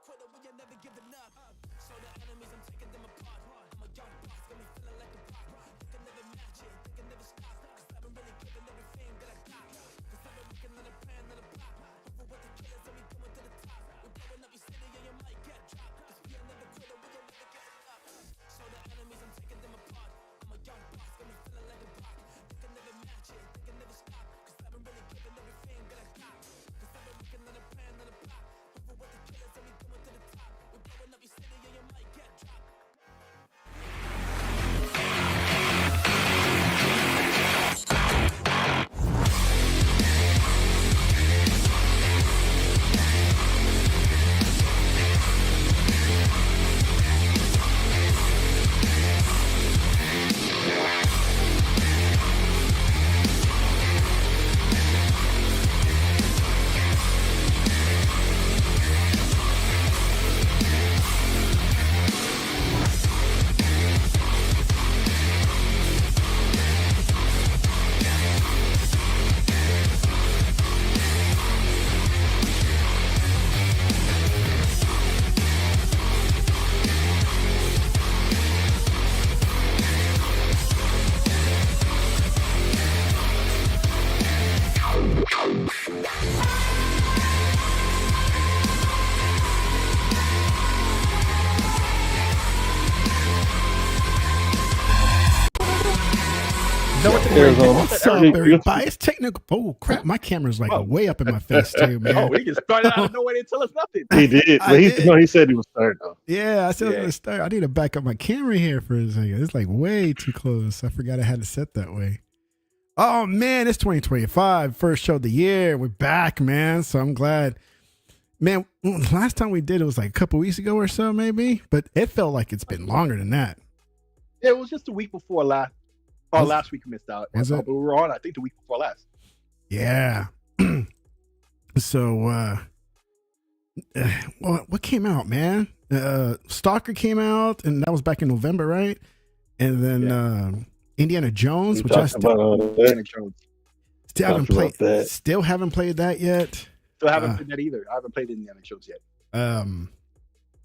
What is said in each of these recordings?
quitter when you're never giving up. Show the enemies I'm taking them apart. I'm a young boss, got me feeling like a rock. They can never match it, they can never stop. Cause I've been really giving everything that I got. Cause I've been working on a plan, on a plot. Over with the killers and we coming to the top. We're blowing up your city and you might get dropped. Cause we are never quitter when you're never giving up. Show the enemies I'm taking them apart. I'm a young boss, got me feeling like a rock. They can never match it, they can never stop. Cause I've been really giving everything that I got. Cause I've been working on a plan, on a plot. Over with the killers and we coming to the top. We're blowing up your city and you might get dropped. What's up, everybody? It's technical. Oh crap! My camera's like way up in my face too, man. Oh, he just started out of nowhere. Didn't tell us nothing. He did. But he said he was starting though. Yeah, I said I was gonna start. I need to back up my camera here for a second. It's like way too close. I forgot I had it set that way. Oh man, it's 2025, first show of the year. We're back, man. So I'm glad. Man, last time we did it was like a couple weeks ago or so, maybe. But it felt like it's been longer than that. Yeah, it was just a week before last. Oh, last week we missed out. Was it? But we were on, I think, the week before last. Yeah. So, what came out, man? Stalker came out, and that was back in November, right? And then Indiana Jones, which I still haven't played that yet. Still haven't played that either. I haven't played Indiana Jones yet.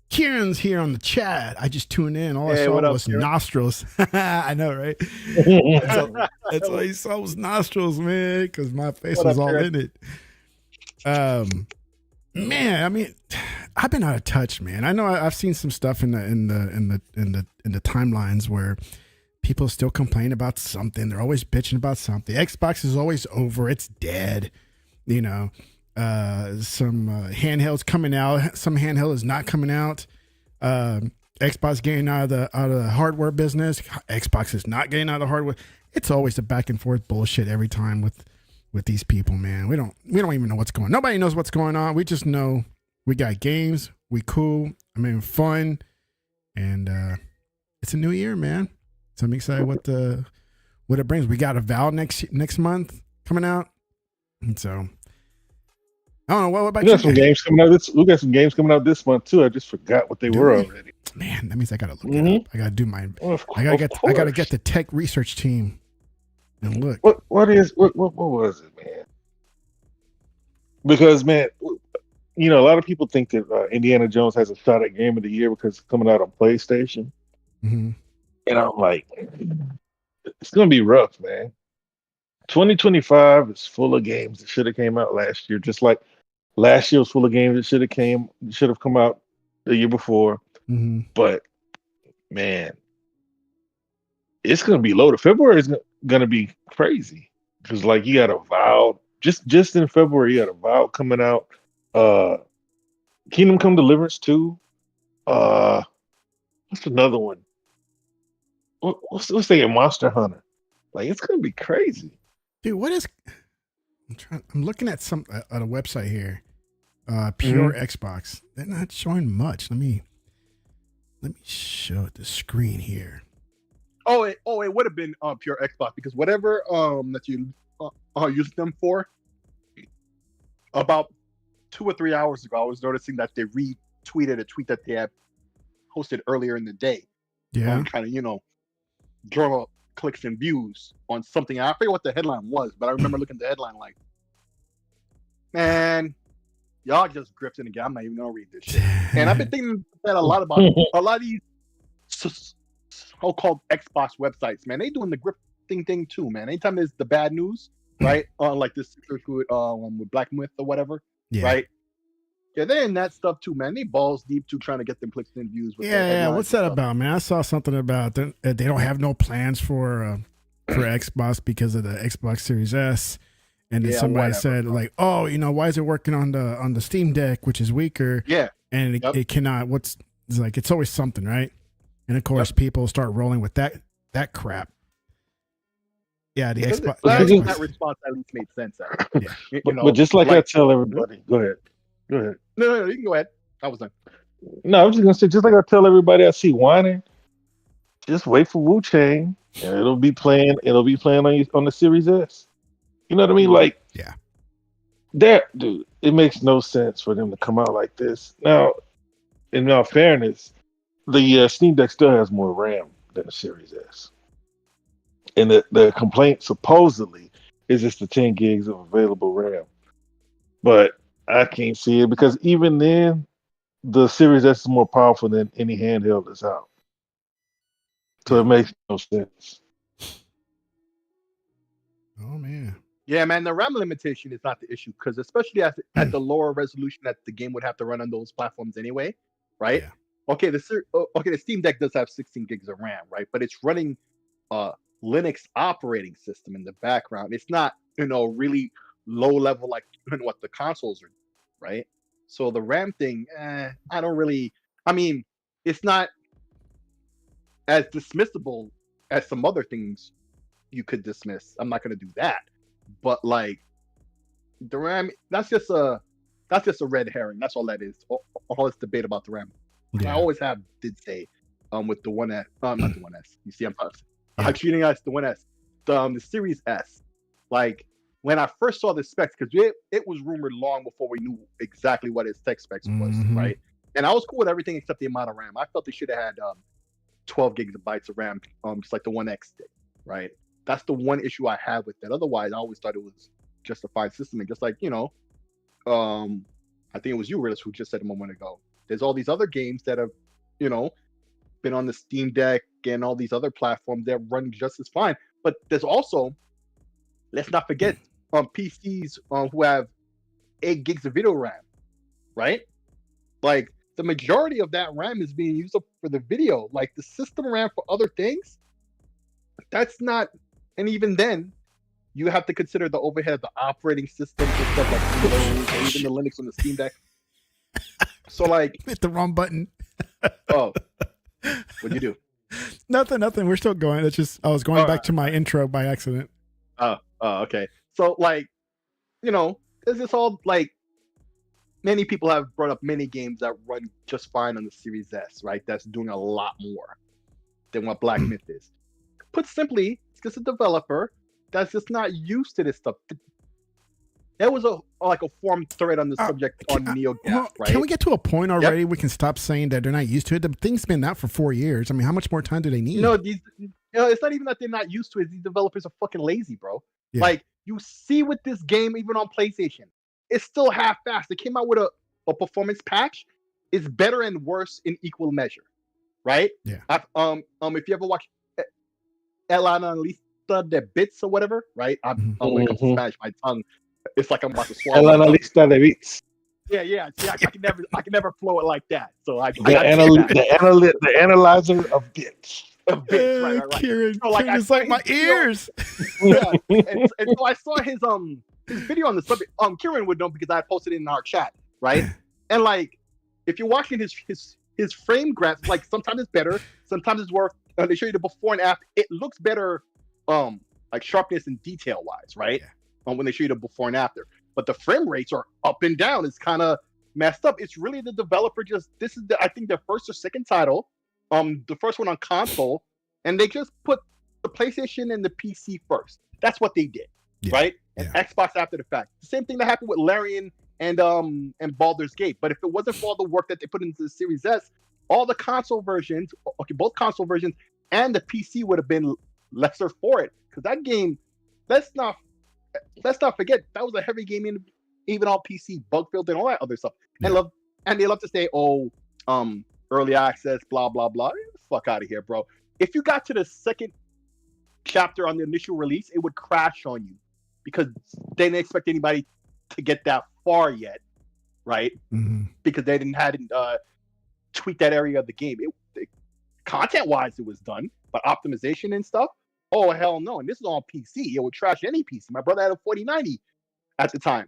Kieran's here on the chat. I just tuned in. All I saw was Kieran? Nostrils. I know, right? That's all you saw was nostrils, man, because my face was all in it. Man, I mean, I've been out of touch, man. I know I've seen some stuff in the timelines where people still complain about something. They're always bitching about something. Xbox is always over. It's dead. You know, some handhelds coming out. Some handheld is not coming out. Xbox getting out of the hardware business. Xbox is not getting out of the hardware. It's always a back and forth bullshit every time with these people, man. We don't even know what's going on. Nobody knows what's going on. We just know we got games. We cool. I mean, fun. And it's a new year, man. So I'm excited what it brings. We got a Val next month coming out. And so I don't know. What about we got some games coming out we got some games coming out this month too. I just forgot what they were already. Man, that means I gotta look it up. I gotta do mine. I gotta get the tech research team and look. What was it, man? Because man, you know, a lot of people think that Indiana Jones has a shot at Game of the Year because it's coming out on PlayStation. Mm-hmm. And I'm like, it's gonna be rough, man. 2025 is full of games that should have came out last year, just like last year was full of games that should have come out the year before. Mm-hmm. But man, it's gonna be loaded. February is gonna be crazy because like you got Avowed just in February. You got Avowed coming out. Kingdom Come Deliverance 2. What's another one? What's thinking Monster Hunter? Like it's gonna be crazy, dude. What is? I'm looking at a website here. Pure Xbox. They're not showing much. Let me show the screen here. Oh, it would have been pure Xbox because whatever that you used them for. About 2 or 3 hours ago, I was noticing that they retweeted a tweet that they had posted earlier in the day. Yeah, trying to draw up clicks and views on something. I forget what the headline was, but I remember looking at the headline like, man, y'all just grifting again. I'm not even gonna read this shit. And I've been thinking that a lot about a lot of these so-called Xbox websites, man. They doing the grifting thing too, man. Anytime there's the bad news, right? Like this with Black Myth or whatever, Yeah. right? Yeah, they're in that stuff too, man. They balls deep too, trying to get them clicks and views. With Yeah. What's that about, man? I saw something about they don't have no plans for Xbox because of the Xbox Series S. And then somebody said, like, oh, why is it working on the Steam Deck, which is weaker? Yeah. And it cannot. It's always something, right? And of course, people start rolling with that crap. Yeah, the Xbox. That response at least made sense. Yeah. But just like I tell everybody, go ahead. No, you can go ahead. I was done. No, I was just gonna say, just like I tell everybody I see whining, just wait for Wu Chang, and it'll be playing on the Series S. You know what I mean? Like, yeah, dude, it makes no sense for them to come out like this. Now, in all fairness, the Steam Deck still has more RAM than the Series S, and the complaint supposedly is just the 10 gigs of available RAM, but I can't see it because even then, the Series S is more powerful than any handheld that's out. So it makes no sense. Oh man. Yeah, man, the RAM limitation is not the issue because especially at the lower resolution that the game would have to run on those platforms anyway, right? Yeah. Okay, the Steam Deck does have 16 gigs of RAM, right? But it's running Linux operating system in the background. It's not, really low level like what the consoles are, right? So the RAM thing, I don't really. I mean, it's not as dismissible as some other things you could dismiss. I'm not going to do that, but like the RAM, that's just a red herring. That's all that is. All this debate about the RAM. Yeah. I always did say, with the One S, not the One S. You see, I'm treating us the One S, the Series S. Like when I first saw the specs, because it was rumored long before we knew exactly what its tech specs was, right? And I was cool with everything except the amount of RAM. I felt they should have had 12 gigabytes of RAM, just like the One X did, right? That's the one issue I had with that. Otherwise, I always thought it was just a fine system. And just like, I think it was you, Riddles, who just said a moment ago. There's all these other games that have, been on the Steam Deck and all these other platforms that run just as fine. But there's also, let's not forget, PCs who have 8 gigs of video RAM, right? Like the majority of that RAM is being used up for the video. Like the system RAM for other things, that's not. And even then, you have to consider the overhead of the operating system and stuff like Windows and even the Linux on the Steam Deck. So like, hit the wrong button. Oh, what'd you do? Nothing. We're still going. It's just I was going back to my intro by accident. Oh, okay. So like, there's this all like. Many people have brought up many games that run just fine on the Series S, right? That's doing a lot more than what Black Myth is. Put simply, it's just a developer that's just not used to this stuff. There was a forum thread on the subject on NeoGAF, right? Can we get to a point already? We can stop saying that they're not used to it. The thing's been out for 4 years. I mean, how much more time do they need? It's not even that they're not used to it. These developers are fucking lazy, bro. Yeah. Like you see with this game, even on PlayStation, it's still half-assed. They came out with a performance patch. It's better and worse in equal measure, right? Yeah. If you ever watch El Analista de Bits or whatever, right? When it comes to Spanish, my tongue, it's like I'm about to swallow. El Analista de Bits. Yeah. See, I can never flow it like that. So the analyzer of bits. Right. Kieran, so like it's like my ears. Yeah, and so I saw his video on the subject. Kieran would know because I posted it in our chat, right? And like, if you're watching his frame graphs, like sometimes it's better, sometimes it's worse. They show you the before and after. It looks better, like sharpness and detail wise, right? Yeah. When they show you the before and after, but the frame rates are up and down. It's kind of messed up. It's really the developer this is I think their first or second title, the first one on console, and they just put the PlayStation and the PC first. That's what they did. Yeah. Right? And Xbox after the fact. The same thing that happened with Larian and Baldur's Gate. But if it wasn't for all the work that they put into the Series S, all the console versions, both console versions and the PC would have been lesser for it. Because that game, let's not forget, that was a heavy game even on PC, bug filled and all that other stuff. Yeah. And they love to say, oh, early access, blah blah blah. Get the fuck out of here, bro. If you got to the second chapter on the initial release, it would crash on you because they didn't expect anybody to get that far yet, right? Mm-hmm. Because they hadn't tweaked that area of the game. Content wise, it was done, but optimization and stuff, oh hell no! And this is on PC. It would trash any PC. My brother had a 4090 at the time,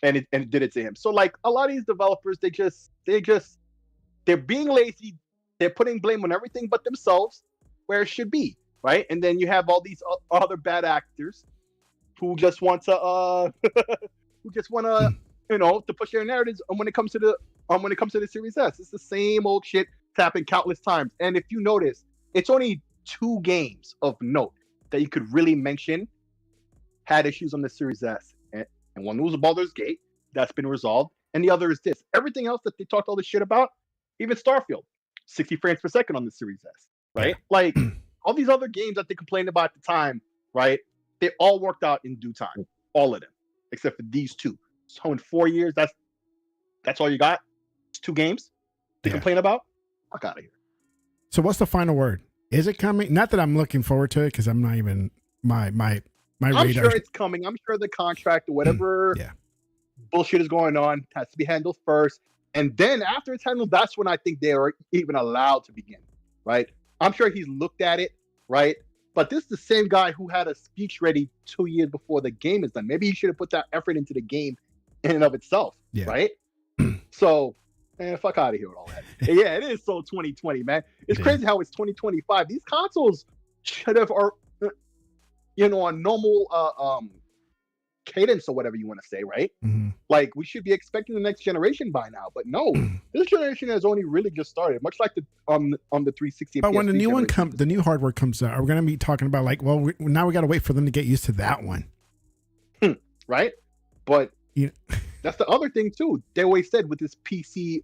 and it did it to him. So like a lot of these developers, they're being lazy. They're putting blame on everything but themselves, where it should be, right? And then you have all these other bad actors who just want to to push their narratives. And when it comes to the Series S, it's the same old shit. It's happened countless times. And if you notice, it's only 2 games of note that you could really mention had issues on the Series S. And one was Baldur's Gate, that's been resolved. And the other is this. Everything else that they talked all this shit about, even Starfield, 60 frames per second on the Series S, right? Yeah. Like all these other games that they complained about at the time, right? They all worked out in due time, all of them, except for these 2. So in 4 years, that's all you got? It's 2 games to complain about? Fuck out of here. So what's the final word? Is it coming? Not that I'm looking forward to it because I'm not even my radar. I'm sure it's coming. I'm sure the contract or whatever bullshit is going on has to be handled first. And then after it's handled, that's when I think they are even allowed to begin, right? I'm sure he's looked at it, right? But this is the same guy who had a speech ready 2 years before the game is done. Maybe he should have put that effort into the game in and of itself, right? So, man, fuck out of here with all that. Yeah, it is so 2020, man. It's crazy how it's 2025. These consoles should have, a normal cadence or whatever you want to say, right? Mm-hmm. Like we should be expecting the next generation by now, but no, this generation has only really just started. Much like the on the 360. But when the new one comes, the new hardware comes out, are we going to be talking about like, well, now we got to wait for them to get used to that one, right? But that's the other thing too. They always said with this PC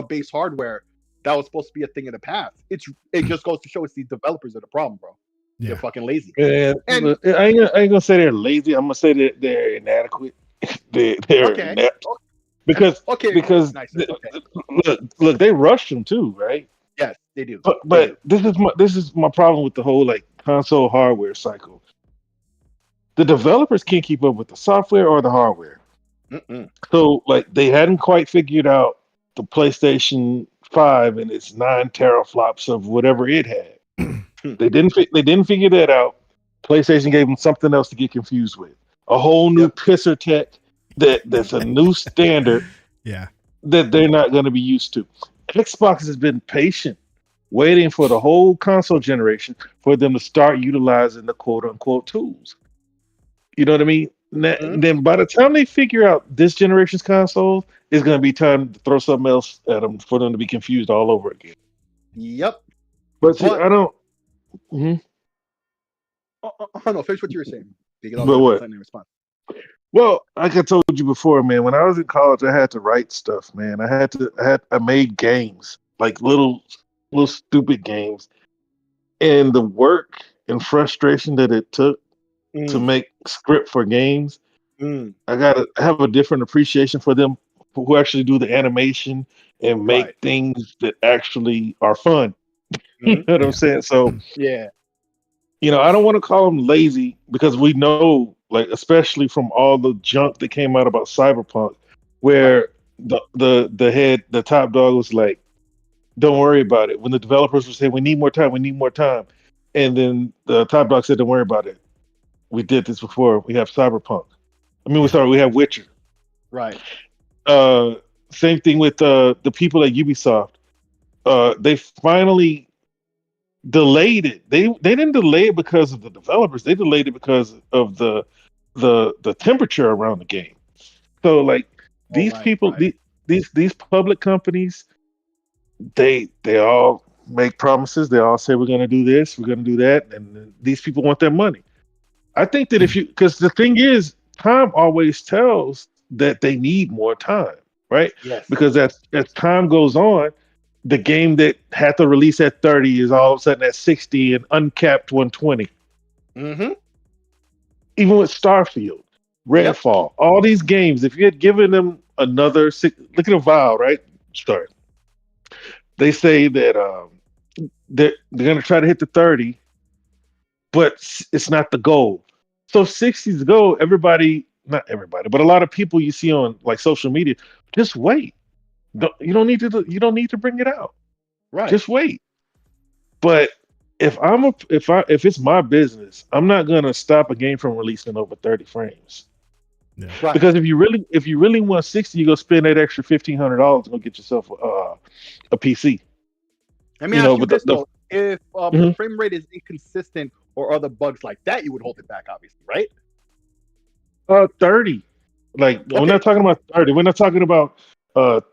based hardware that was supposed to be a thing in the past. It just goes to show it's these developers are the problem, bro. They're fucking lazy. And I ain't gonna say they're lazy. I'm gonna say that they're inadequate. they're inept. Because nice. Look, they rushed them too, right? Yes, they do. But this is my problem with the whole like console hardware cycle. The developers can't keep up with the software or the hardware. So like they hadn't quite figured out the PlayStation 5 and its 9 teraflops of whatever it had. They didn't figure that out. PlayStation gave them something else to get confused with. A whole new pisser tech that's a new standard that they're not going to be used to. Xbox has been patient, waiting for the whole console generation for them to start utilizing the quote unquote tools. You know what I mean? Then by the time they figure out this generation's consoles, it's going to be time to throw something else at them for them to be confused all over again. Yep. But see, I don't. Oh no, finish what you were saying. But what? Well, like I told you before, man, when I was in college, I had to write stuff, man. I made games, like little stupid games. And the work and frustration that it took to make script for games, I have a different appreciation for them who actually do the animation and make things that actually are fun. You know what I'm saying? So I don't want to call them lazy because we know, like, especially from all the junk that came out about Cyberpunk, where the top dog was like, "Don't worry about it." When the developers were saying, "We need more time, and then the top dog said, "Don't worry about it. We did this before. We have Cyberpunk. We have Witcher." Right. Same thing with the people at Ubisoft. They finally delayed it. They didn't delay it because of the developers. They delayed it because of the temperature around the game. So like these people, these public companies, they all make promises. They all say we're going to do this, we're going to do that, and these people want their money. I think that because the thing is, time always tells that they need more time, right? Yes. Because as time goes on, the game that had to release at 30 is all of a sudden at 60 and uncapped 120. Mm-hmm. Even with Starfield, Redfall, all these games. If you had given them another look at Avowed, right? Start. They say that they're gonna try to hit the 30, but it's not the goal. So 60's the goal. Everybody, not everybody, but a lot of people you see on like social media, just wait. You don't need to. You don't need to bring it out. Right. Just wait. But if it's my business, I'm not gonna stop a game from releasing over 30 frames. Yeah. Right. Because if you really want 60, you go spend that extra $1,500 to go get yourself a PC. Let me ask you this though: if the Mhm. frame rate is inconsistent or other bugs like that, you would hold it back, obviously, right? 30. Like we're Okay. not talking about 30. We're not talking about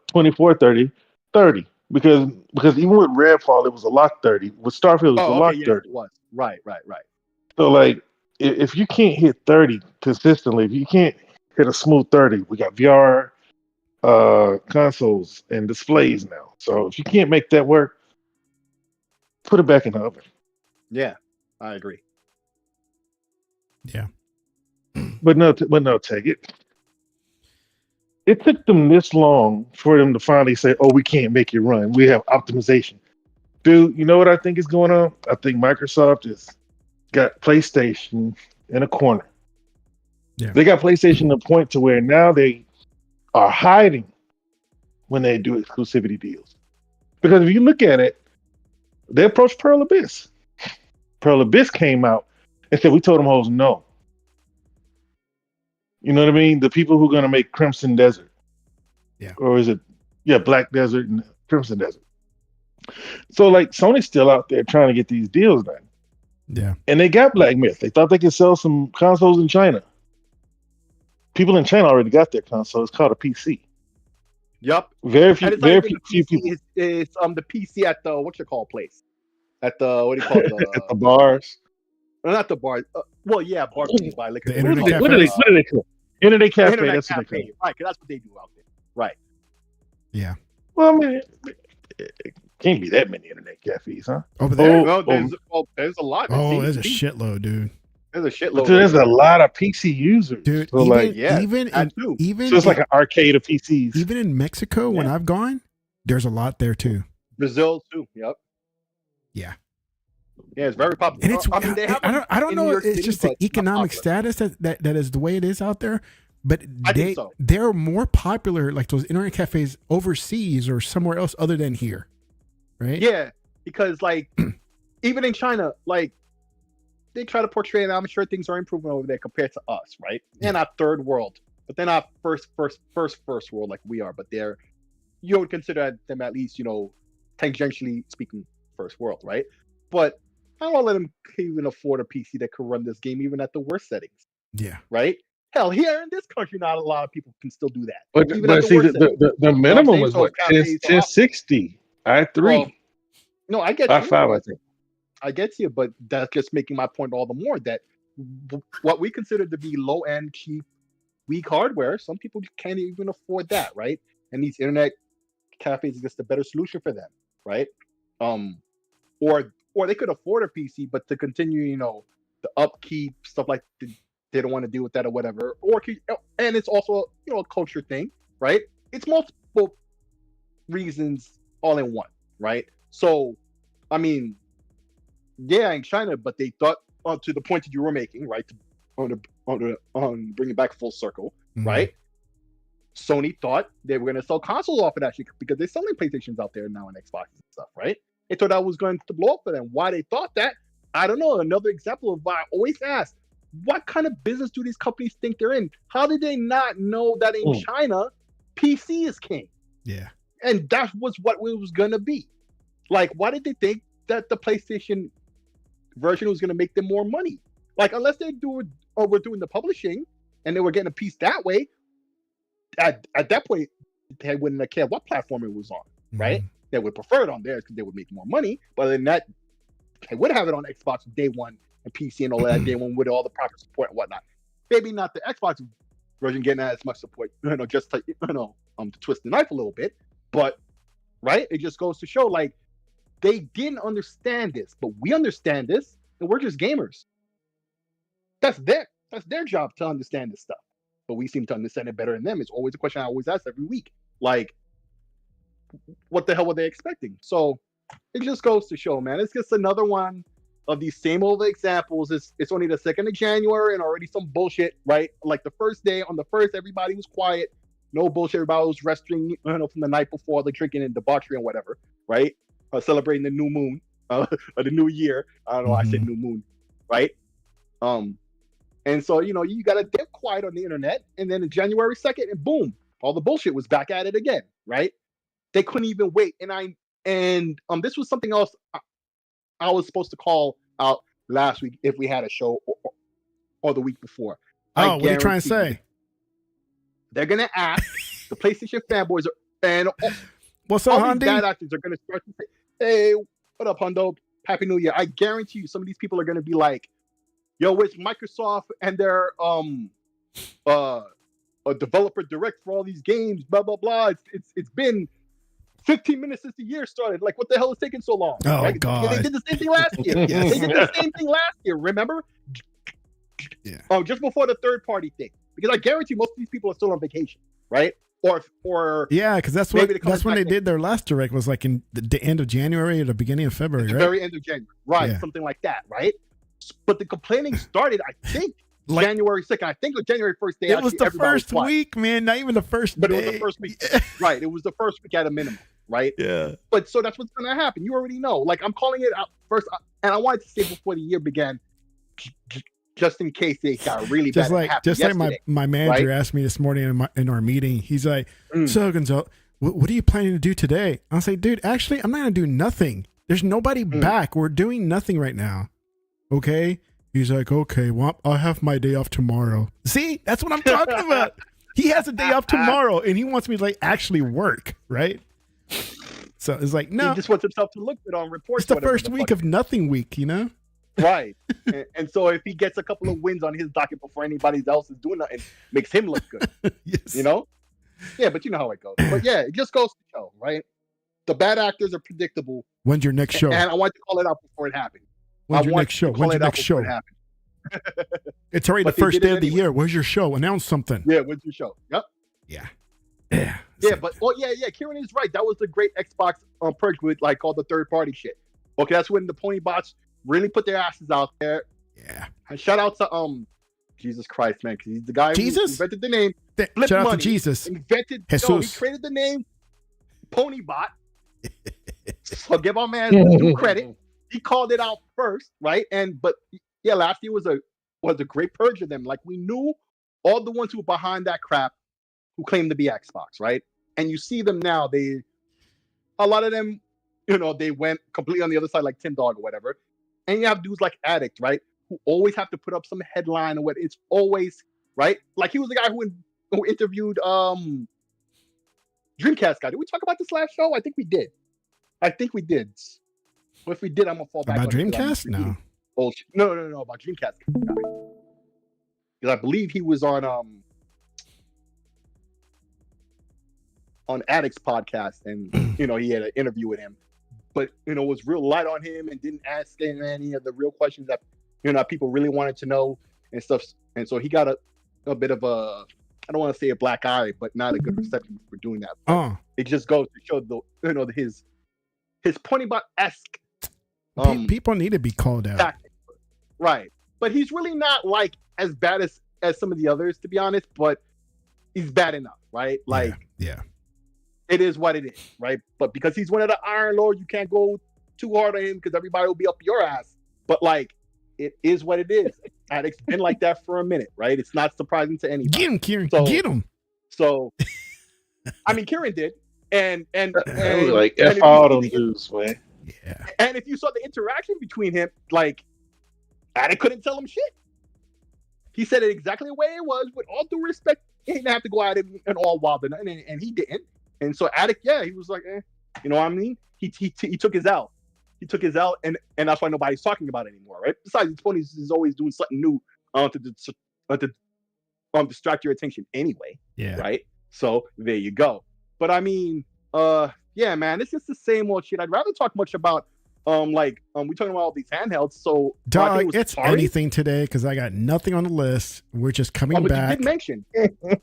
24, 30, 30. Because even with Redfall, it was a lock 30. With Starfield, it was a Oh, okay, lock yes, 30. it was. Right. So like if you can't hit 30 consistently, if you can't hit a smooth 30, we got VR consoles and displays now. So if you can't make that work, put it back in the oven. Yeah, I agree. Yeah. But no, take it. It took them this long for them to finally say, "Oh, we can't make it run. We have optimization." Dude, you know what I think is going on? I think Microsoft has got PlayStation in a corner. Yeah. They got PlayStation to the point to where now they are hiding when they do exclusivity deals. Because if you look at it, they approached Pearl Abyss. Pearl Abyss came out and said, "We told them hoes no." You know what I mean? The people who are going to make Crimson Desert. Yeah. Or is it, Black Desert and Crimson Desert. So, like, Sony's still out there trying to get these deals done. Yeah. And they got Black Myth. They thought they could sell some consoles in China. People in China already got their console. It's called a PC. Yep. Very And few, it's not very even the few PC. people It's the PC at the what you call place at the what do you call it? at the bars. Not the bar. Well, yeah, bar by liquor. The What internet do they cafes? call it? Internet cafe. Internet That's what they call cafe, it. right? Because that's what they do out there, right? Yeah. Well, I mean, it can't be that many internet cafes, huh? Over there? Well, there's a lot. Oh, See, there's a shitload, dude. There's a shitload. But there's a lot of PC users. Dude, So like, yeah, even that too. even so it's like in, an arcade of PCs. even in Mexico when Yeah. I've gone, there's a lot there too. Brazil too. Yep. Yeah. Yeah, it's very popular. And it's I mean, they have I don't in know. New York It's City, just but the it's not economic popular. status that is the way it is out there. But I think so. they're more popular, like those internet cafes overseas or somewhere else other than here, right? Yeah, because like even in China, like they try to portray, and I'm sure things are improving over there compared to us, right? And our third world, but they're not first world like we are. But you would consider them at least, tangentially speaking, first world, right? But I don't let them even afford a PC that could run this game even at the worst settings, Yeah. right? Hell, here in this country, not a lot of people can still do that. But, Even at the see, worst settings. the minimum saying? is So what cafes are 1060 i3 Well, no, I get you. i5, I but- think. I get you, but that's just making my point all the more that what we consider to be low end, cheap, weak hardware, some people can't even afford that, right? And these internet cafes is just a better solution for them, right? Or they could afford a PC, but to continue, the upkeep stuff like they don't want to deal with that or whatever. And it's also a culture thing, right? It's multiple reasons all in one, right? So, I mean. Yeah, in China, but they thought to the point that you were making, right? On bring it back full circle, Mhm. right? Sony thought they were going to sell consoles off of that shit because they're selling PlayStations out there now and Xboxes and stuff, right? They thought that was going to blow up for them. Why they thought that? I don't know. Another example of why I always ask, what kind of business do these companies think they're in? How did they not know that in China, PC is king? Yeah. And that was what it was going to be. Like, why did they think that the PlayStation version was going to make them more money? Like, unless they were doing the publishing and they were getting a piece that way, at that point, they wouldn't have cared what platform it was on, right? Mhm. They would prefer it on theirs because they would make more money. But other than that, they would have it on Xbox day one and PC and all that day one with all the proper support and whatnot. Maybe not the Xbox version getting as much support, just to, to twist the knife a little bit. But, right? It just goes to show, like, they didn't understand this, but we understand this, and we're just gamers. That's their job to understand this stuff, but we seem to understand it better than them. It's always a question I always ask every week. Like, what the hell were they expecting? So it just goes to show, man. It's just another one of these same old examples. It's only the 2nd of January and already some bullshit, right? Like the first day, on the 1st, everybody was quiet. No bullshit. Everybody was resting, from the night before, the drinking and debauchery and whatever, right? Celebrating the new moon, or the new year. I don't know. I said new moon, right? And so, you got to get quiet on the internet. And then on January 2nd, and boom, all the bullshit was back at it again, right? They couldn't even wait. And this was something else I was supposed to call out last week if we had a show or the week before. Oh, what are you trying to say? They're going to ask the PlayStation fanboys and what's up, all Hondi? these bad actors are going to start to say, hey, what up, Hondo? Happy New Year. I guarantee you some of these people are going to be like, yo, where's Microsoft and their a developer direct for all these games, blah, blah, blah. It's been 15 minutes since the year started. Like, what the hell is taking so long? Oh, right? God. They did the same thing last year. Yes. They did the same thing last year, remember? Yeah. Oh, just before the third-party thing. Because I guarantee most of these people are still on vacation, right? Or yeah, because that's when they did their last direct, was like in the end of January or the beginning of February, the right? very end of January, right? Yeah. Something like that, right? But the complaining started, I think, Like- January 2nd. I think it was January 1st day. It was the everybody first quiet. week, man. Not even the first But day. it was the first week. Right. It was the first week at a minimum, right? Yeah. But so that's what's going to happen. You already know. Like, I'm calling it out first. And I wanted to say before the year began, just in case they got really Just bad. like my manager asked me this morning in our meeting. He's like, so Gonzalo, what are you planning to do today? I was like, dude, actually, I'm not going to do nothing. There's nobody back. We're doing nothing right now. Okay. He's like, okay, well, I'll have my day off tomorrow. See, that's what I'm talking about. He has a day off tomorrow and he wants me to like actually work. Right. So it's like, no, He just wants himself to look good on reports. it's the first week of nothing week, Right. and so if he gets a couple of wins on his docket before anybody else is doing nothing, makes him look good. Yes. Yeah, but you know how it goes. But yeah, it just goes to show, right? The bad actors are predictable. When's your next show? And I wanted to call it out before it happened. When's your next show? When's your next show? It's already the first day of the year. Where's your show? Announce something. Yeah, when's your show? Yep. Yeah. Yeah, but Kieran is right. That was the great Xbox perk with like all the third party shit. Okay, that's when the pony bots really put their asses out there. Yeah. And shout out to Jesus Christ, man, because he's the guy who invented the name. Shout out to Jesus. He Jesus. created the name Ponybot. So give our man due credit. He called it out first, right? But last year was a great purge of them. Like, we knew all the ones who were behind that crap who claimed to be Xbox, right? And you see them now. A lot of them, they went completely on the other side, like Tim Dog or whatever. And you have dudes like Addict, right? Who always have to put up some headline or what. It's always, right? Like, he was the guy who interviewed Dreamcast guy. Did we talk about this last show? I think we did. Well, if we did, I'm gonna fall back about Dreamcast. No. Bullshit. No, about Dreamcast guy. Because I believe he was on Addict's podcast, and he had an interview with him, but was real light on him and didn't ask him any of the real questions that people really wanted to know and stuff. And so he got a bit of a, I don't want to say a black eye, but not a good reception for doing that. It just goes to show his Ponybot-esque. People need to be called out. Tactic. Right. But he's really not like as bad as some of the others, to be honest, but he's bad enough, right? Like, yeah. It is what it is, right? But because he's one of the Iron Lords, you can't go too hard on him because everybody will be up your ass. But like, it is what it is. Addict's been like that for a minute, right? It's not surprising to anybody. Get him, Kieran. Get him. So, I mean, Kieran did. And like, F all them dudes, man. Yeah. And if you saw the interaction between him, like, Addict couldn't tell him shit. He said it exactly the way it was, with all due respect. He didn't have to go at him and all wild, and he didn't. And so Addict, he was like, you know what I mean? He took his L. He took his L, and that's why nobody's talking about it anymore, right? Besides, the ponies is always doing something new to distract your attention anyway. Yeah. Right? So there you go. But I mean, man, it's just the same old shit. I'd rather talk much about we talking about all these handhelds. So I think Dog, it was it's Atari. anything today because I got nothing on the list. We're just coming But back. you did mention.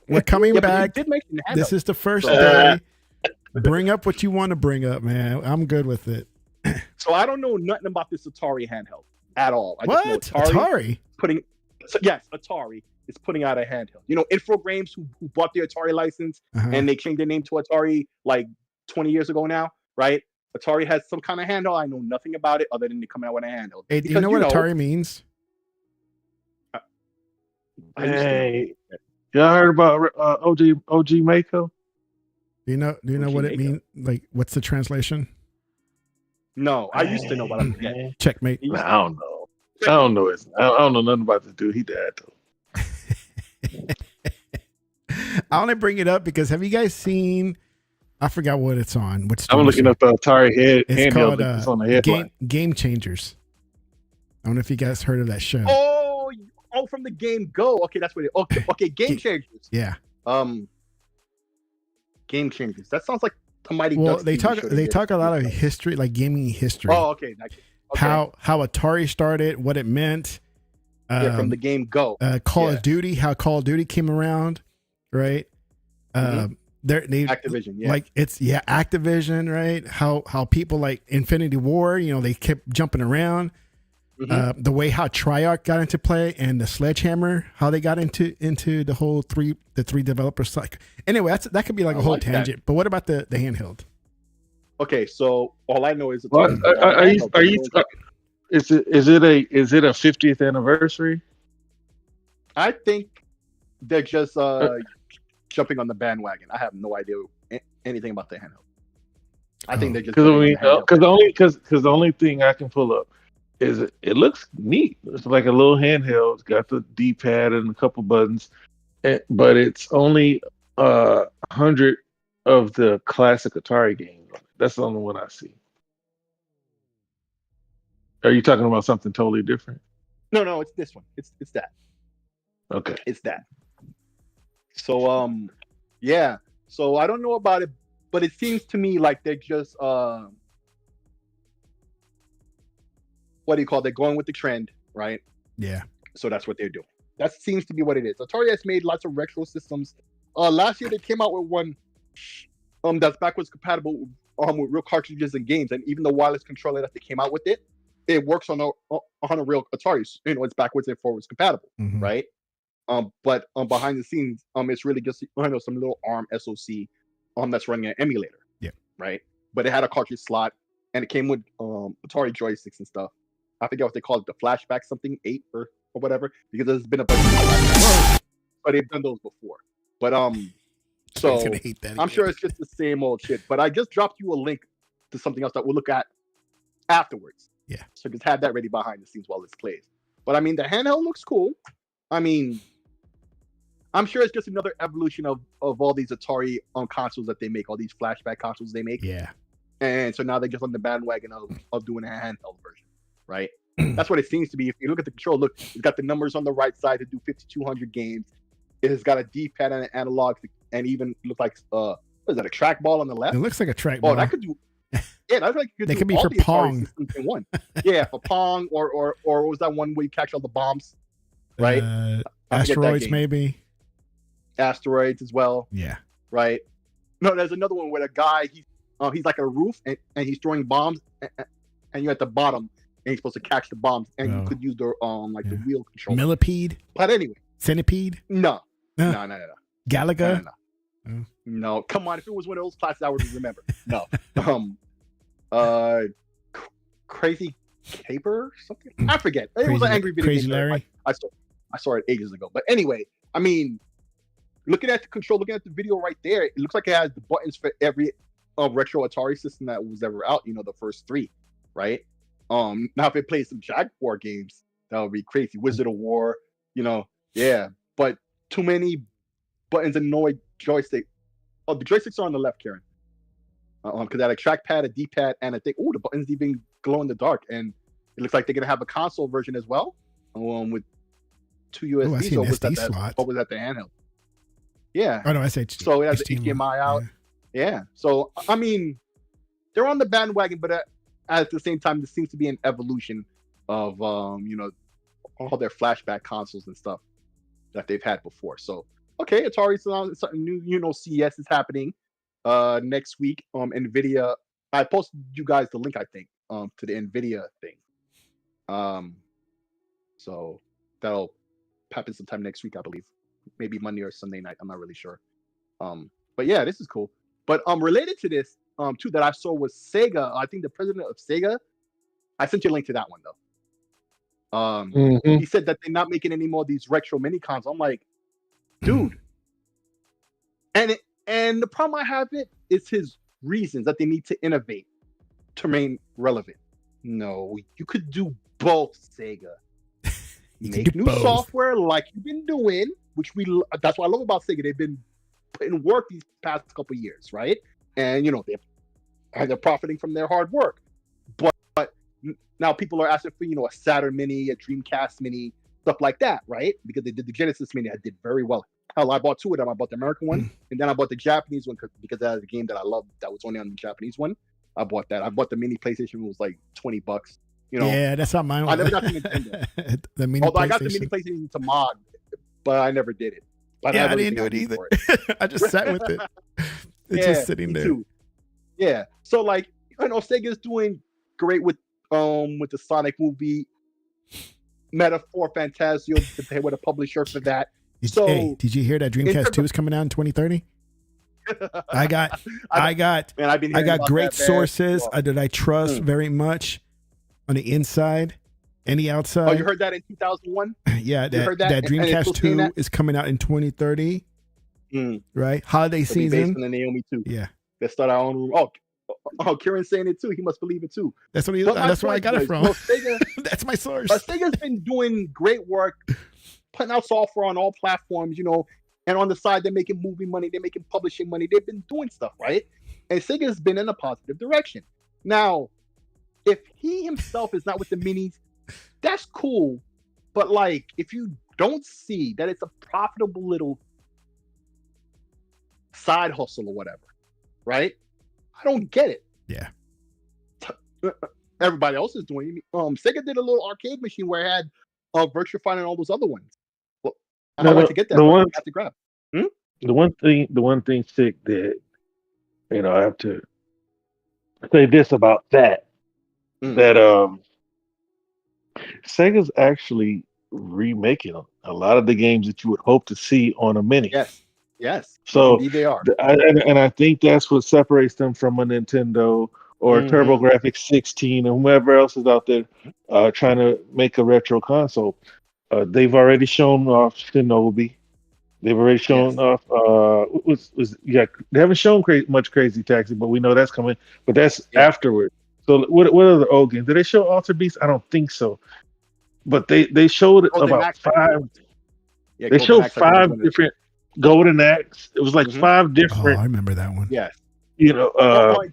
We're coming Yeah, back. but you did mention handhelds. This is the first So- day. Bring up what you want to bring up, man. I'm good with it. So I don't know nothing about this Atari handheld at all. I What? just know Atari? Atari is putting out a handheld. You know, Infogrames who bought the Atari license Uh-huh. and they changed their name to Atari like 20 years ago now, right? Atari has some kind of handheld. I know nothing about it other than they come out with a handheld. Hey, do you know what Atari means? I used to know. Hey, y'all heard about OG Mako? Do you know what it Jamaica. means? Like, what's the translation? No, I used to know, but I forget. Checkmate. He used I don't know. I don't know. I don't know nothing about this dude. He died though. I only bring it up because have you guys seen? I forgot what it's on. What's I'm looking up the Atari It's handheld. called It's on the headline. Game Changers. I don't know if you guys heard of that show. Oh, from the game Go. Okay, that's what it. Okay, Game Changers. Yeah. Game Changers. That sounds like the Mighty Well, Ducks they TV talk show they did. talk a lot of history, like gaming history. Oh, okay. Okay. How Atari started, what it meant. From the game Go. Call Yeah. of Duty, how Call of Duty came around, right? They Activision, yeah. like it's Activision, right? How people like Infinity War, you know, they kept jumping around. The way how Treyarch got into play and the Sledgehammer, how they got into the whole three developers. Like anyway, that could be like a whole like that. tangent. But what about the handheld? Okay, so all I know is What? Is it a 50th anniversary? I think they're just jumping on the bandwagon. I have no idea anything about the handheld. I think they're just Because the only thing I can pull up is it looks neat. It's like a little handheld. It's got the D-pad and a couple buttons, but it's only 100 of the classic Atari games. That's the only one I see. Are you talking about something totally different? No, it's this one. It's that. Okay. It's that. So yeah. So I don't know about it, but it seems to me like they're just what do you call it? They're going with the trend, right? Yeah. So that's what they're doing. That seems to be what it is. Atari has made lots of retro systems. Last year they came out with one that's backwards compatible with real cartridges and games, and even the wireless controller that they came out with it works on a real Atari. You know, it's backwards and forwards compatible, right? But behind the scenes, it's really just some little ARM SoC that's running an emulator. Yeah. Right. But it had a cartridge slot, and it came with Atari joysticks and stuff. I forget what they call it, the flashback something 8 or whatever, because there's been a bunch of flashbacks, but they've done those before. But so I'm sure it's just the same old shit. But I just dropped you a link to something else that we'll look at afterwards. Yeah. So just have that ready behind the scenes while this plays. But I mean, the handheld looks cool. I mean, I'm sure it's just another evolution of all these Atari consoles that they make, all these flashback consoles they make. Yeah. And so now they're just on the bandwagon of doing a handheld version, right? That's what it seems to be. If you look at the control, look, it's got the numbers on the right side to do 5,200 games. It has got a D-pad and an analog, and even look like what is that, a trackball on the left? It looks like a trackball. Oh, that could do. Yeah, that's like they could be for Pong. In one. Yeah, for Pong, or what was that one where you catch all the bombs? Right. Asteroids, maybe. Asteroids as well. Yeah. Right. No, there's another one where a guy he's like a roof and he's throwing bombs and you're at the bottom and he's supposed to catch the bombs and you could use the the wheel control. Millipede. But anyway. Centipede. No. Galaga. No. Come on, if it was one of those classes I would remember. No. Crazy Caper or something. I forget. It was an angry video Crazy game. Larry. I saw it ages ago. But anyway, I mean, looking at the control, looking at the video right there, it looks like it has the buttons for every retro Atari system that was ever out. You know, the first 3, right? Now if it plays some Jaguar games, that would be crazy. Wizard of War, yeah. But too many buttons and no joystick. Oh, the joysticks are on the left, Karen. Because I had a trackpad, a D-pad, and I think, the buttons even glow in the dark. And it looks like they're gonna have a console version as well, with 2 USBs. I see an SD slot. What was that? The handheld. Yeah. Oh no, I say so it has the HDMI out. Yeah. So I mean, they're on the bandwagon, but at the same time, this seems to be an evolution of you know, all their flashback consoles and stuff that they've had before. So okay, Atari's on something new. You know, CES is happening next week. Nvidia. I posted you guys the link, I think, to the Nvidia thing. So that'll happen sometime next week, I believe. Maybe Monday or Sunday night. I'm not really sure. But yeah, this is cool. But related to this, too, that I saw was Sega. I think the president of Sega. I sent you a link to that one though. He said that they're not making any more of these retro mini consoles. I'm like, dude. And the problem I have is his reasons that they need to innovate to remain relevant. No, you could do both, Sega. Make new software like you've been doing, that's what I love about Sega. They've been putting work these past couple years, right? And you know, they're profiting from their hard work. But now people are asking for, you know, a Saturn Mini, a Dreamcast Mini, stuff like that, right? Because they did the Genesis Mini, I did very well. Hell, I bought two of them. I bought the American one, and then I bought the Japanese one because that was a game that I loved that was only on the Japanese one. I bought that. I bought the mini PlayStation. It was like $20. You know, yeah, that's not mine. I never got the Nintendo. The mini Although I got the mini PlayStation to mod, but I never did it. But yeah, I didn't do it either. I just sat with it. It's just sitting there. Too. Yeah. So like, you know, Sega's doing great with the Sonic movie. Metaphor Fantasio, they were the publisher for that. Did you hear that Dreamcast 2 is coming out in 2030? I got great sources that I trust very much on the inside and the outside. Oh, you heard that in 2001? Yeah, that Dreamcast 2 is coming out in 2030. Right? Holiday season. Based on the Naomi 2. Yeah. Let's start our own room. Oh, Kieran's saying it too. He must believe it too. That's what that's where I got it from. Sega, that's my source. Sega's been doing great work, putting out software on all platforms, you know, and on the side they're making movie money, they're making publishing money, they've been doing stuff, right? And Sega's been in a positive direction. Now, if he himself is not with the minis, that's cool. But like, if you don't see that it's a profitable little side hustle or whatever, right? I don't get it. Yeah. Everybody else is doing it. Sega did a little arcade machine where it had Virtua Fighter and all those other ones. Well, I don't like to get that. I have to grab. The one thing, Sick, that, you know, I have to say this about that. That Sega's actually remaking a lot of the games that you would hope to see on a mini. Yes. So indeed they are. And I think that's what separates them from a Nintendo or a TurboGrafx 16 or whoever else is out there trying to make a retro console. They've already shown off Shinobi. They've already shown off. They haven't shown much Crazy Taxi, but we know that's coming. But that's afterward. So what are the old games? Did they show Alter Beast? I don't think so. But they showed about 5. Yeah, they showed 5 different. Golden Axe. It was like 5 different. Oh, I remember that one. Yes. You know,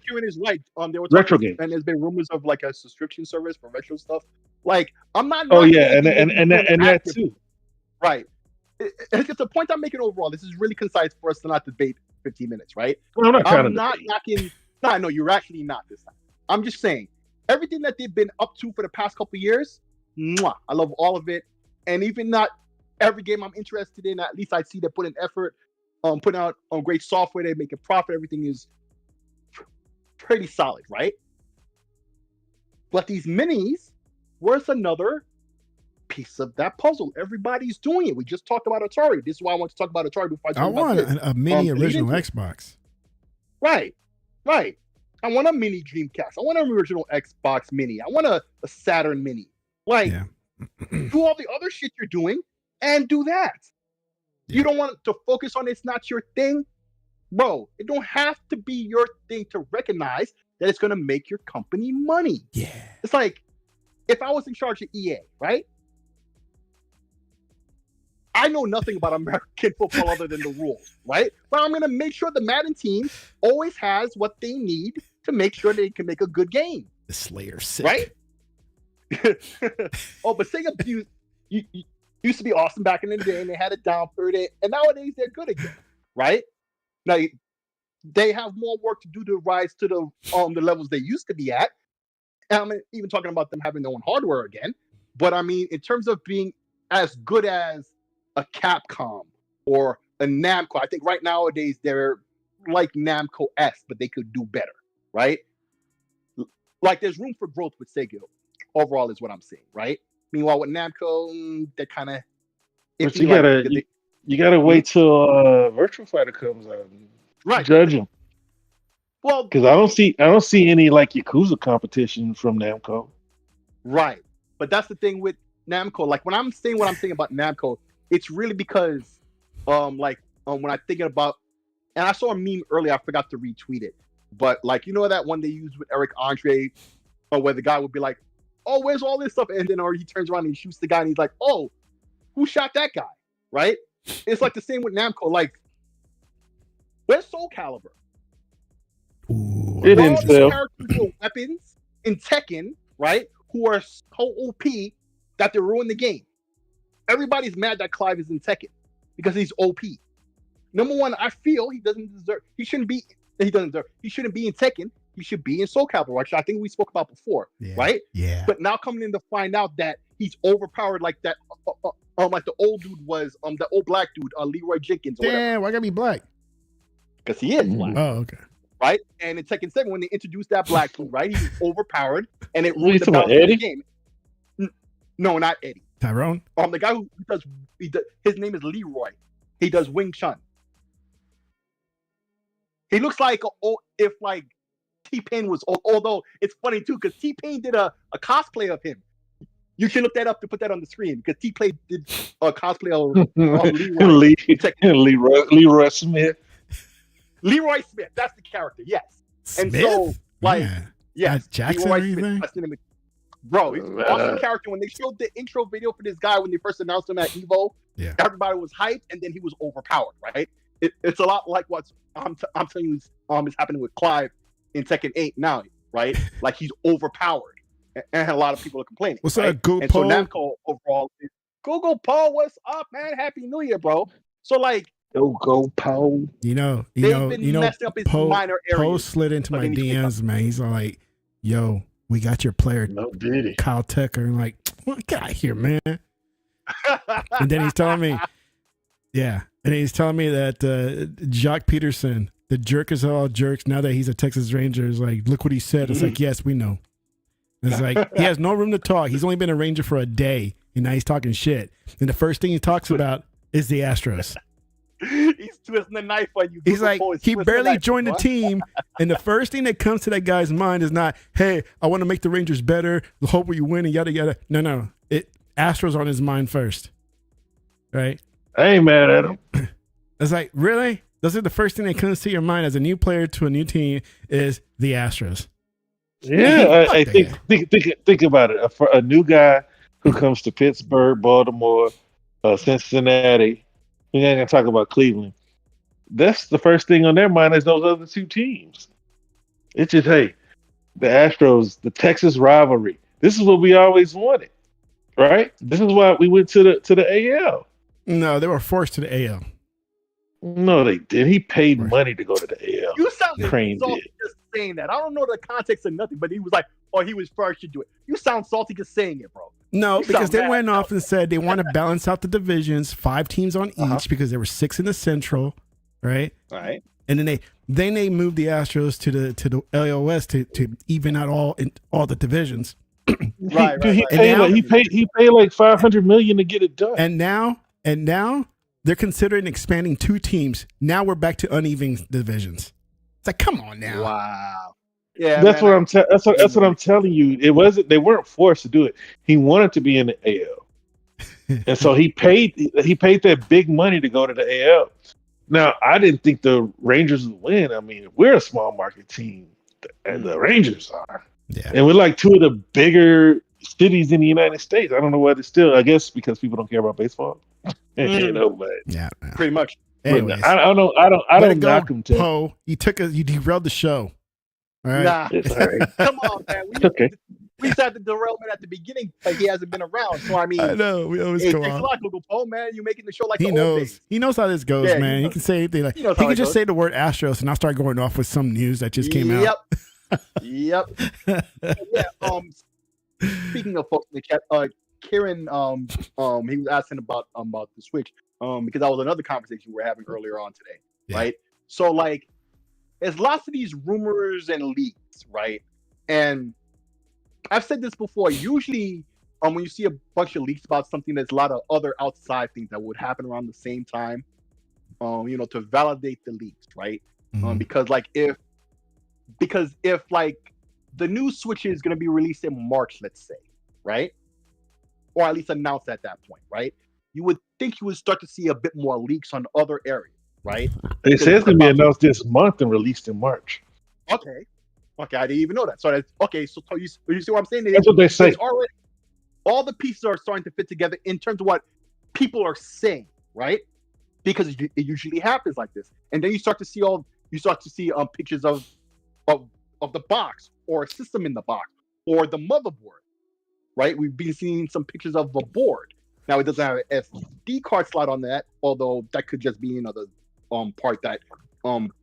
Kieran is right. They were retro games, and there's been rumors of like a subscription service for retro stuff. Like, I'm not. Oh yeah, and that too. Right. It's a point I'm making overall. This is really concise for us to not debate 15 minutes, right? Well, I'm not knocking. No, you're actually not this time. I'm just saying everything that they've been up to for the past couple of years. I love all of it, and even not every game I'm interested in, at least I see they put in effort, putting out great software, they make a profit, everything is pretty solid, right? But these minis, where's another piece of that puzzle? Everybody's doing it. We just talked about Atari. This is why I want to talk about Atari before I talk about this. A mini original Xbox. Right. I want a mini Dreamcast. I want an original Xbox Mini. I want a Saturn Mini. Like, do all the other shit you're doing, and do that. You don't want to focus on it's not your thing. Bro, it don't have to be your thing to recognize that it's going to make your company money. Yeah. It's like, if I was in charge of EA, right? I know nothing about American football other than the rules, right? But I'm going to make sure the Madden team always has what they need to make sure they can make a good game. The Slayer sick. Right? But Sega used to be awesome back in the day, and they had a down period, and nowadays they're good again, right? Now they have more work to do to rise to the levels they used to be at, I'm even talking about them having their own hardware again. But I mean, in terms of being as good as a Capcom or a Namco, I think right nowadays they're like Namco-esque, but they could do better, right? Like there's room for growth with Sega overall, is what I'm saying, right? Meanwhile, with Namco, they're kind of. But you gotta wait till Virtual Fighter comes out and right judge them. Well, because I don't see any like Yakuza competition from Namco. Right, but that's the thing with Namco. Like when I'm saying what I'm saying about Namco, it's really because, when I'm thinking about, and I saw a meme earlier, I forgot to retweet it, but like you know that one they used with Eric Andre, where the guy would be like, "Oh, where's all this stuff?" And then or he turns around and he shoots the guy and he's like, "Oh, who shot that guy?" Right? It's like the same with Namco. Like, where's Soul Calibur? Ooh, It All didn't these sell. characters with weapons in Tekken, right? Who are so OP that they ruin the game. Everybody's mad that Clive is in Tekken because he's OP. Number one, I feel he shouldn't be in Tekken. He should be in Soul Calibur, which I think we spoke about before, right? Yeah. But now coming in to find out that he's overpowered like that, like the old dude was, the old black dude, Leroy Jenkins or whatever. Damn, why gotta be black? Because he is black. Oh, okay. Right? And in Tekken 7, when they introduced that black dude, right, he was overpowered, and it What, you ruined the talking about balance of the Eddie? game. No, not Eddie. Tyrone? The guy who does, his name is Leroy. He does Wing Chun. He looks like if like T-Pain was, although it's funny too, because T-Pain did a cosplay of him. You should look that up to put that on the screen, because T-Pain did a cosplay of Leroy. Leroy Smith. Leroy Smith, that's the character, yes. Smith? And so, like, Yeah. yes, Jackson Leroy or anything? Smith, that's the name of- Bro, he's an awesome character. When they showed the intro video for this guy, when they first announced him at Evo, everybody was hyped, and then he was overpowered, right? It's a lot like what I'm telling you is happening with Clive in Tekken 8 now, right? Like he's overpowered, and a lot of people are complaining. What's right? up, Google And so Paul? Namco overall, Google Paul, what's up, man? Happy New Year, bro. So like, Go Paul. You know, messing up his minor areas. Poe slid into but my then he's DMs, man. He's all like, "Yo, we got your player, No diddy. Kyle Tucker." I'm like, "What? Get out of here, man!" And then he's telling me, that Jacques Peterson, the jerk is all jerks. Now that he's a Texas Ranger, is like, look what he said. It's like, yes, we know. It's like he has no room to talk. He's only been a Ranger for a day, and now he's talking shit. And the first thing he talks about is the Astros. He's twisting the knife on you. He's like, he barely joined the team, and the first thing that comes to that guy's mind is not, "Hey, I want to make the Rangers better. Hope we win," and yada yada. No. Astros on his mind first, right? I ain't mad at him. It's like, really? Those are the first thing that comes to your mind as a new player to a new team is the Astros. Yeah, I think about it. A new guy who comes to Pittsburgh, Baltimore, Cincinnati. We ain't gonna talk about Cleveland. That's the first thing on their mind is those other two teams. It's just, hey, the Astros, the Texas rivalry. This is what we always wanted, right? This is why we went to the AL. No, they were forced to the AL. No, they did. He paid money to go to the AL. You sound Crane salty did. just saying that. I don't know the context of nothing, but he was like, "Oh, he was first to do it." You sound salty just saying it, bro. No, You because sound they bad. went off and said they want to balance out the divisions, 5 teams on each, because there were 6 in the Central, right? All right. And then they moved the Astros to the AL West to even out all the divisions. Right. He And paid like $500 million to get it done. And now they're considering expanding 2 teams. Now we're back to uneven divisions. It's like, come on now. Wow. Yeah, that's man, what I'm telling you. They weren't forced to do it. He wanted to be in the AL, and so he paid that big money to go to the AL. Now, I didn't think the Rangers would win. I mean, we're a small market team, and the Rangers are. Yeah. And we're like 2 of the bigger cities in the United States. I don't know why it's still. I guess because people don't care about baseball. You know, but Yeah. pretty much. Anyways, I don't knock him to. Poe, you derailed the show. All right. Nah. It's all right. Come on, man. Okay. We had the derailment at the beginning, but he hasn't been around. So I mean, I know we always hey, go thanks a on. lot, Google Paul, man. You're making the show like He the old knows. days. He knows how this goes, Yeah, man. he He can say anything. Like he he knows how can it just goes. say the word Astros, and I'll start going off with some news that just came out. Yep. Yep. Yeah. Speaking of folks in the chat, Kieran, he was asking about the Switch, because that was another conversation we were having earlier on today, Yeah. right? So like, there's lots of these rumors and leaks, right? And I've said this before. Usually, when you see a bunch of leaks about something, there's a lot of other outside things that would happen around the same time, to validate the leaks, right? Mhm. Because if like the new Switch is going to be released in March, let's say, right? Or at least announced at that point, right? You would think you would start to see a bit more leaks on other areas, right? They Because say it's it's gonna be about to, announced this month and released in March. okay, okay, I didn't even know that. So that's okay. So you see what I'm saying? That's what they say. It's already, all the pieces are starting to fit together in terms of what people are saying, right? Because it usually happens like this, and then you start to see pictures of of the box, or a system in the box, or the motherboard, right? We've been seeing some pictures of the board. Now it doesn't have an SD card slot on that, although that could just be the part that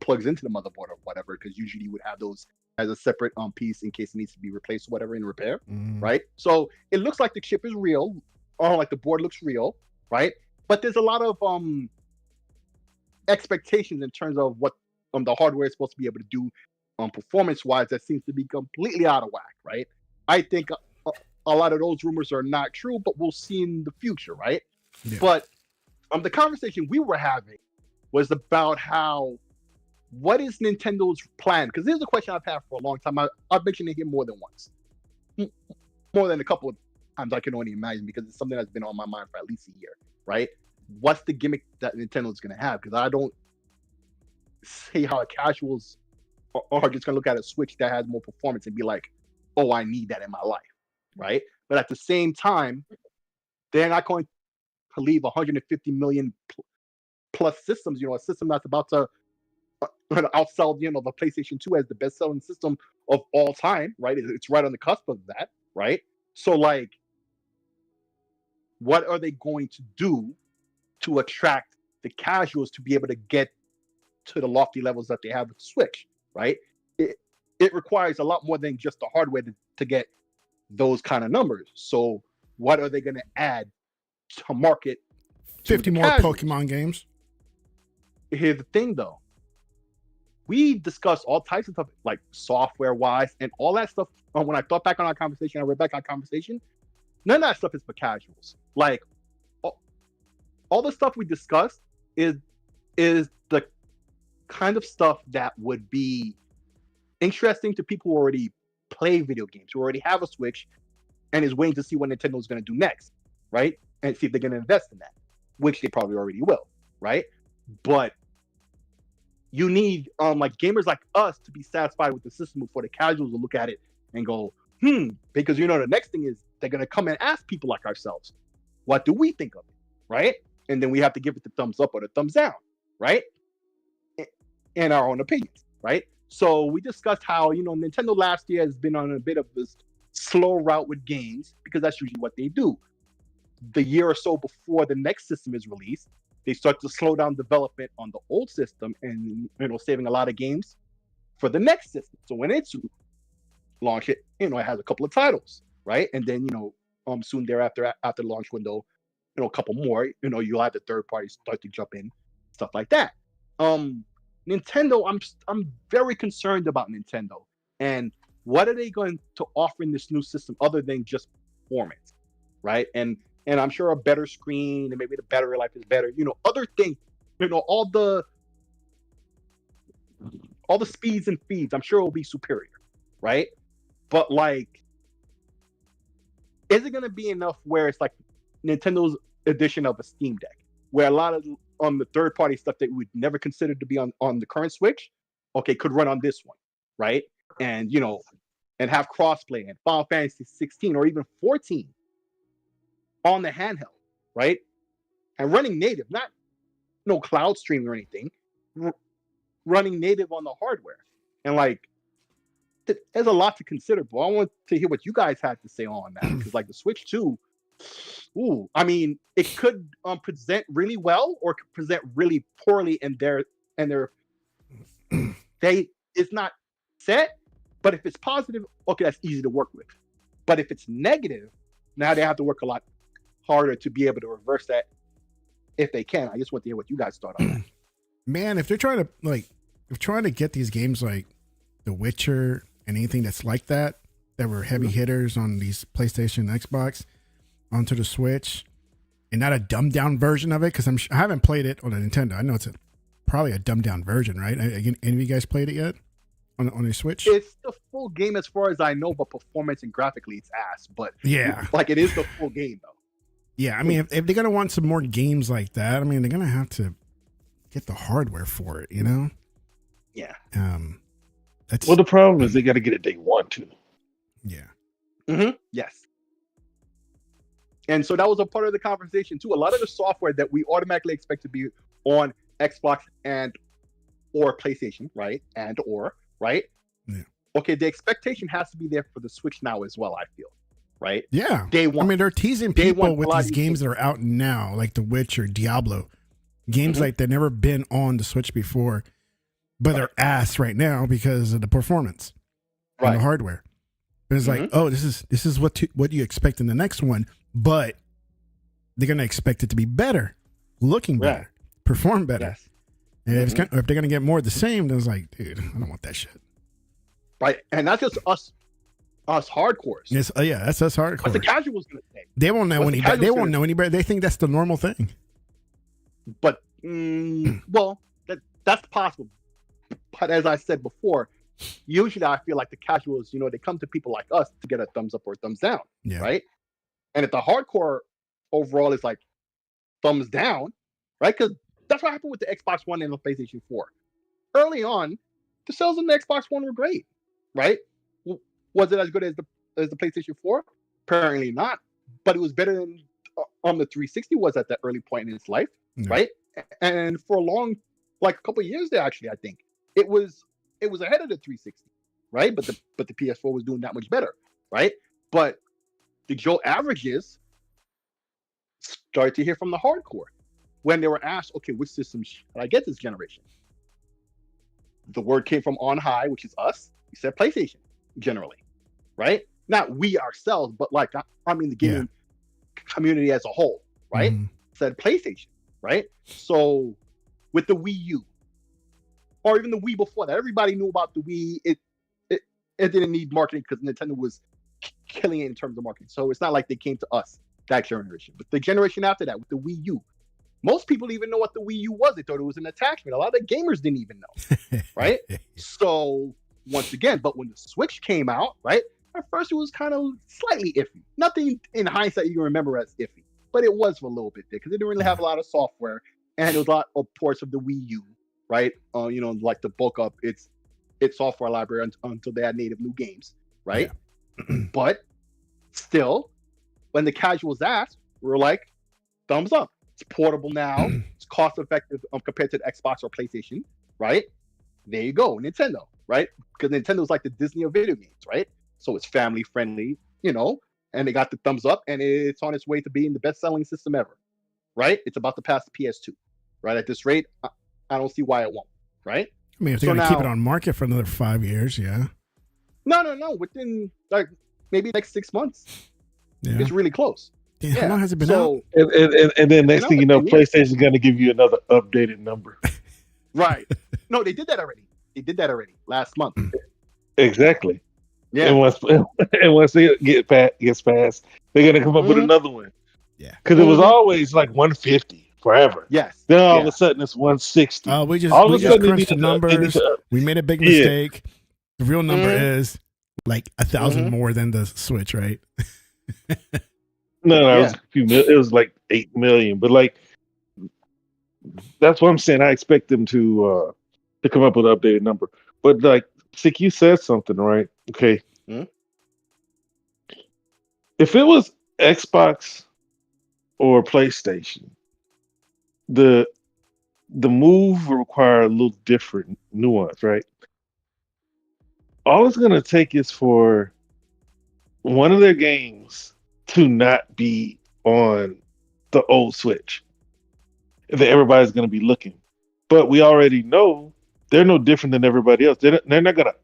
plugs into the motherboard or whatever, because usually you would have those as a separate piece in case it needs to be replaced or whatever in repair, right? So it looks like the chip is real, or like the board looks real, right? But there's a lot of expectations in terms of what the hardware is supposed to be able to do performance wise, that seems to be completely out of whack, right? I think a lot of those rumors are not true, but we'll see in the future, right? Yeah. But the conversation we were having was about what is Nintendo's plan? Because this is a question I've had for a long time. I've mentioned it here more than once, more than a couple of times I can only imagine, because it's something that's been on my mind for at least a year, right? What's the gimmick that Nintendo's going to have? Because I don't see how casuals are just going to look at a Switch that has more performance and be like, oh, I need that in my life, right? But at the same time, they're not going to leave 150 million plus systems, a system that's about to outsell, the PlayStation 2 as the best-selling system of all time, right? It's right on the cusp of that, right? So, like, what are they going to do to attract the casuals to be able to get to the lofty levels that they have with the Switch, right? It requires a lot more than just the hardware to get those kind of numbers. So what are they going to add to market to 50 the more casuals? Pokemon games. Here's the thing, though. We discussed all types of stuff, like software-wise and all that stuff. When I thought back on our conversation, I read back our conversation, none of that stuff is for casuals. Like, all the stuff we discussed is the kind of stuff that would be interesting to people who already play video games, who already have a Switch, and is waiting to see what Nintendo's going to do next, right? And see if they're going to invest in that, which they probably already will, right? But you need like gamers like us to be satisfied with the system before the casuals will look at it and go, because the next thing is they're going to come and ask people like ourselves, what do we think of it, right? And then we have to give it the thumbs up or the thumbs down, right? In our own opinions, right? So we discussed how, Nintendo last year has been on a bit of this slow route with games, because that's usually what they do. The year or so before the next system is released, they start to slow down development on the old system and, saving a lot of games for the next system. So when it's launched, it has a couple of titles, right? And then, soon thereafter, after the launch window, a couple more, you'll have the third parties start to jump in, stuff like that. Nintendo, I'm very concerned about Nintendo and what are they going to offer in this new system other than just performance, right? And I'm sure a better screen and maybe the battery life is better, other things, all the speeds and feeds, I'm sure it will be superior, right? But like, is it going to be enough where it's like Nintendo's edition of a Steam Deck, where a lot of the third party stuff that we'd never considered to be on the current Switch, okay, could run on this one, right? And and have crossplay and Final Fantasy 16 or even 14 on the handheld, right? And running native, not no cloud streaming or anything, running native on the hardware. And like, there's a lot to consider, but I want to hear what you guys had to say on that, because like the Switch 2, I mean, it could present really well or could present really poorly, and it's not set, But if it's positive, okay, that's easy to work with. But if it's negative, now they have to work a lot harder to be able to reverse that if they can. I just want to hear what you guys thought on that. Man, if they're trying to get these games like The Witcher and anything that's like that were heavy hitters on these PlayStation and Xbox onto the Switch, and not a dumbed down version of it, because I haven't played it on a Nintendo. I know it's probably a dumbed down version, right? Any of you guys played it yet on a Switch? It's the full game as far as I know, but performance and graphically it's ass. But yeah, like it is the full game though. Yeah, I mean, if they're gonna want some more games like that, I mean, they're gonna have to get the hardware for it, you know? Yeah. Well, the problem is they got to get it day one too. Yeah. Mm-hmm. Yes. And so that was a part of the conversation too. A lot of the software that we automatically expect to be on Xbox and or PlayStation, right? Right? Yeah. Okay, the expectation has to be there for the Switch now as well, I feel. Right? Yeah. Day one. I mean, they're teasing Day people one, with these games that are out now, like The Witcher, Diablo. Games like they've never been on the Switch before, but they're ass right now because of the performance and the hardware. But it's like, oh, this is what you expect in the next one, but they're gonna expect it to be better, looking better, perform better. Yes. And if they're gonna get more of the same, then it's like, dude, I don't want that shit. Right, and that's just us hardcores. Yes, yeah, that's us hardcore. What the casuals gonna say? They won't know any better. They won't know any better. They think that's the normal thing. But well, that's possible. But as I said before, usually I feel like the casuals, they come to people like us to get a thumbs up or a thumbs down, right? And if the hardcore overall is like thumbs down, right? Because that's what happened with the Xbox One and the PlayStation 4. Early on, the sales on the Xbox One were great, right? Was it as good as the PlayStation 4? Apparently not, but it was better than the 360 was at that early point in its life, right? And for a couple of years there, actually, I think it was ahead of the 360, right? But the PS4 was doing that much better, right? But the Joe averages started to hear from the hardcore when they were asked, okay, which system should I get this generation? The word came from on high, which is us. We said PlayStation, generally, right? Not we ourselves, but like I mean the gaming community as a whole, right? Said PlayStation, right? So with the Wii U, or even the Wii before that, everybody knew about the Wii. It didn't need marketing because Nintendo was killing it in terms of marketing. So it's not like they came to us that generation. But the generation after that, with the Wii U, most people didn't even know what the Wii U was. They thought it was an attachment. A lot of the gamers didn't even know, right? So once again, but when the Switch came out, right, at first it was kind of slightly iffy. Nothing in hindsight you can remember as iffy, but it was for a little bit there because it didn't really have a lot of software, and there was a lot of ports of the Wii U, right? Like the bulk up its software library until they had native new games, right? Yeah. But still, when the casuals asked, we were like, thumbs up. It's portable now. It's cost effective compared to the Xbox or PlayStation, right? There you go, Nintendo, right? Because Nintendo's like the Disney of video games, right? So it's family friendly, and they got the thumbs up, and it's on its way to being the best selling system ever, right? It's about to pass the PS2, right? At this rate, I don't see why it won't, right? I mean, if they're going to keep it on market for another 5 years, yeah. No. Within like maybe next 6 months, it's really close. Damn, how long has it been out? And then next thing you know, PlayStation's going to give you another updated number. Right. No, they did that already. Last month. Exactly. Yeah. And once it gets passed, they're going to come up with another one. Yeah. Because it was always like 150 forever. Yes. Then all of a sudden it's 160. We just crunched the numbers. We made a big mistake. The real number is like 1,000 more than the Switch, right? No, it was like 8 million. But like, that's what I'm saying. I expect them to come up with an updated number. But like, Sick, you said something, right? Okay. If it was Xbox or PlayStation, the move will require a little different nuance, right? All it's going to take is for one of their games to not be on the old Switch. That everybody's going to be looking. But we already know they're no different than everybody else. They're not going to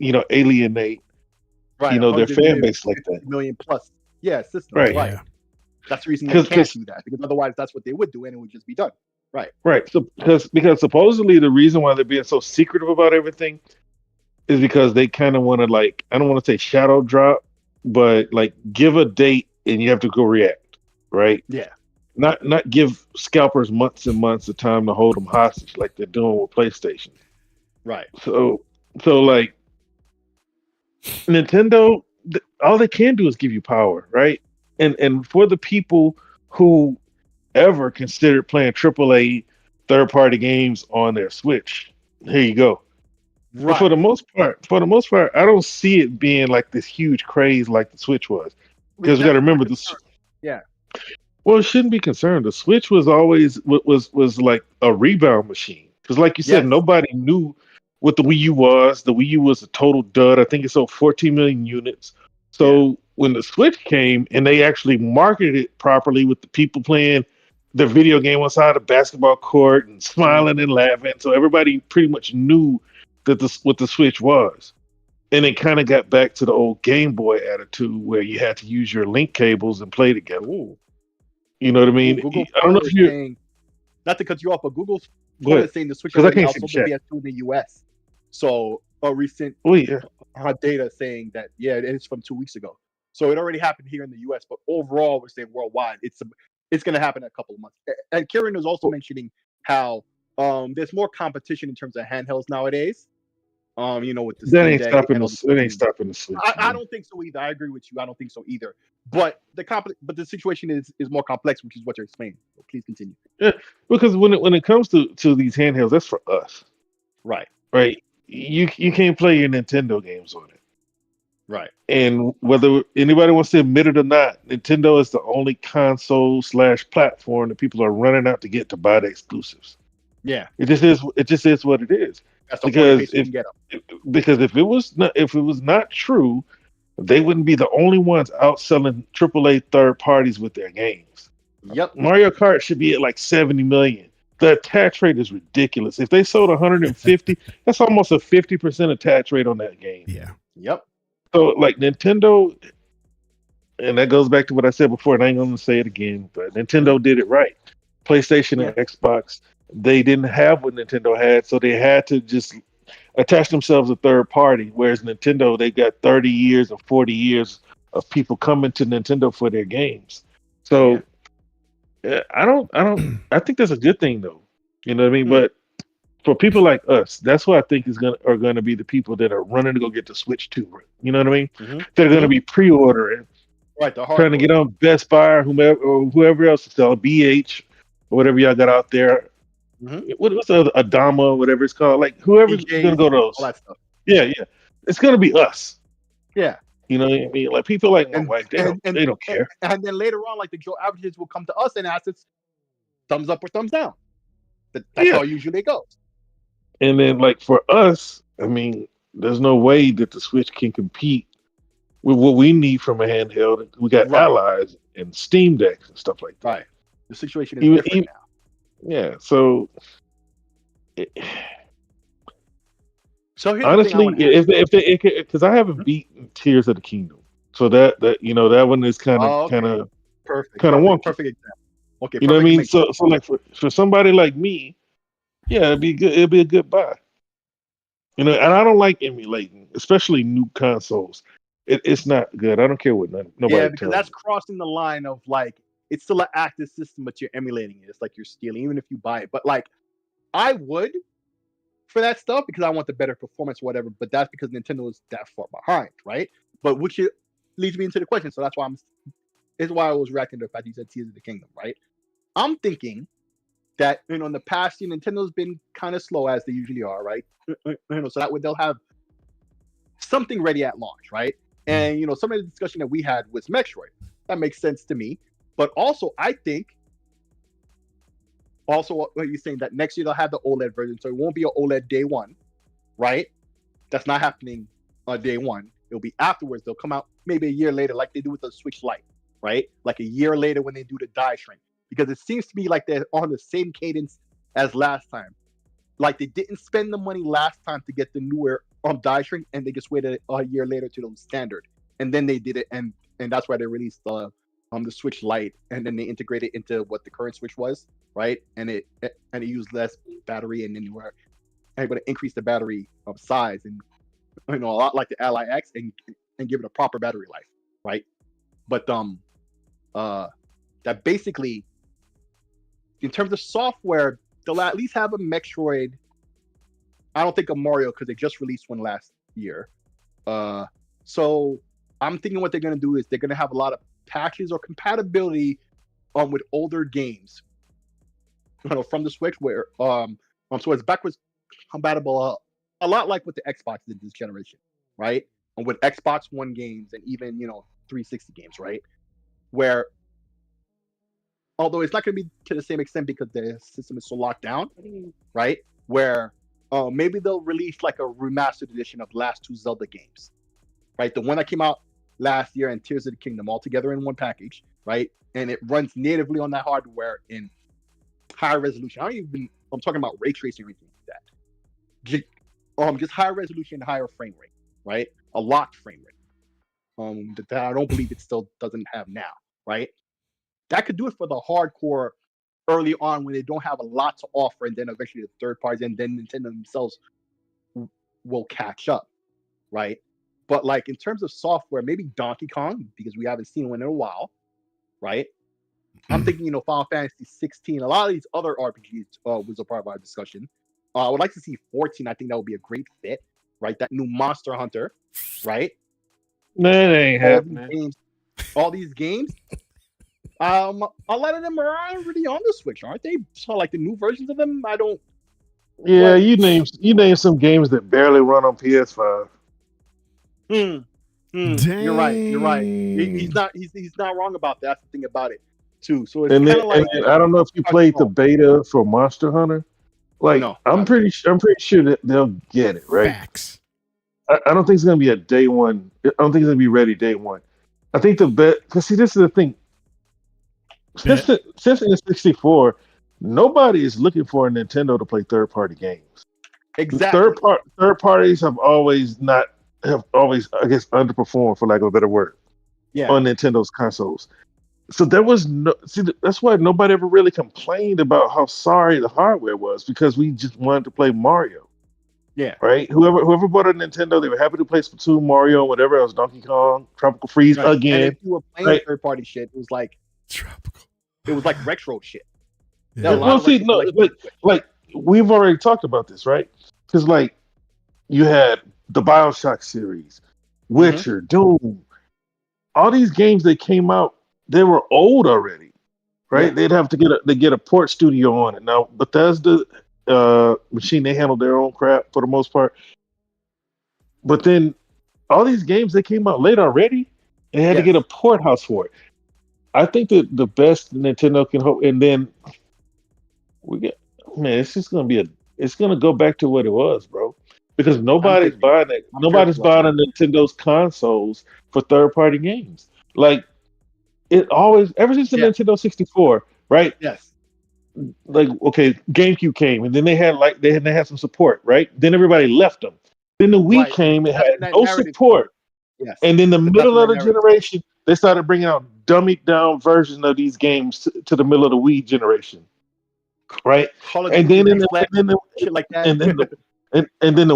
alienate Right, their 100 fan million, base like 50 that. million plus. Yeah, systems. Right. Right. Yeah. That's the reason they Because can't do that, because otherwise that's what they would do and it would just be done. Right. right. So because supposedly the reason why they're being so secretive about everything is because they kind of want to, like, I don't want to say shadow drop, but like give a date and you have to go react, right? Yeah. Not give scalpers months and months of time to hold them hostage like they're doing with PlayStation. Right. So like Nintendo, all they can do is give you power, right? And for the people who ever considered playing AAA third party games on their Switch, here you go. But Right. for the most part, I don't see it being like this huge craze like the Switch was. Because we got to That's my remember this. concern. Yeah. Well, it shouldn't be concerned. The Switch was always was like a rebound machine. Because, like you said, Yes. nobody knew what the Wii U was. The Wii U was a total dud. I think it sold 14 million units. So when the Switch came and they actually marketed it properly with the people playing the video game outside the basketball court and smiling and laughing, so everybody pretty much knew that what the Switch was. And it kind of got back to the old Game Boy attitude where you had to use your link cables and play together. Ooh. You know what I mean? Google I don't know is if you, saying, not to cut you off, but Google's but saying the Switch because I already can't see the outsold the chat. PS2 in the US. So a recent Oh yeah, data saying that, yeah, it is from 2 weeks ago. So it already happened here in the US, but overall we're saying worldwide it's going to happen in a couple of months. And Kieran was also mentioning how there's more competition in terms of handhelds nowadays. With the that Steam ain't Deck stopping and all the these that ain't things. stopping the Switch. I Man. don't think so either. I agree with you. I don't think so either. But the situation is more complex, which is what you're explaining. So please continue. Yeah, because when it comes to these handhelds, that's for us, Right. right? You can't play your Nintendo games on it. Right. And whether anybody wants to admit it or not, Nintendo is the only console / platform that people are running out to get to buy the exclusives. Yeah. It just is. It just is what it is. That's the only place Because you can get them. because if it was not true, they wouldn't be the only ones outselling AAA third parties with their games. Yep. Mario Kart should be at like 70 million. The attach rate is ridiculous. If they sold 150, that's almost a 50% attach rate on that game. Yeah. Yep. So like Nintendo, and that goes back to what I said before, and I ain't gonna say it again, but Nintendo did it right. PlayStation Yeah. and Xbox, they didn't have what Nintendo had, so they had to just attach themselves a third party. Whereas Nintendo, they got 30 years or 40 years of people coming to Nintendo for their games. So I think that's a good thing though. You know what I mean? But for people like us, that's what I think are gonna be the people that are running to go get the Switch 2. You know what I mean? Mm-hmm. They're gonna be pre-ordering, Right. The trying to get on Best Buy or whoever else is selling BH or whatever y'all got out there. Mm-hmm. What's the other Adama, whatever it's called? Like whoever's gonna go to those. All that stuff. Yeah. It's gonna be us. Yeah. You know what I mean? Like people like my And wife, they don't care. And then later on, like the Joe averages will come to us and ask us thumbs up or thumbs down. That's how usually it goes. And then like for us, I mean, there's no way that the Switch can compete with what we need from a handheld. We got allies and Steam decks and stuff like that. Right. The situation is different now. Yeah. So So honestly, if because I haven't beaten Tears of the Kingdom, so that one is kind of perfect, wonky. perfect example. Okay, you know what I mean. So like for somebody like me, yeah, it'd be good. It'd be a good buy. And I don't like emulating, especially new consoles. It's not good. I don't care what nobody. Yeah, because that's crossing the line of like it's still an active system, but you're emulating it. It's like you're stealing, even if you buy it. But like, I would for that stuff because I want the better performance, whatever. But that's because Nintendo is that far behind, right? But which leads me into the question. So that's why I was reacting to the fact you said Tears of the Kingdom, right? I'm thinking that in the past, Nintendo's been kind of slow as they usually are, right? So that way they'll have something ready at launch, right? And some of the discussion that we had was Metroid. That makes sense to me. But also, I think what you're saying that next year they'll have the OLED version, so it won't be an OLED day one, right? That's not happening on day one. It'll be afterwards. They'll come out maybe a year later, like they do with the Switch Lite, right? Like a year later when they do the die shrink, because it seems to be like they're on the same cadence as last time. Like they didn't spend the money last time to get the newer die shrink, and they just waited a year later to the standard, and then they did it, and that's why they released the Switch Lite, and then they integrated into what the current Switch was, right? And it used less battery, and then you were able to increase the battery size, and a lot like the Ally X, and give it a proper battery life, right? But that basically, in terms of software, they'll at least have a Metroid. I don't think a Mario, because they just released one last year. So I'm thinking what they're going to do is they're going to have a lot of patches or compatibility with older games, from the Switch, where so it's backwards compatible, a lot like what the Xbox did this generation, right? And with Xbox One games, and even 360 games, right? Where, although it's not going to be to the same extent because the system is so locked down, right? Where maybe they'll release like a remastered edition of the last 2 Zelda games, right? The one that came out last year and Tears of the Kingdom, all together in one package, right? And it runs natively on that hardware in higher resolution. I'm talking about ray tracing or anything like that. Just higher resolution, higher frame rate, right? A locked frame rate. That I don't believe it still doesn't have now, right? That could do it for the hardcore early on, when they don't have a lot to offer, and then eventually the third parties, and then Nintendo themselves will catch up, right? But like in terms of software, maybe Donkey Kong, because we haven't seen one in a while, right? I'm thinking, Final Fantasy 16, a lot of these other RPGs was a part of our discussion. I would like to see 14. I think that would be a great fit, right? That new Monster Hunter, right? That ain't happening. All these games, a lot of them are already on the Switch, aren't they? So like the new versions of them, I don't. Yeah, you name some games that barely run on PS5. You're right. He's not wrong about that. That's the thing about it too. So it's kind of like, and I don't know if you played the beta for Monster Hunter. Like, no, I'm pretty sure that they'll get it right. Facts. I don't think it's gonna be a day one. I don't think it's gonna be ready day one. I think the bet, because see, this is the thing. Since the 64, nobody is looking for a Nintendo to play third-party games. Exactly. Third parties have always, I guess, underperformed, for lack of a better word, on Nintendo's consoles. So there was that's why nobody ever really complained about how sorry the hardware was, because we just wanted to play Mario. Yeah. Right. Whoever bought a Nintendo, they were happy to play Splatoon, Mario, whatever else, Donkey Kong, Tropical Freeze again. And if you were playing third-party shit, it was like tropical. It was like retro shit. Yeah. Well, see, no, like we've already talked about this, right? Because like you had the BioShock series, Witcher, Doom, all these games that came out, they were old already, right? Yeah. They'd have to get a port studio on it. Now Bethesda machine, they handled their own crap for the most part. But then all these games that came out late already, they had to get a port house for it. I think that the best Nintendo can hope, and then it's just it's gonna go back to what it was, bro. Because nobody's buying it. Nobody's buying Nintendo's consoles for third-party games. Like it always, ever since the Nintendo 64, right? Yes. Like, okay, GameCube came, and then they had some support, right? Then everybody left them. Then the Wii came, it had no support. Yes. And then the middle of the generation, they started bringing out dummied down versions of these games to the middle of the Wii generation, right? And then the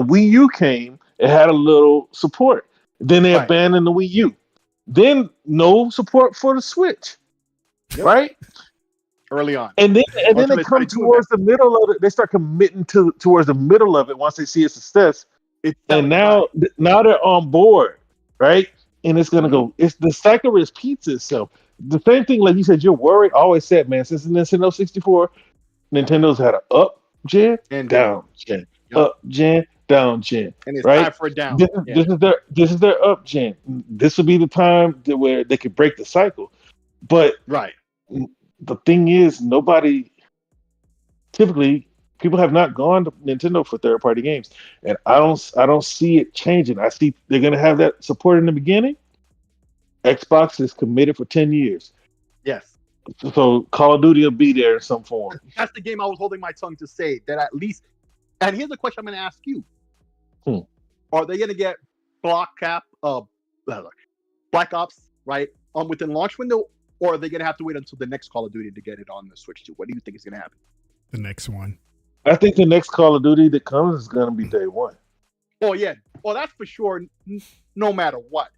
Wii U came, it had a little support. Then they abandoned the Wii U. Then no support for the Switch, right? Early on, and then they come towards the middle of it. They start committing towards the middle of it once they see its success, and now they're on board, right? And it's gonna go. It's the cycle repeats itself. The same thing, like you said, you're worried. I always said, man, since the Nintendo 64, Nintendo's had an up gen and down gen, up gen, down gen, and it's right? time for a down. This is their up gen. This will be the time where they could break the cycle, but the thing is, people have not gone to Nintendo for third-party games, and I don't see it changing. I see they're going to have that support in the beginning. Xbox is committed for 10 years. Yes. So Call of Duty will be there in some form. That's the game I was holding my tongue to say, that at least. And here's a question I'm going to ask you. are they gonna get Black Ops, right, within launch window, or are they gonna have to wait until the next Call of Duty to get it on the Switch 2? What do you think is gonna happen? The next one. I think the next Call of Duty that comes is going to be day one. Oh yeah, well that's for sure, no matter what.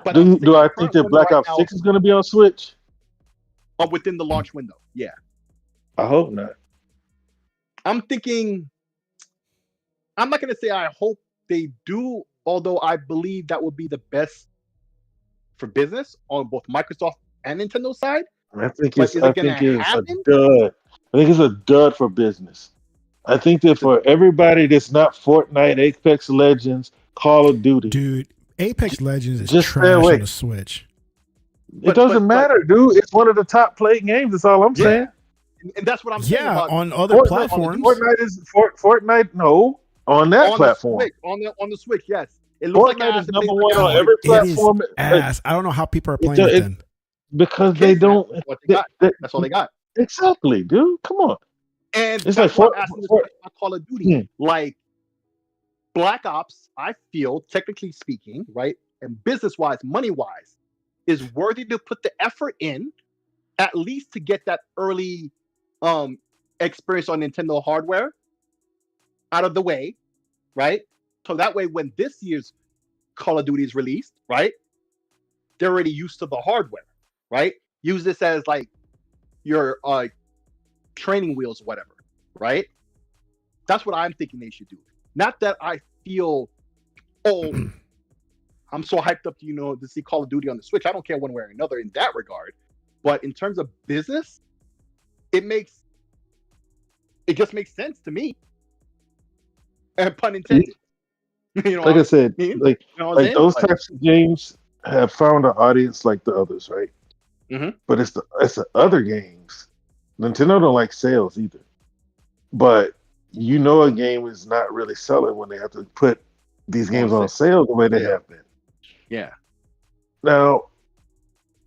But Do I think that Black right Ops now, 6 is going to be on Switch? within the launch window? Yeah, I hope not. I'm thinking. I'm not gonna say I hope they do, although I believe that would be the best for business on both Microsoft and Nintendo side. I think But it's is I it gonna think it's a happen? dud. I think it's a dud for business. I think that for everybody that's not Fortnite, Apex Legends, Call of Duty, Dude, Apex Legends is just stay trash away. on the Switch. It doesn't matter, dude. It's one of the top played games. That's all I'm saying. And that's what I'm saying. Yeah, About on other platforms. Fortnite. No, on that platform. The Switch, on the Switch, yes. It looks Fortnite like is number one on every It is platform. ass. I don't know how people are playing it then. Because they don't. That's what they got. That's all they got. Exactly, dude. Come on. And it's that's like what I'm asking this question about Call of Duty. Like Black Ops, I feel, technically speaking, right, and business-wise, money-wise, is worthy to put the effort in, at least to get that early experience on Nintendo hardware out of the way, right? So that way, when this year's Call of Duty is released, right, they're already used to the hardware, right? Use this as like your training wheels or whatever, right? That's what I'm thinking they should do. Not that I feel, I'm so hyped up, to see Call of Duty on the Switch. I don't care one way or another in that regard. But in terms of business, it just makes sense to me. And pun intended. Like I said, like those types of games have found an audience like the others, right? Mm-hmm. But it's the other games. Nintendo don't like sales either. But a game is not really selling when they have to put these games on sale the way they have been. Yeah. Now,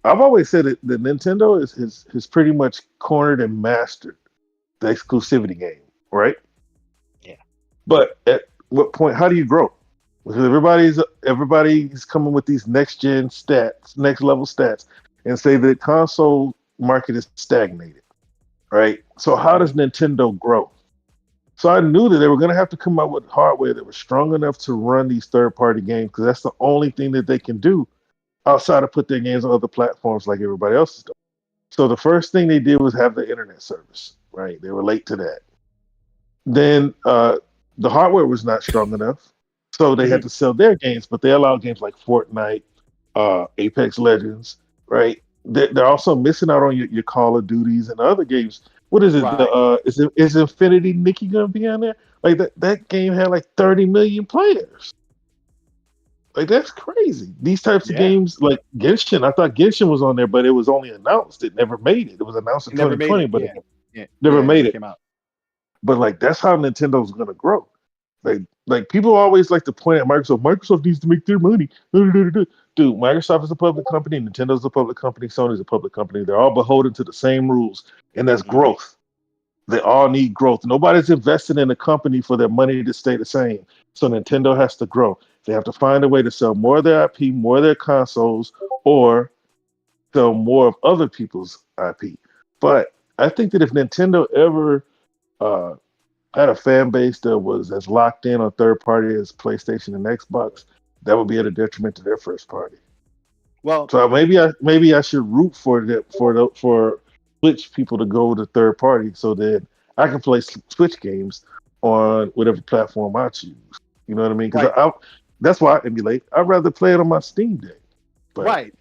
I've always said that Nintendo has pretty much cornered and mastered the exclusivity game, right? Yeah. But at what point? How do you grow? Because everybody's coming with these next gen stats, next level stats, and say the console market is stagnated, right? So how does Nintendo grow? So I knew that they were going to have to come out with hardware that was strong enough to run these third-party games, because that's the only thing that they can do outside of put their games on other platforms like everybody else is doing. So the first thing they did was have the internet service, right? They were late to that. Then the hardware was not strong enough, so they had to sell their games, but they allowed games like Fortnite, Apex Legends, right? They're also missing out on your Call of Duties and other games. What is it? Right. Is Infinity Nikki gonna be on there? Like that game had like 30 million players. Like that's crazy. These types of games, like Genshin, I thought Genshin was on there, but it was only announced. It never made it. It was announced in 2020, but it never made it. Came out. But like that's how Nintendo's gonna grow. Like people always like to point at Microsoft. Microsoft needs to make their money. Dude, Microsoft is a public company, Nintendo's a public company, Sony's a public company. They're all beholden to the same rules, and that's growth. They all need growth. Nobody's invested in a company for their money to stay the same. So Nintendo has to grow. They have to find a way to sell more of their IP, more of their consoles, or sell more of other people's IP. But I think that if Nintendo ever had a fan base that was as locked in on third party as PlayStation and Xbox, that would be at a detriment to their first party. Well, so maybe I should root for Switch people to go to third party so that I can play Switch games on whatever platform I choose. You know what I mean? Because that's why I emulate. I'd rather play it on my Steam Deck. But, right.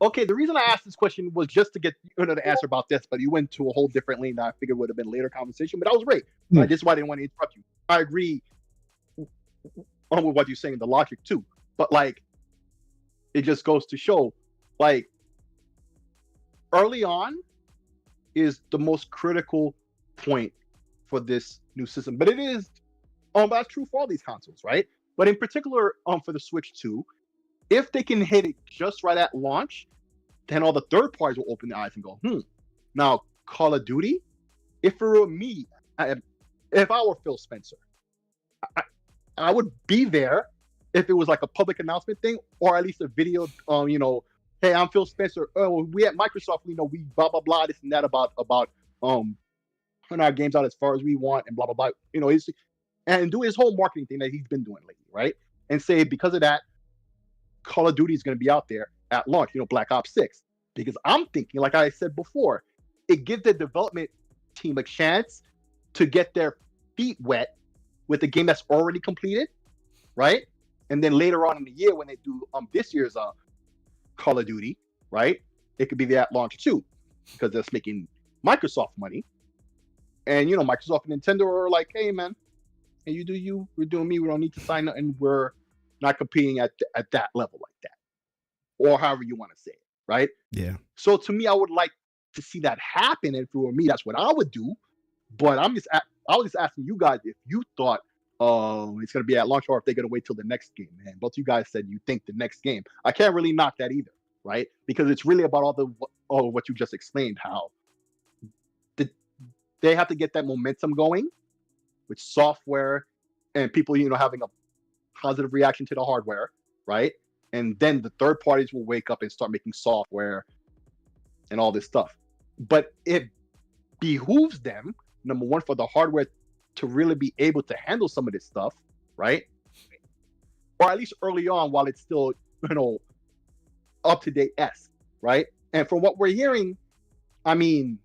Okay, the reason I asked this question was just to get the answer about this, but you went to a whole different lane that I figured would have been a later conversation, but that was great. This is why I didn't want to interrupt you. I agree with what you're saying, the logic too. But it just goes to show, early on is the most critical point for this new system. But it is, that's true for all these consoles, right? But in particular, for the Switch 2, if they can hit it just right at launch, then all the third parties will open their eyes and go, Now, Call of Duty, if it were me, if I were Phil Spencer, I would be there if it was like a public announcement thing, or at least a video. Hey, I'm Phil Spencer. Oh, we at Microsoft, we blah blah blah this and that about putting our games out as far as we want and blah blah blah. And do his whole marketing thing that he's been doing lately, right? And say because of that, Call of Duty is going to be out there at launch. Black Ops 6. Because I'm thinking, like I said before, it gives the development team a chance to get their feet wet with a game that's already completed, right? And then later on in the year when they do this year's Call of Duty, right? It could be the at launch too, because that's making Microsoft money. And Microsoft and Nintendo are like, hey man, and you do you, we're doing me. We don't need to sign up, and we're not competing at that level like that, or however you want to say it, right? Yeah. So to me, I would like to see that happen, and if it were me, that's what I would do. But I was just asking you guys if you thought it's going to be at launch or if they're going to wait till the next game, man. Both you guys said you think the next game. I can't really knock that either, right? Because it's really about all what you just explained, how they have to get that momentum going with software and people, having a positive reaction to the hardware, right? And then the third parties will wake up and start making software and all this stuff. But it behooves them, number one, for the hardware to really be able to handle some of this stuff, right? Or at least early on while it's still, up to date right? And from what we're hearing, I mean,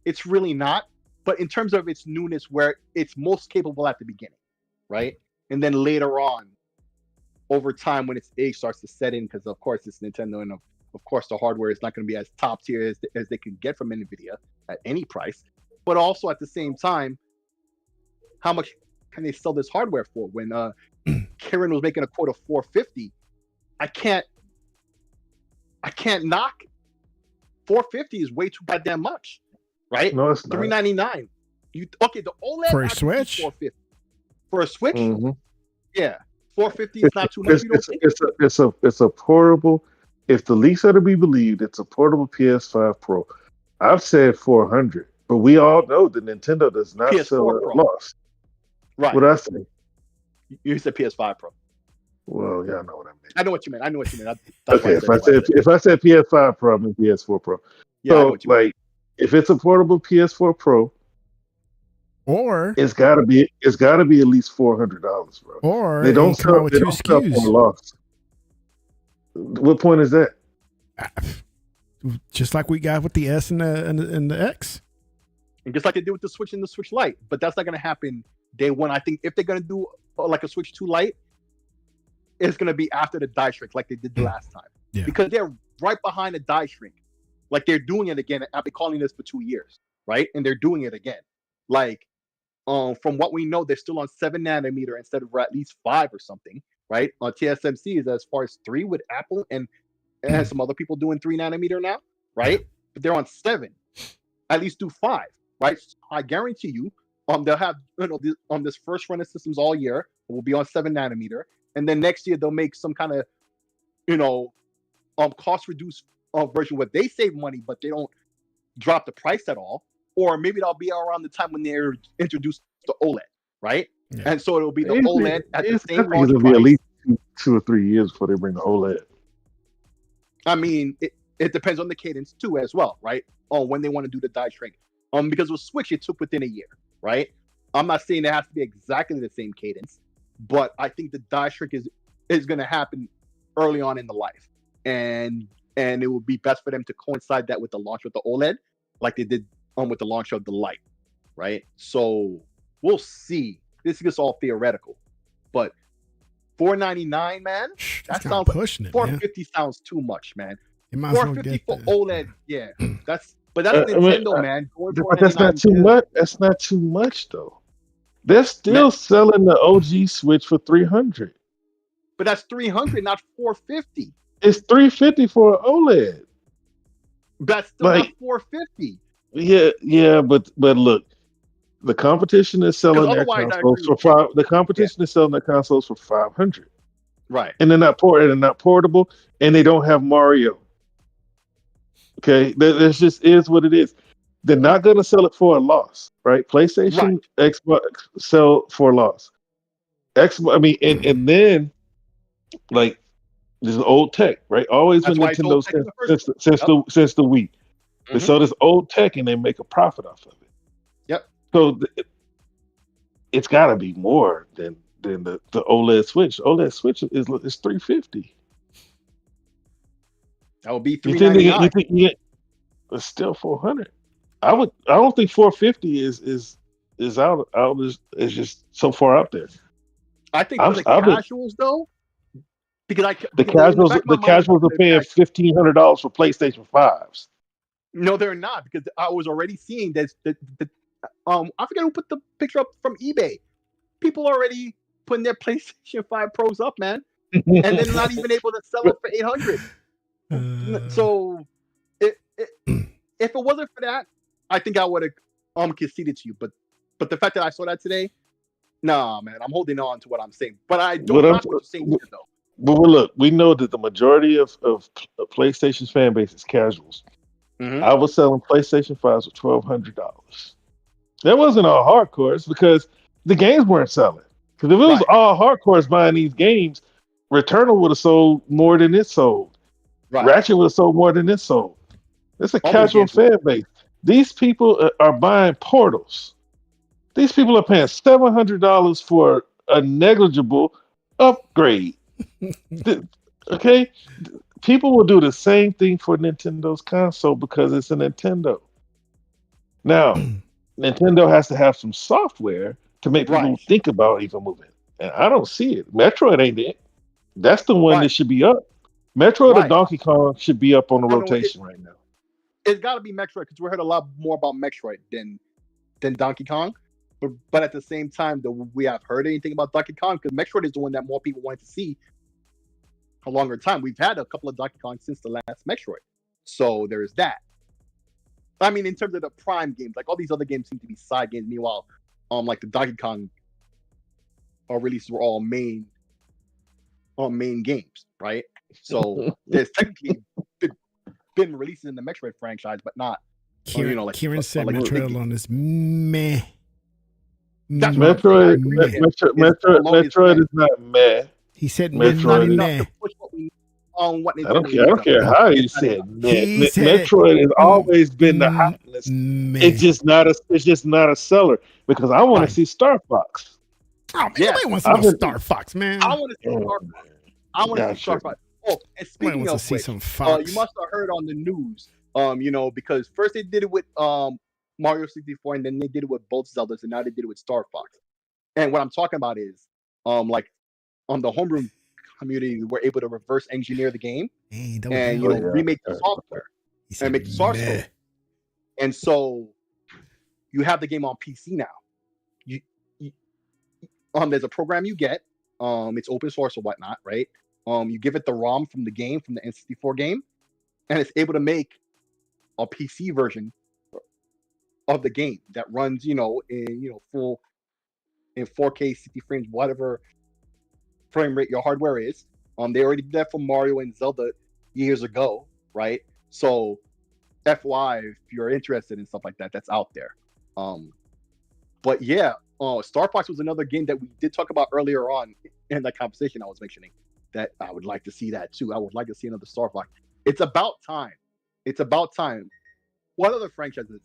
it's really not. But in terms of its newness, where it's most capable at the beginning, right? And then later on, over time, when its age starts to set in, because of course it's Nintendo, and of course the hardware is not going to be as top tier as they can get from NVIDIA at any price. But also at the same time, how much can they sell this hardware for? When Karen was making a quote of $450, I can't knock. $450 is way too goddamn much, right? No, it's not. $399. The OLED For a Switch? $450. For a Switch, Mm-hmm. yeah, $450 is not too much. It's a portable. If the leaks are to be believed, it's a portable PS5 Pro. I've said $400, but we all know that Nintendo does not PS4 sell at Pro. loss. Right. What I say? You said PS5 Pro. Well, yeah, I know what I mean. I know what you meant. Okay, if I said PS5 Pro, I mean PS4 Pro. Yeah, I know So, what you mean. like, if it's a portable PS4 Pro, Or it's gotta be at least $400, bro. Or They don't come out with they two don't sell for a SKUs. loss. What point is that? Just like we got with the S and the X. And just like they did with the Switch and the Switch Lite. But that's not going to happen day one. I think if they're going to do like a Switch 2 Lite, it's going to be after the die shrink like they did the last time. Yeah. Because they're right behind the die shrink. Like they're doing it again. I've been calling this for 2 years, right? And they're doing it again. Like, from what we know, they're still on 7 nanometer instead of at least 5 or something, right? On TSMC is as far as 3 with Apple and some other people doing 3 nanometer now, right? But they're on 7. At least do 5, right? I guarantee you, they'll have this first run of systems all year. It will be on 7 nanometer, and then next year they'll make some kind of cost reduced version where they save money, but they don't drop the price at all. Or maybe that'll be around the time when they're introduced to OLED, right? Yeah. And so it'll be the OLED at the same launch price. It'll be at least 2 or 3 years before they bring the OLED. I mean, it depends on the cadence too, as well, right? On when they want to do the die shrink. Because with Switch, it took within a year, right? I'm not saying it has to be exactly the same cadence, but I think the die shrink is going to happen early on in the life, and it will be best for them to coincide that with the launch of the OLED, like they did with the launch of the Lite, right? So we'll see. This is all theoretical, but $499, man, that sounds pushing it. $450 sounds too much, man. $450 for OLED, yeah. That's Nintendo, man. But that's not too much. That's not too much, though. They're still selling the OG Switch for $300. But that's $300, not $450. It's $350 for an OLED. That's still not $450. Yeah, but look, the competition is selling their consoles for $500. The competition is selling their consoles for $500. Right. And they're not portable, and they don't have Mario. Okay, this just is what it is. They're not going to sell it for a loss, right? PlayStation, Xbox sell for a loss. I mean, and then like this is old tech, right? Always That's with why I told Nintendo Tech in the first place. Yep. since the Wii. They Mhm. sell this old tech and they make a profit off of it. Yep. So it's got to be more than the OLED Switch. OLED Switch is 350. That would be You three think ninety nine. it's still 400? I don't think 450 is out is just so far out there. I think for the I've been casuals though, because in the back of my the mind, I was casuals are the paying casual. $1,500 for PlayStation 5s. No, they're not because I was already seeing this. I forget who put the picture up from eBay. People already putting their PlayStation 5 Pros up, man, and then not even able to sell it for 800. So it, if it wasn't for that, I think I would have conceded to you. But the fact that I saw that today, nah, man, I'm holding on to what I'm saying. But I What don't I'm knock what you're saying either, though. But look, we know that the majority of PlayStation's fan base is casuals. Mm-hmm. I was selling PlayStation 5s for $1,200. That wasn't all hardcores because the games weren't selling. Because if it was Right, all hardcores buying these games, Returnal would have sold more than it sold. right. Ratchet would have sold more than it sold. It's a All those casual games were. fan base. These people are buying portals. These people are paying $700 for a negligible upgrade. Okay, people will do the same thing for Nintendo's console because it's a Nintendo. Now, Nintendo has to have some software to make Right, people think about even moving. And I don't see it. Metroid ain't it. That's the one that right, should be up. Metroid or right. Donkey Kong should be up on the Oh no, rotation right now. it's got to be Metroid because we heard a lot more about Metroid than Donkey Kong. But at the same time, though, we have heard anything about Donkey Kong because Metroid is the one that more people wanted to see a longer time. We've had a couple of Donkey Kong since the last Metroid, so there's that. I mean, in terms of the prime games, like all these other games seem to be side games. Meanwhile, like the Donkey Kong releases were all main games, right? So there's technically been releases in the Metroid franchise, but not, Kieran said like Metroid big alone is meh. That's what I'm saying. I agree with him. Metroid is not meh. He said It's not Metroid. enough meh. to push what we on what I don't Nintendo care. I needs don't up care there. how you It's not said enough. meh. He said Metroid has always been the mm, hotness. meh. It's just not a seller because I want Right. to see Star Fox. Oh man, Yes. nobody wants to I've know been- Star Fox, man. I want to see Star Fox. I want to see Star Fox. Oh, and Nobody speaking wants to of see which, some Fox. you must have heard on the news, because first they did it with Mario 64, and then they did it with both Zeldas, and now they did it with Star Fox. And what I'm talking about is, like, on the homebrew community, we're able to reverse engineer the game Hey, don't and hear. remake the software He said and make the source meh. code. And so you have the game on PC now. You, you there's a program you get. It's open source or whatnot, right? You give it the ROM from the game, from the N64 game, and it's able to make a PC version of the game that runs, full in 4K, 60 frames, whatever frame rate your hardware is. They already did that for Mario and Zelda years ago, right? So, FY, if you're interested in stuff like that, that's out there. But yeah, Star Fox was another game that we did talk about earlier on in that conversation I was mentioning that I would like to see that too. I would like to see another Star Fox. It's about time. It's about time. What other franchises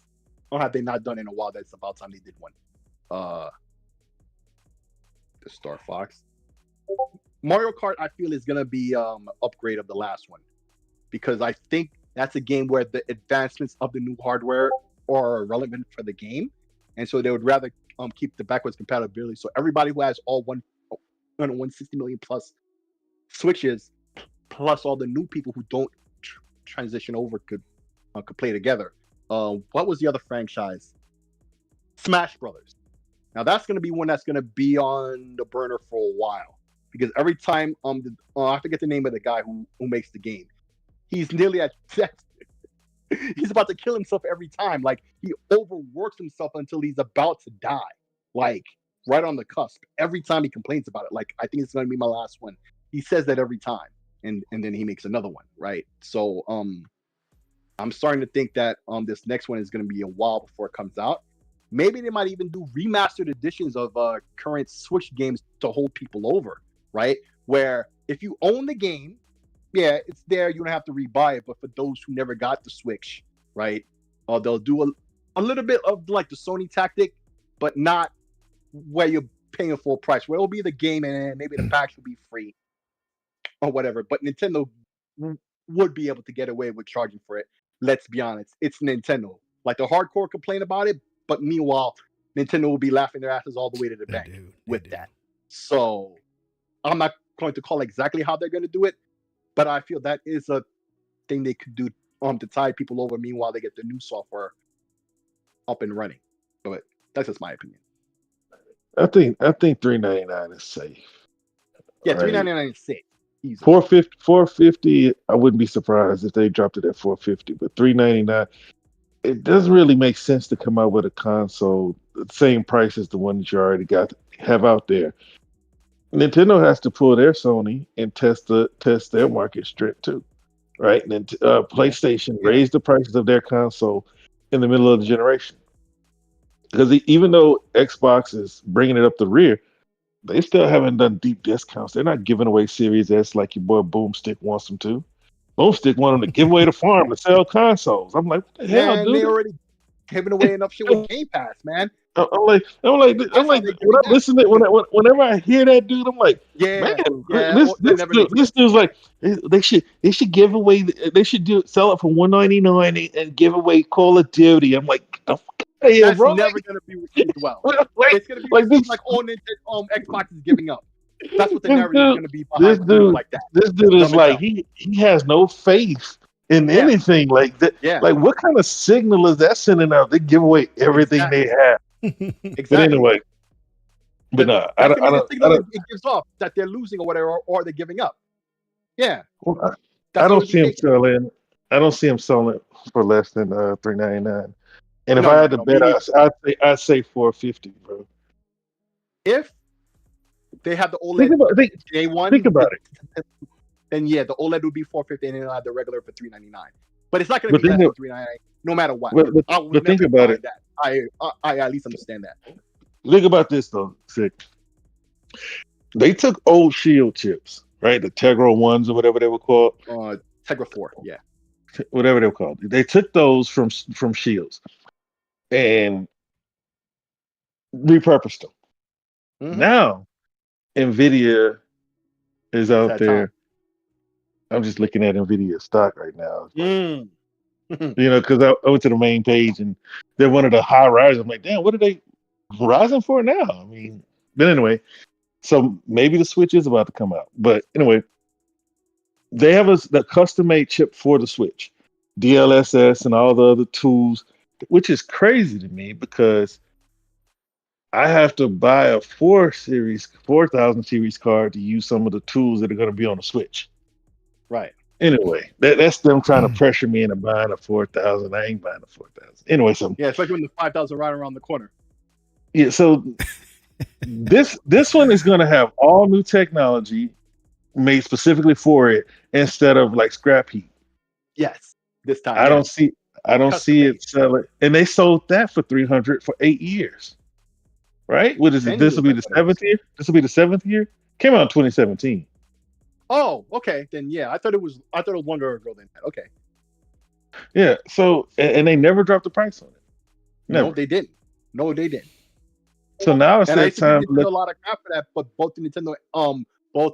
have they not done in a while that it's about time they did one? The Star Fox. Mario Kart, I feel, is gonna be upgrade of the last one because I think that's a game where the advancements of the new hardware are relevant for the game, and so they would rather keep the backwards compatibility. So everybody who has all 160 million plus switches, plus all the new people who don't transition over could play together. What was the other franchise? Smash Brothers. Now that's going to be one that's going to be on the burner for a while because every time I forget the name of the guy who makes the game, he's nearly at death. He's about to kill himself every time. Like he overworks himself until he's about to die. Like right on the cusp. Every time he complains about it, like I think it's going to be my last one. He says that every time, and then he makes another one, right? So I'm starting to think that this next one is going to be a while before it comes out. Maybe they might even do remastered editions of current Switch games to hold people over, right? Where if you own the game, yeah, it's there. You don't have to rebuy it. But for those who never got the Switch, right, they'll do a little bit of like the Sony tactic, but not where you're paying a full price. Where it'll be the game and maybe the packs will be free or whatever. But Nintendo would be able to get away with charging for it. Let's be honest, it's Nintendo. Like the hardcore complain about it, but meanwhile, Nintendo will be laughing their asses all the way to the bank with that. So I'm not going to call exactly how they're going to do it, but I feel that is a thing they could do to tide people over. Meanwhile, they get the new software up and running. But that's just my opinion. I think $399 is safe. Yeah, $399 is safe. Easily. 450. I wouldn't be surprised if they dropped it at 450, but $399. It doesn't really make sense to come out with a console the same price as the one that you already have out there. Nintendo has to pull their Sony and test their market strength too, right? And then PlayStation raised the prices of their console in the middle of the generation, because even though Xbox is bringing it up the rear, they still haven't done deep discounts. They're not giving away Series S like your boy Boomstick wants them to. Boomstick wanted them to give away the farm to sell consoles. I'm like, what the hell, dude? They already giving away enough shit with Game Pass, man. I'm like, whenever I hear that, dude, I'm like, this dude's like, they should give away, they should sell it for $199 and give away Call of Duty. I'm like, that's never gonna be received well. It's gonna be like this, like all Xbox is giving up. That's what the narrative is going to be behind like that. This dude is like he has no faith in anything like that. Yeah. Like, what kind of signal is that sending out? They give away everything they have. Exactly. But anyway, I don't. It gives off that they're losing or whatever, or they're giving up. Yeah. Well, I don't see him selling. I don't see him selling for less than $399. And if I had to bet, I'd say $450, bro. If they have the OLED day one. Think about it. Then yeah, the OLED would be $450, and then they'll have the regular for $399. But it's not going to be less than $399, no matter what. But think about it. That. I at least understand that. Think about this though, Sick. They took old Shield chips, right? The Tegra 1s or whatever they were called. Tegra 4, yeah. Whatever they were called. They took those from Shields and repurposed them. Mm-hmm. Now Nvidia is out there. I'm just looking at Nvidia stock right now. Because I went to the main page and they're one of the high risers. I'm like, damn, what are they rising for now? I mean, but anyway, so maybe the Switch is about to come out. But anyway, they have the custom-made chip for the Switch, DLSS and all the other tools, which is crazy to me because I have to buy a 4000 series card to use some of the tools that are going to be on the Switch. Right. Anyway, that's them trying to pressure me into buying a 4000. I ain't buying a 4000. Anyway, so especially when the 5000 right around the corner. Yeah, so this one is going to have all new technology made specifically for it instead of like scrap heat. Yes, this time. I don't see it selling, and they sold that for $300 for 8 years. Right? What is it? This will be the 7th year. This will be the 7th year. Came out in 2017. Oh, okay. Then yeah, I thought it was longer ago than that. Okay. Yeah. So and they never dropped the price on it. Never. No, they didn't. So now it's that time. A lot of crap for that, but both Nintendo, both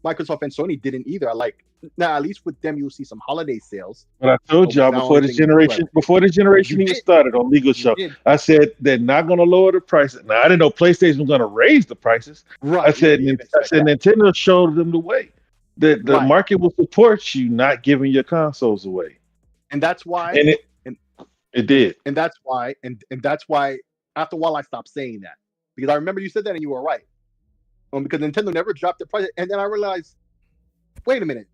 Microsoft and Sony didn't either. Like now, at least with them, you'll see some holiday sales. But I told y'all before the generation even started on Legal Show, I said they're not going to lower the prices. Now I didn't know PlayStation was going to raise the prices. Right. I said Nintendo showed them the way. That the market will support you not giving your consoles away, and that's why. It did, and that's why. And that's why. After a while, I stopped saying that because I remember you said that and you were right. Because Nintendo never dropped the price, and then I realized, wait a minute,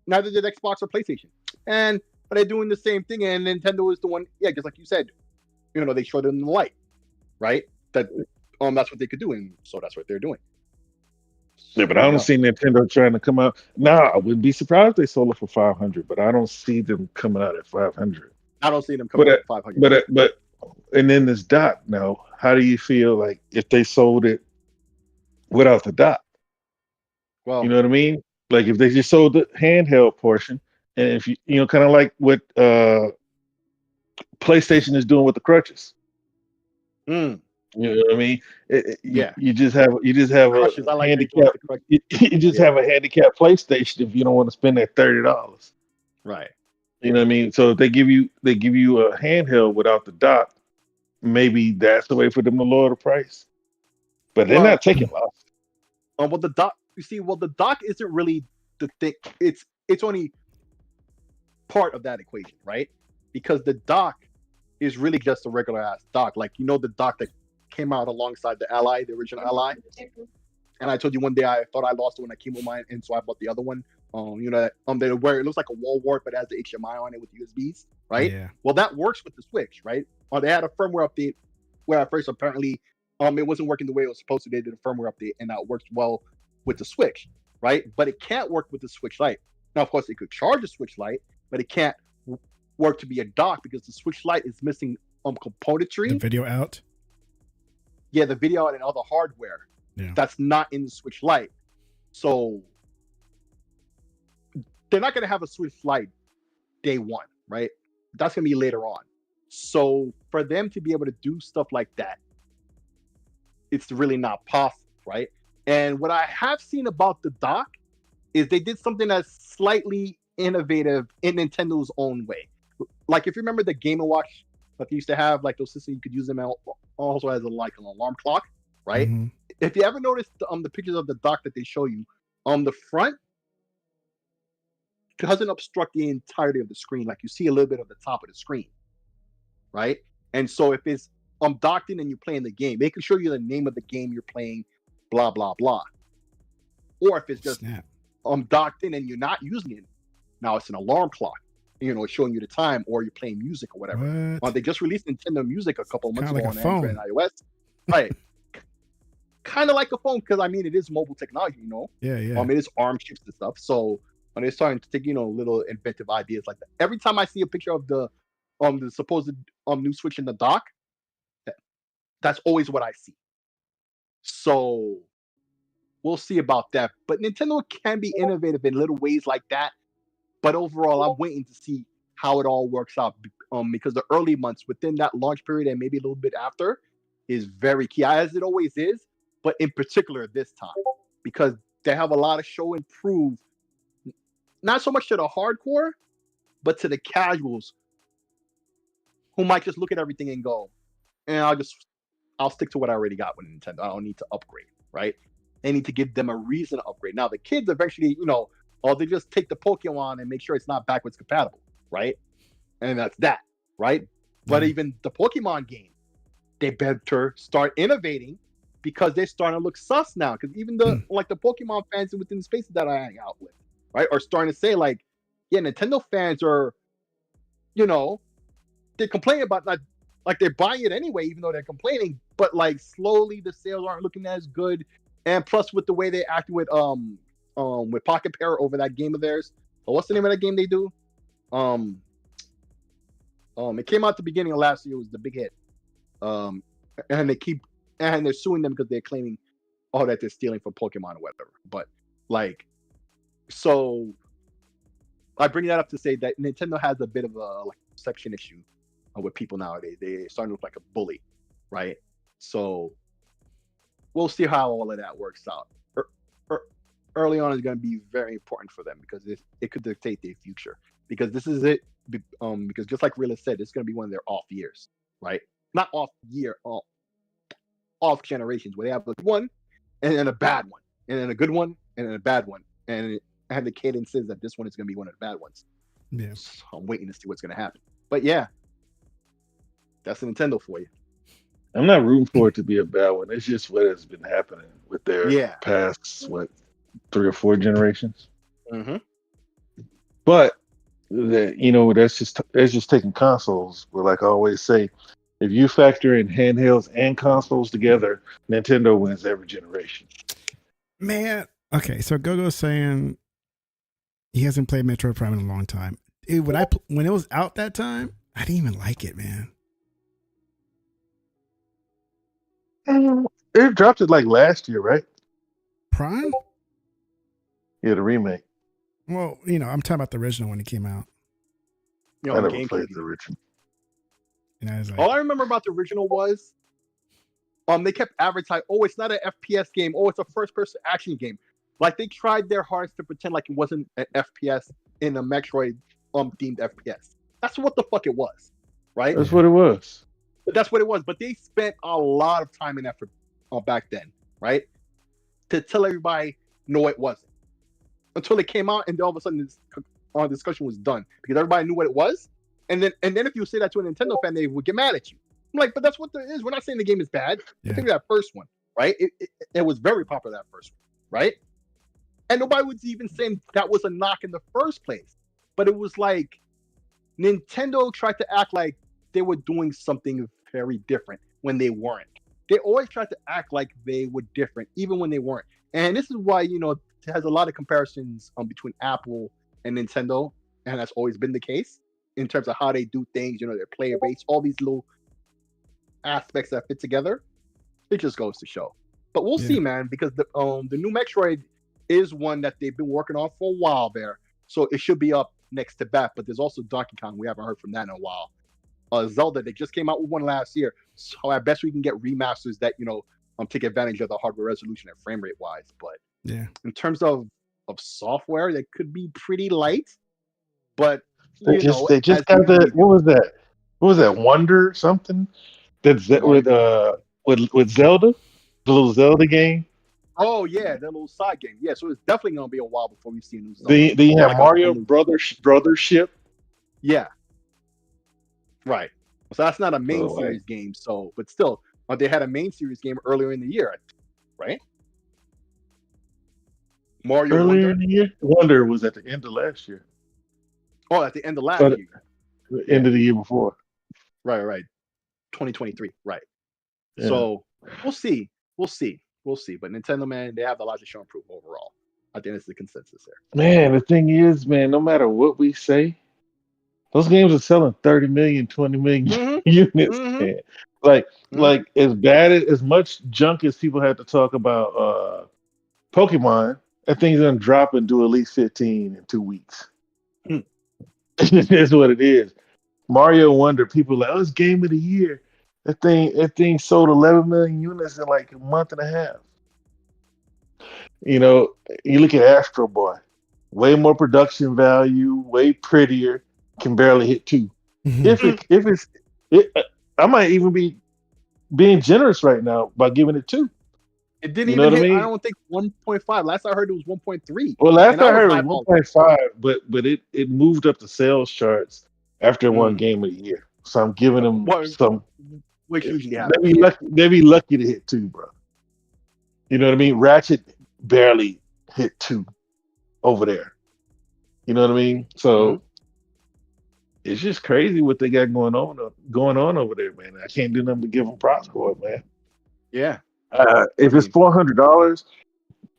neither did Xbox or PlayStation, but they're doing the same thing, and Nintendo is the one, just like you said, they showed them the light, right? That that's what they could do, and so that's what they're doing. Yeah, but I don't see Nintendo trying to come out. Now, I wouldn't be surprised if they sold it for $500, but I don't see them coming out at $500. I don't see them coming out at $500. and then this dock. Now, how do you feel like if they sold it without the dock? You Well, know what I mean? Like if they just sold the handheld portion, and if you kind of like what PlayStation is doing with the crutches. mm, You know what I mean? yeah, You just have a crushes. I like how you go handicap. with the crutches. You just Yeah, have a handicap PlayStation if you don't want to spend that $30. right. You know what I mean? So if they give you a handheld without the dock, maybe that's the way for them to lower the price. But they're not Well, taking loss. well, the dock. You see, well, the dock isn't really the thing. It's only part of that equation, right? Because the dock is really just a regular ass dock. Like the dock that came out alongside the Ally, the original Ally. And I told you one day I thought I lost it when I came with mine, and so I bought the other one. Where it looks like a wall wart, but it has the HDMI on it with USBs, right? Yeah. Well, that works with the Switch, right? They had a firmware update where at first apparently it wasn't working the way it was supposed to. They did a firmware update, and that works well with the Switch, right? But it can't work with the Switch Lite. Now, of course, it could charge a Switch Lite, but it can't work to be a dock because the Switch Lite is missing componentry. The video out. Yeah, the video and other hardware that's not in the Switch Lite. So they're not going to have a Switch Lite day one, right? That's going to be later on. So for them to be able to do stuff like that, it's really not possible, right? And what I have seen about the dock is they did something that's slightly innovative in Nintendo's own way. Like if you remember the Game & Watch that they used to have, like those systems, you could use them also as an alarm clock, right? Mm-hmm. If you ever noticed the pictures of the dock that they show you, on the front doesn't obstruct the entirety of the screen. Like you see a little bit of the top of the screen, right? And so if it's docked in and you're playing the game, they can show you the name of the game you're playing, blah blah blah. Or if it's just docked in and you're not using it, now it's an alarm clock. It's showing you the time, or you're playing music or whatever. They just released Nintendo Music a couple of months ago on Android and iOS, right? Kind of like a phone, because it is mobile technology, Yeah. It is ARM chips and stuff. So when they're starting to take little inventive ideas like that. Every time I see a picture of the supposed new Switch in the dock, that's always what I see. So we'll see about that. But Nintendo can be innovative in little ways like that. But overall, I'm waiting to see how it all works out, because the early months within that launch period and maybe a little bit after is very key, as it always is. But in particular this time, because they have a lot of show and prove, not so much to the hardcore, but to the casuals who might just look at everything and go, and I'll stick to what I already got with Nintendo. I don't need to upgrade, right? They need to give them a reason to upgrade. Now the kids eventually, they just take the Pokemon and make sure it's not backwards compatible, right? And that's that, right? But even the Pokemon game, they better start innovating, because they're starting to look sus now. Because even the Pokemon fans within the spaces that I hang out with, right, are starting to say like, yeah, Nintendo fans are, they're complaining about not, like they're buying it anyway, even though they're complaining. But like slowly, the sales aren't looking as good. And plus, with the way they acted with Pocket Pair over that game of theirs. But what's the name of that game they do? It came out at the beginning of last year. It was the big hit. And they're suing them because they're claiming, that they're stealing from Pokemon or whatever. But so I bring that up to say that Nintendo has a bit of a perception issue with people nowadays. They're starting to look like a bully, right? So we'll see how all of that works out. Early on is going to be very important for them, because it could dictate their future. Because this is it. Because just like Rilla said, it's going to be one of their off years, right? Not off year, off generations, where they have a good one and then a bad one, and then a good one and then a bad one, and the cadence says that this one is going to be one of the bad ones. Yeah, so I'm waiting to see what's going to happen. But yeah, that's Nintendo for you. I'm not rooting for it to be a bad one. It's just what has been happening with their past 3 or 4 generations. Mm-hmm. But that's just taking consoles. But like I always say, if you factor in handhelds and consoles together, Nintendo wins every generation. Man, okay. So Gogo's saying he hasn't played Metroid Prime in a long time. When it was out that time, I didn't even like it, man. It dropped it like last year, right? Prime? Yeah, the remake. Well, I'm talking about the original when it came out. You I know, on never GameCube. played the original. It's like, All I remember about the original was, they kept advertising, oh, it's not an FPS game, oh, it's a first-person action game. Like they tried their hardest to pretend like it wasn't an FPS in a Metroid themed FPS. That's what the fuck it was, right? That's what it was. But that's what it was. But they spent a lot of time and effort back then, right, to tell everybody no, it wasn't. Until it came out, and then all of a sudden this discussion was done because everybody knew what it was. And then if you say that to a Nintendo fan, they would get mad at you. I'm like, but that's what there is. We're not saying the game is bad. Yeah. I think that first one, right? It was very popular, that first one, right? And nobody was even saying that was a knock in the first place. But it was like Nintendo tried to act like they were doing something very different when they weren't. They always tried to act like they were different, even when they weren't. And this is why, it has a lot of comparisons between Apple and Nintendo. And that's always been the case in terms of how they do things, their player base, all these little aspects that fit together. It just goes to show. But we'll see, man, because the new Metroid is one that they've been working on for a while there. So it should be up next to bat. But there's also Donkey Kong. We haven't heard from that in a while. Zelda, they just came out with one last year. So I bet we can get remasters that, take advantage of the hardware resolution and frame rate wise. But yeah, in terms of software, that could be pretty light. But they just got the what was that Wonder something that's with Zelda, the little Zelda game. Oh yeah, that little side game. Yeah, so it's definitely gonna be a while before we see a new Zelda. Then you have Mario Brothership. Yeah, right. So that's not a main series game. So, but still, they had a main series game earlier in the year, right? Mario earlier in the year. Wonder was at the end of last year. Oh, at the end of last year. The end of the year before. Right. 2023. Right. Yeah. So we'll see. But Nintendo, man, they have a lot to show and prove overall. I think that's the consensus there. Man, the thing is, man, no matter what we say, those games are selling 30 million, 20 million units. Man. Like as bad as much junk as people had to talk about Pokemon, that thing's gonna drop and do at least 15 in 2 weeks. That's what it is. Mario Wonder, people are like, oh, it's game of the year. That thing sold 11 million units in like a month and a half. You look at Astro Boy, way more production value, way prettier, can barely hit 2. I might even be being generous right now by giving it 2. It didn't even hit, I don't think 1.5. Last I heard it was 1.3. Well, last I heard it was 1.5, but it moved up the sales charts after one game of the year. So I'm giving them some. Which usually happens. They'd be lucky to hit 2, bro. You know what I mean? Ratchet barely hit 2 over there. You know what I mean? So it's just crazy what they got going on over there, man. I can't do nothing but give them props for it, man. Yeah. If it's $400,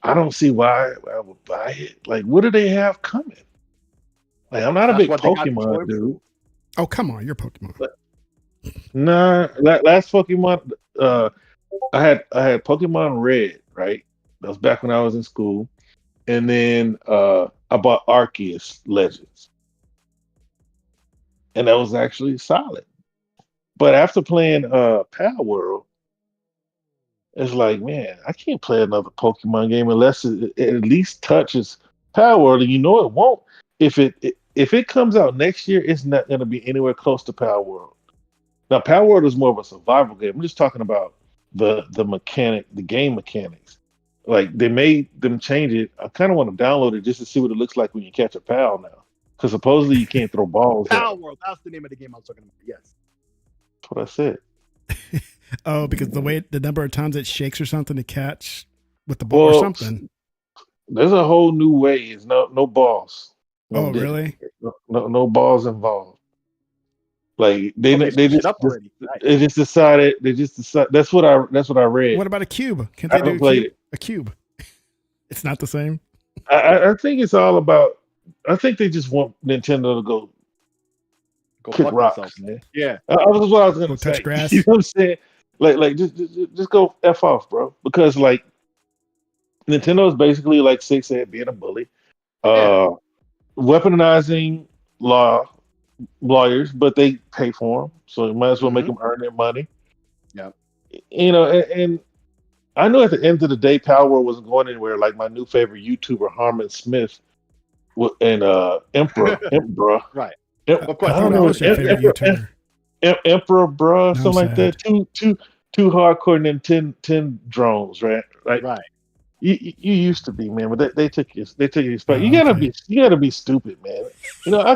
I don't see why I would buy it. Like, what do they have coming? Like, I'm not a big Pokemon dude. Oh, come on, you're Pokemon. Nah, last Pokemon, I had Pokemon Red, right? That was back when I was in school, and then I bought Arceus Legends, and that was actually solid. But after playing Pal World, it's like, man, I can't play another Pokemon game unless it at least touches Pal World, and it won't. If it comes out next year, it's not going to be anywhere close to Pal World. Now, Pal World is more of a survival game. I'm just talking about the game mechanics. Like, they made them change it. I kind of want to download it just to see what it looks like when you catch a Pal now. Because supposedly you can't throw balls. Pal World, that's the name of the game I was talking about. Yes. That's what I said. Oh, because the number of times it shakes or something to catch with the ball or something. There's a whole new way. It's no balls. Oh, really? No balls involved. Like they just decided. That's what I read. What about a cube? Can't they do a cube? It's not the same. I think it's all about. I think they just want Nintendo to go kick rocks, man. Yeah, that was what I was going to say. Touch grass. You know what I'm saying? Like just go f off, bro. Because like Nintendo is basically like 6 being a bully, Yeah. uh, weaponizing law lawyers, but they pay for them, so you might as well make Mm-hmm. them earn their money. Yeah. You know, and I know at the end of the day, Power wasn't going anywhere. Like my new favorite YouTuber, Harmon Smith, and Emperor, Right. Em- Of I course, I you don't thought know I know, him. was your Yeah. favorite YouTuber. Emperor, bruh, Now I'm something like that. sad. Two hardcore Nintendo drones, right? Like Right. you used to be, man, but they took your spot. Okay. You gotta be stupid, man. You know, I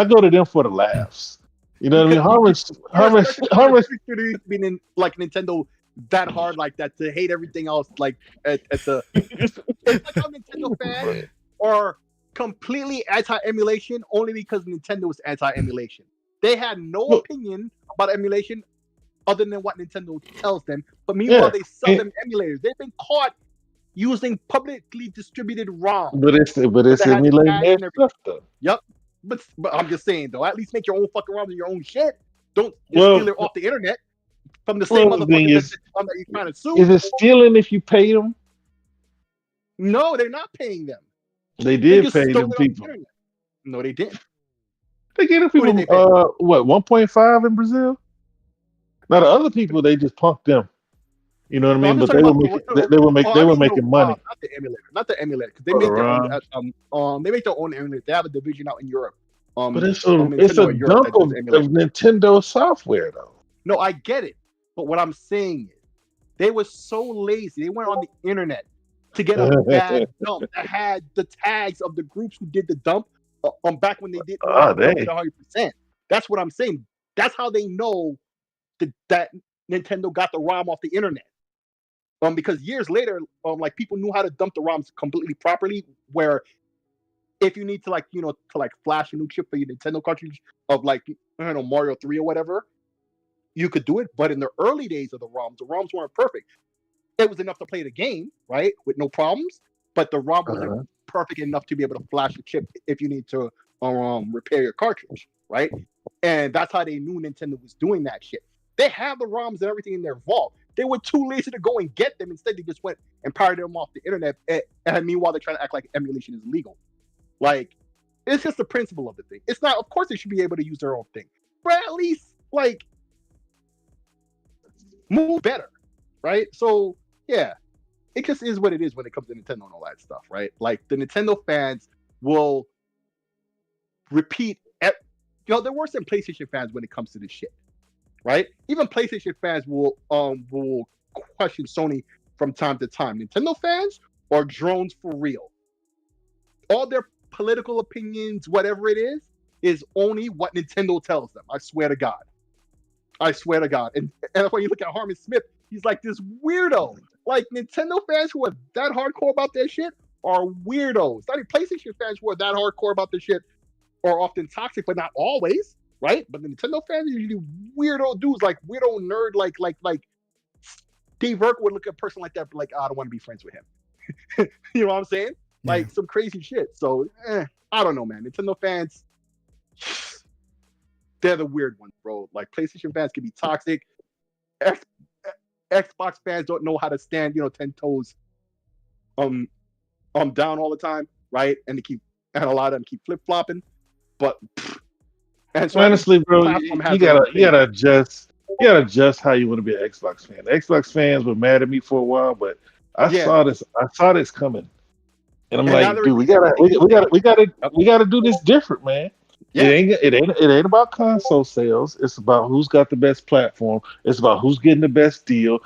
go to them for the laughs. You know what I mean? Because you're a special kind of Harmon, creature to used to be in like Nintendo that hard like that to hate everything else like at the it's like how Nintendo fans are completely anti-emulation only because Nintendo is anti-emulation. They had no look, opinion about emulation other than what Nintendo tells them. But meanwhile, yeah, they sell and, them emulators. They've been caught using publicly distributed ROM but it's that has emulating tags their and everything. stuff though. Yep. But I'm just saying though, at least make your own fucking ROMs and your own shit. Don't just steal Well, it off the internet from the same well, the thing motherfuckers is, that you're trying to sue. is it stealing if you pay them? No, they're not paying them. They They did just pay stole them it off the people. internet. No, they didn't. They gave them Who did people they pay? what 1.5 in Brazil? Now the other people they just punked them. You know what I No, I'm mean? just But talking about the. they I were mean, no, making money. not the emulator, not the emulator, because they For the make their own. ROM. They make their own emulator. They have a division out in Europe. But it's a Nintendo in Europe dump that does of emulators. Nintendo software though. No, I get it, but what I'm saying is, they were so lazy. They went on the internet to get a bad dump that had the tags of the groups who did the dump. Back when they didn't know how Oh, to dump dang. it 100%. That's what I'm saying. That's how they know that Nintendo got the ROM off the internet. Because years later, like people knew how to dump the ROMs completely properly. Where if you need to to flash a new chip for your Nintendo cartridge of like I don't know Mario 3 or whatever, you could do it. But in the early days of the ROMs weren't perfect. It was enough to play the game, right, with no problems. But the ROM wasn't Uh-huh. perfect enough to be able to flash a chip if you need to repair your cartridge, right? And that's how they knew Nintendo was doing that shit. They have the ROMs and everything in their vault. They were too lazy to go and get them. Instead, they just went and pirated them off the internet. And meanwhile, they're trying to act like emulation is legal. Like, it's just the principle of the thing. It's not, of course, they should be able to use their own thing, but at least, like, move better, right? So, yeah, it just is what it is when it comes to Nintendo and all that stuff, right? Like, the Nintendo fans will repeat, there were some PlayStation fans when it comes to this shit, right? Even PlayStation fans will question Sony from time to time. Nintendo fans are drones for real. All their political opinions, whatever it is only what Nintendo tells them. I swear to God. And when you look at Harmon Smith, he's like this weirdo. Like Nintendo fans who are that hardcore about their shit are weirdos. I mean, PlayStation fans who are that hardcore about their shit are often toxic, but not always, right? But the Nintendo fans are usually weirdo dudes, like weirdo nerd, like Steve Urkel would look at a person like that, like, I don't want to be friends with him. You know what I'm saying? Like some crazy shit. So I don't know, man. Nintendo fans, they're the weird ones, bro. Like PlayStation fans can be toxic. Xbox fans don't know how to stand, 10 toes down all the time, right? And a lot of them keep flip flopping. But and so Honestly, bro, platform has you their own gotta thing. adjust how you want to be an Xbox fan. The Xbox fans were mad at me for a while, but I saw this coming. And I'm like, dude, we gotta do this different, man. Yeah. It ain't about console sales. It's about who's got the best platform. It's about who's getting the best deal.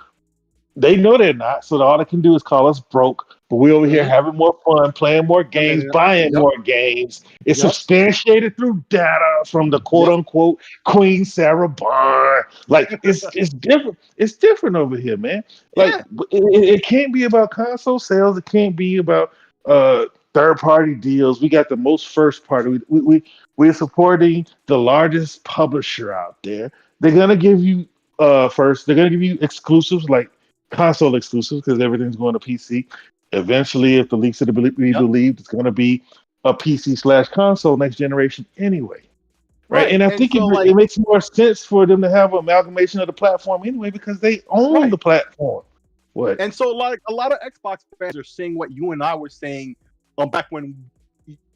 They know they're not, so all they can do is call us broke. But we over here having more fun, playing more games, buying more games. It's substantiated through data from the quote unquote Queen Sarah Bar. Like it's different. It's different over here, man. Like it can't be about console sales. It can't be about third party deals. We got the most first party. We're supporting the largest publisher out there. They're gonna give you first. They're gonna give you exclusives like console exclusives because everything's going to PC. Eventually, if the leaks are to be believed, it's going to be a PC/console next generation anyway. right? Right. And I And think so it makes more sense for them to have an amalgamation of the platform anyway because they own right. the platform. What? And so like a lot of Xbox fans are saying what you and I were saying back when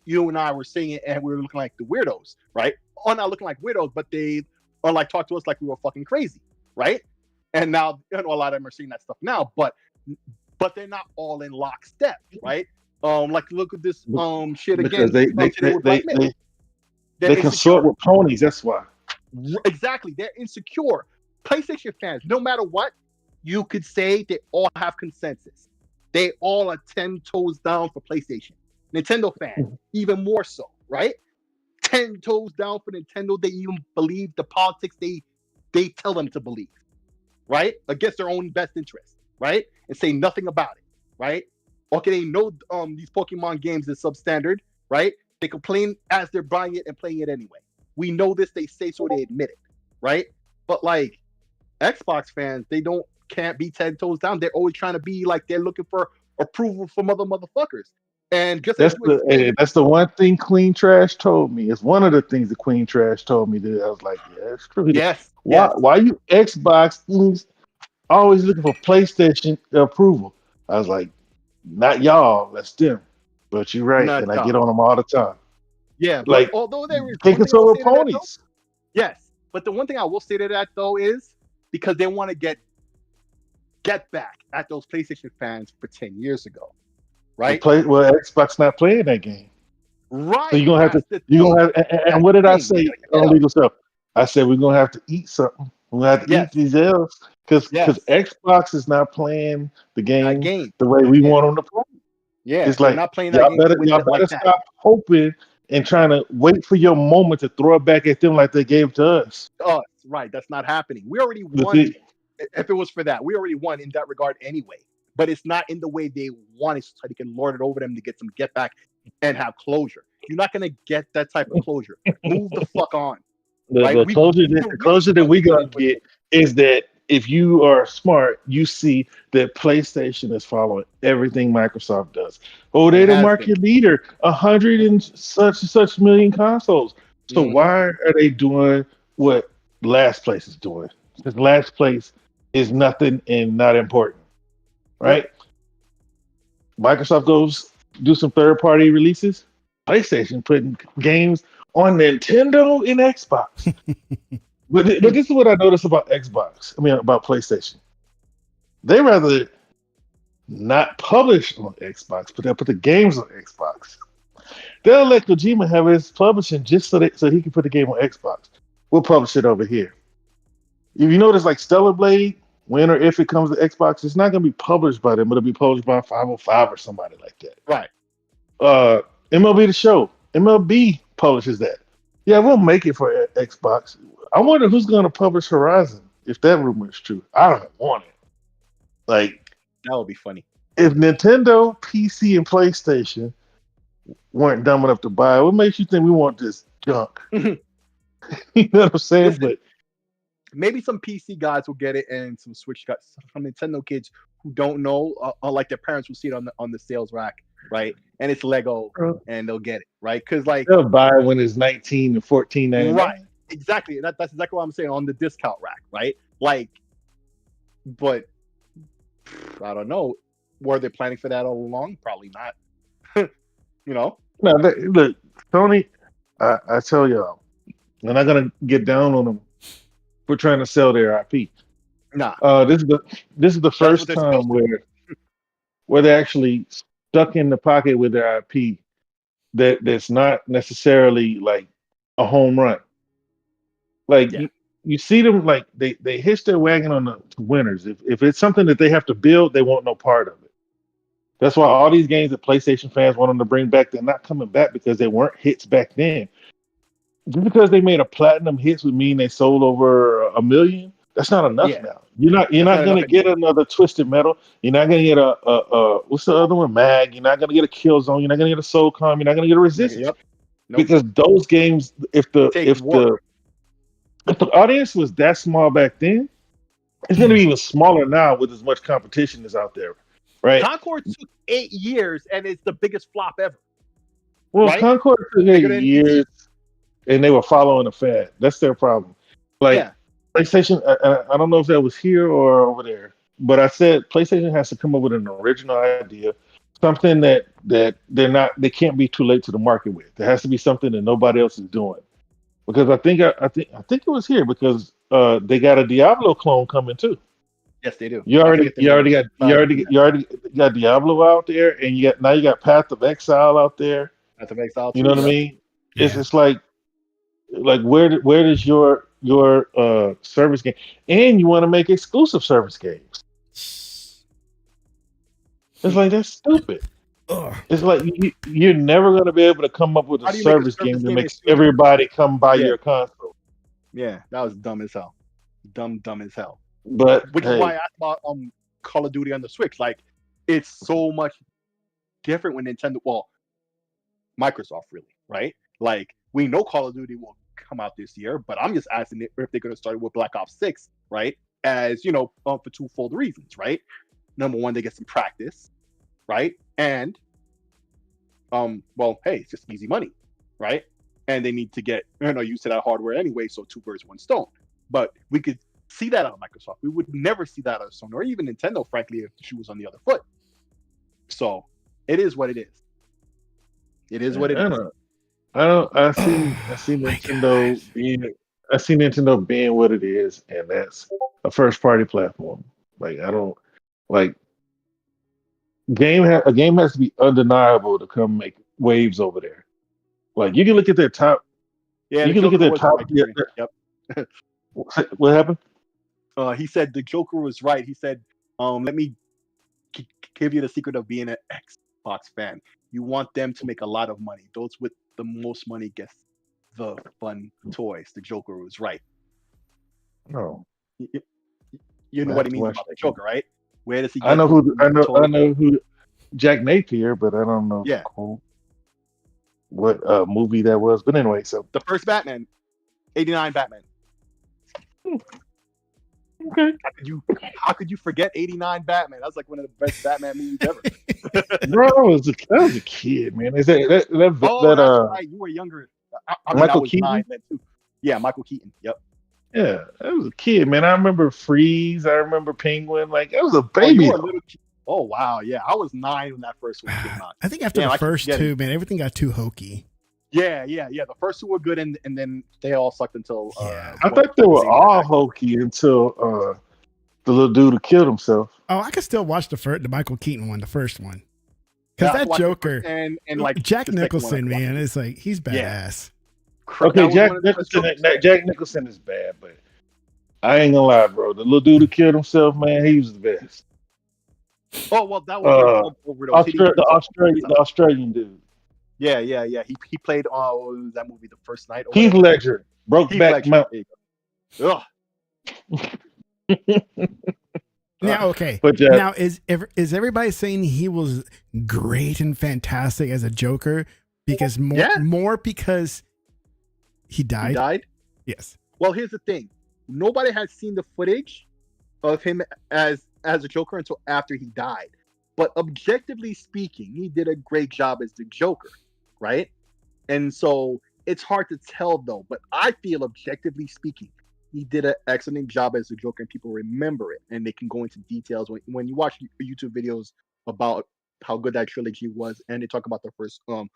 you and I were saying it and we were looking like the weirdos, right? Or not looking like weirdos, but they are like talk to us like we were fucking crazy, right? And now a lot of them are seeing that stuff now, but they're not all in lockstep, right? Like look at this shit Because again today with Black Myth. They're they consort insecure. with ponies. That's why. Exactly. They're insecure. PlayStation fans, no matter what, you could say they all have consensus. They all are 10 toes down for PlayStation. Nintendo fans, even more so, right? 10 toes down for Nintendo. They even believe the politics they tell them to believe, right? Against their own best interest, right? And say nothing about it, right? Okay, they know these Pokemon games is substandard, right? They complain as they're buying it and playing it anyway. We know this, they say so, they admit it, right? But like Xbox fans, they can't be 10 toes down. They're always trying to be like they're looking for approval from other motherfuckers. And just as you explained, That's the one thing Queen Trash told me. It's one of the things that Queen Trash told me that I was like, yeah, it's true. yes, Why you Xbox things always looking for PlayStation approval? I was like, not y'all, that's them. But you're right, not and I y'all. get on them all the time. Yeah, but Like although there is they one thing I will console say with to that though, ponies. yes, but the one thing I will say to that though is because they want to get back at those PlayStation fans for 10 years ago, right? Xbox not playing that game. Right. So you're gonna have That's to. the You're thing. gonna have. And That's what the did I thing. They say gotta get on out. legal stuff? I said we're gonna have to eat something. We're gonna have to eat Yes. these L's because Yes. Xbox is not playing the That game game. the way we Yeah. want them to play. Yeah. It's They're like not playing that game with y'all it like better that. stop hoping and trying to wait for your moment to throw it back at them like they gave to us. Oh, right. That's not happening. We already But won. If it was for that, we already won in that regard anyway. But it's not in the way they want it, so they can lord it over them to get some get back and have closure. You're not gonna get that type of closure. Move the fuck on. Right? the closure that we gonna get is that if you are smart, you see that PlayStation is following everything Microsoft does. Oh, they're It the has market leader, 100 and such million consoles. So been. why are they doing what last place is doing? Because last place is nothing and not important, Yep. right? Microsoft goes do some third party releases. PlayStation putting games on Nintendo and Xbox. But this is what I noticed about Xbox. I mean, about PlayStation. They rather not publish on Xbox, but they'll put the games on Xbox. They'll let Kojima have his publishing just so he can put the game on Xbox. We'll publish it over here. If you notice, like Stellar Blade, when or if it comes to Xbox, it's not going to be published by them. It'll be published by 505 or somebody like that. Right. MLB The Show. MLB publishes that. Yeah, we'll make it for Xbox. I wonder who's going to publish Horizon if that rumor is true. I don't want it. Like, That would be funny. if Nintendo, PC, and PlayStation weren't dumb enough to buy it, what makes you think we want this junk? You know what I'm saying? Listen, But maybe some PC guys will get it, and some Switch guys, some Nintendo kids who don't know, like their parents will see it on the sales rack, right? And it's Lego, and they'll get it, right? Because like they'll buy it when it's 19 and 14.99. right, exactly. That's exactly what I'm saying on the discount rack, right? Like, but I don't know. Were they planning for that all along? Probably not. You know. No, look, Tony, I tell y'all, I'm not gonna get down on them for trying to sell their IP. Nah. This is the first they're time supposed to. where they're actually stuck in the pocket with their IP that's not necessarily like a home run. Like Yeah. you see them like they hitch their wagon on the winners. If it's something that they have to build, they want no part of it. That's why all these games that PlayStation fans want them to bring back, they're not coming back because they weren't hits back then. Just because they made a platinum hits would mean they sold over 1 million. That's not enough Yeah. now. You're not not gonna enough get another Twisted Metal. You're not gonna get a what's the other one? Mag. You're not gonna get a Killzone. You're not gonna get a Soulcom. You're not gonna get a Resistance. Yep. Nope. Because those games, if Takes work. the audience was that small back then, it's gonna be even smaller now with as much competition as out there, right? Concord took 8 years, and it's the biggest flop ever. Well, right? Concord took Bigger 8 than years. and they were following a fad. That's their problem. Like Yeah. PlayStation, I don't know if that was here or over there, but I said PlayStation has to come up with an original idea, something that they can't be too late to the market with. There has to be something that nobody else is doing. Because I think it was here because they got a Diablo clone coming too. Yes, they do. You I already forget the name of it. you already got Diablo out there, and you got Path of Exile out there. That's a Exile You too. know what I Yep. mean? Yeah. It's like where does your service game, and you want to make exclusive service games? It's like that's stupid. Ugh. It's like you're never going to be able to come up with a How do you make a service game service that game makes exclusive? everybody come buy Yeah. your console. Yeah, that was dumb as hell. Dumb as hell. But Which is hey, why I asked about Call of Duty on the Switch. Like, it's so much different when Nintendo, well, Microsoft really, right? Like, we know Call of Duty will come out this year, but I'm just asking if they're going to start with Black Ops 6, right? As you know, for twofold reasons, right? Number one, they get some practice, right? And well, hey, it's just easy money, right? And they need to get used to that hardware anyway, so two birds, one stone. But we could see that out of Microsoft. We would never see that out of Sony or even Nintendo, frankly, if the shoe was on the other foot. So it is what it is. It is what it is. I see Nintendo being what it is, and that's a first party platform. Like I don't like a game has to be undeniable to come make waves over there. Like you can look at their top. Yeah, You the can look at Joker their was top. right. Yep. What happened? He said the Joker was right. He said, let me give you the secret of being an Xbox fan. You want them to make a lot of money. Those with the most money gets the fun toys. The Joker was right. No, You know I what have he to means watch about the that Joker, right? Where does he get I know who I toys? know who Jack Napier, but I don't know Yeah. what movie that was. But anyway, so The first Batman, 89 Batman. okay, How could you forget 89 Batman? That was like one of the best Batman movies ever. bro, I was a kid, man. Is that Oh, that's right. You were younger. I mean, I Michael was Keaton? 9 then too. Yeah, Michael Keaton. Yep. Yeah, I was a kid, man. I remember Freeze. I remember Penguin. Like I was a Oh, you baby. were a little kid. Oh, wow. Yeah, I was 9 when that first one came out. I think after Damn, the I keep first forgetting. two, man, everything got too hokey. Yeah. The first two were good, and then they all sucked until. Yeah. I thought they were all hokey until the little dude who killed himself. Oh, I could still watch the Michael Keaton one, the first one. Yeah, Because I that watched the Joker, first and like Jack the second one, I Nicholson, watched. man, it's like he's badass. Okay, That was Jack one of the best Nicholson. Jokers. Jack Nicholson is bad, but I ain't gonna lie, bro. The little dude who killed himself, man, he was the best. Oh well, that was overdose. He didn't kill himself. The Australian dude, Yeah. He played what was that movie, The First Night? Or Heath whatever? Ledger, broke Heath back Ledger. Mountain. There you go. Ugh. Now, okay. But Now, is everybody saying he was great and fantastic as a Joker because more because he died? He died. Yes. Well, here's the thing: nobody has seen the footage of him as a Joker until after he died. But objectively speaking, he did a great job as the Joker, right? And so it's hard to tell though. But I feel, objectively speaking, he did an excellent job as the Joker, and people remember it, and they can go into details when you watch YouTube videos about how good that trilogy was, and they talk about the first the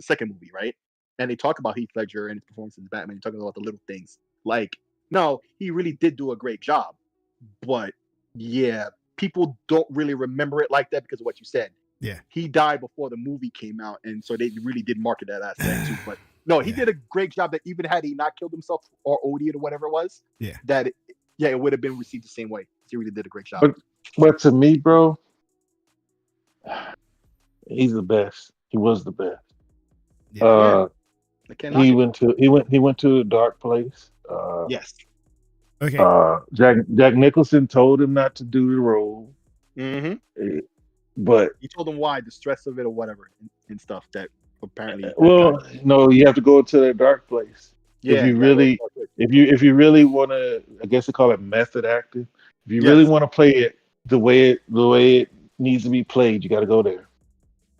second movie, right? And they talk about Heath Ledger and his performance as Batman. You're talking about the little things. Like, no, he really did do a great job. But yeah, people don't really remember it like that because of what you said. Yeah. He died before the movie came out, and so they really did market that aspect too. But no, he did a great job that even had he not killed himself or OD'd or whatever it was, it would have been received the same way. He really did a great job. But to me, bro, he's the best. He was the best. He went to a dark place. Yes. Okay. Jack Nicholson told him not to do the role. Mm-hmm. But he told him why, the stress of it or whatever and stuff that apparently. Well, no, you have to go to that dark place. Yeah. If you really want to, I guess they call it method acting. If you really want to play it the way it needs to be played, you got to go there.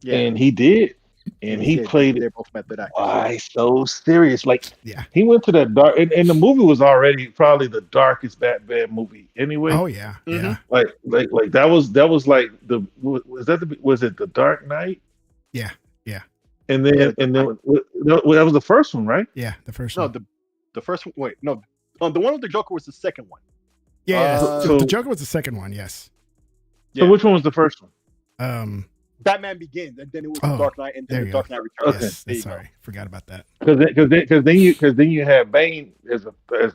Yeah. And he did. and he played it. They're both method actors. Why so serious? Like, Yeah. he went to that dark, and the movie was already probably the darkest Batman movie anyway. Oh yeah. Mhm. Yeah. Like that was like was it the Dark Knight? Yeah. Yeah. And then Yeah, that was the first one, right? Yeah. The first No, one. the first one. Wait, no, the one with the Joker was the second one. Yeah. so- the Joker was the second one. Yes. So Yeah. which one was the first one? Batman Begins, and then it was Oh, the Dark Knight, and there then the you Dark go. Knight Returns. Okay. Yes. There you Sorry, forgot about that. Because then you had Bane as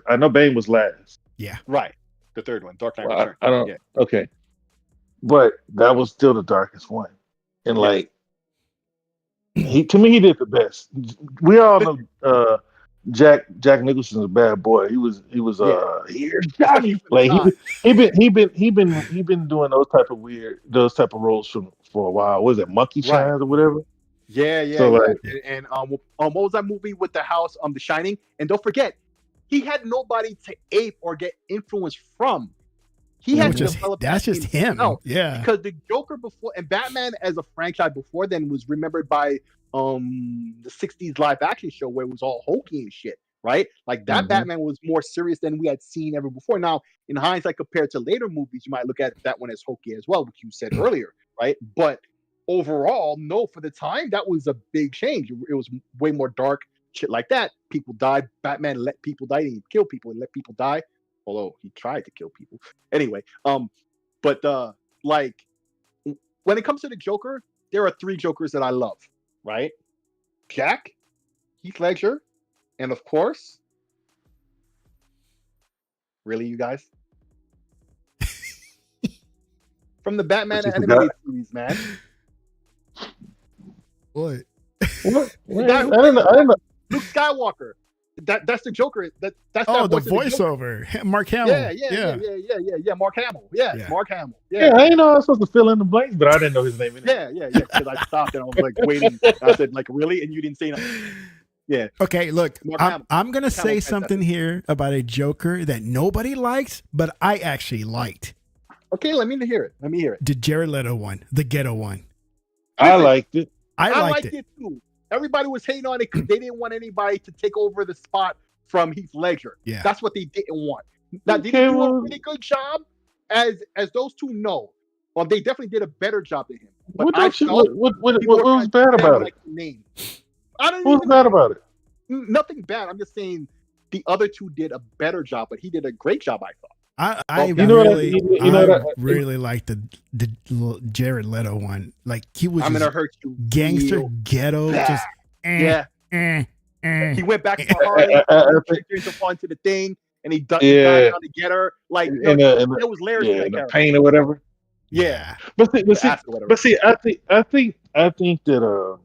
I know Bane was last. Yeah. Right, the third one, Dark Knight Well, Returns. I don't. Yeah. Okay, but that was still the darkest one, and Yeah. like he did the best. We all know Jack Nicholson's a bad boy. He was here's Johnny. Like he been doing those type of roles for a while. Was it Monkey Shines or whatever? Yeah. So, yeah. like- And what was that movie with the house? The Shining. And don't forget, he had nobody to ape or get influence from. He had to develop that's that just him. himself. Yeah. Because the Joker before and Batman as a franchise before then was remembered by the 60s live action show where it was all hokey and shit, right? Like that Mhm. Batman was more serious than we had seen ever before. Now, in hindsight, compared to later movies, you might look at that one as hokey as well, which you said earlier, right? But overall, no, for the time, that was a big change. It was way more dark, shit like that. People died. Batman let people die. He didn't kill people and let people die. Although he tried to kill people. Anyway, but like when it comes to the Joker, there are three Jokers that I love, right? Jack, Heath Ledger, and of course, really, you guys? From the Batman But you animated series, man. What? What? The I guy who didn't know. Luke Skywalker. That's the Joker. That's Oh, that the voice of Joker. voiceover. Mark Hamill. Yeah. Mark Hamill. Yeah, Yeah. Mark Hamill. Yeah, I didn't know I was supposed to fill in the blanks, but I didn't know his name. Anyway. Yeah. Because I stopped and I was like waiting. I said, like, really? And you didn't say nothing. Yeah. Okay, look, Mark I'm Hamill. gonna Mark say Hamill, something here about a Joker that nobody likes, but I actually liked. Okay, let me hear it. The Jared Leto one, the ghetto one. I liked it. I I liked liked it. it too. Everybody was hating on it because they didn't want anybody to take over the spot from Heath Ledger. Yeah. That's what they didn't want. Now, did Okay, he do a well- really good job? As those two know. Well, they definitely did a better job than him. But What, I don't you, felt what people were was kinda bad about it? like the name. I don't What was even bad about it? nothing bad. I'm just saying the other two did a better job, but he did a great job, I thought. I You know what I- really, you know what I- really liked the little Jared Leto one. Like he was I'm just gonna hurt you. gangster real ghetto, bad. just He went back to Harley, doing some fun to the thing, and he died on to get her. Like, And there was layers to that the character. pain or whatever. Yeah. But see, Acid, whatever. but see, I think that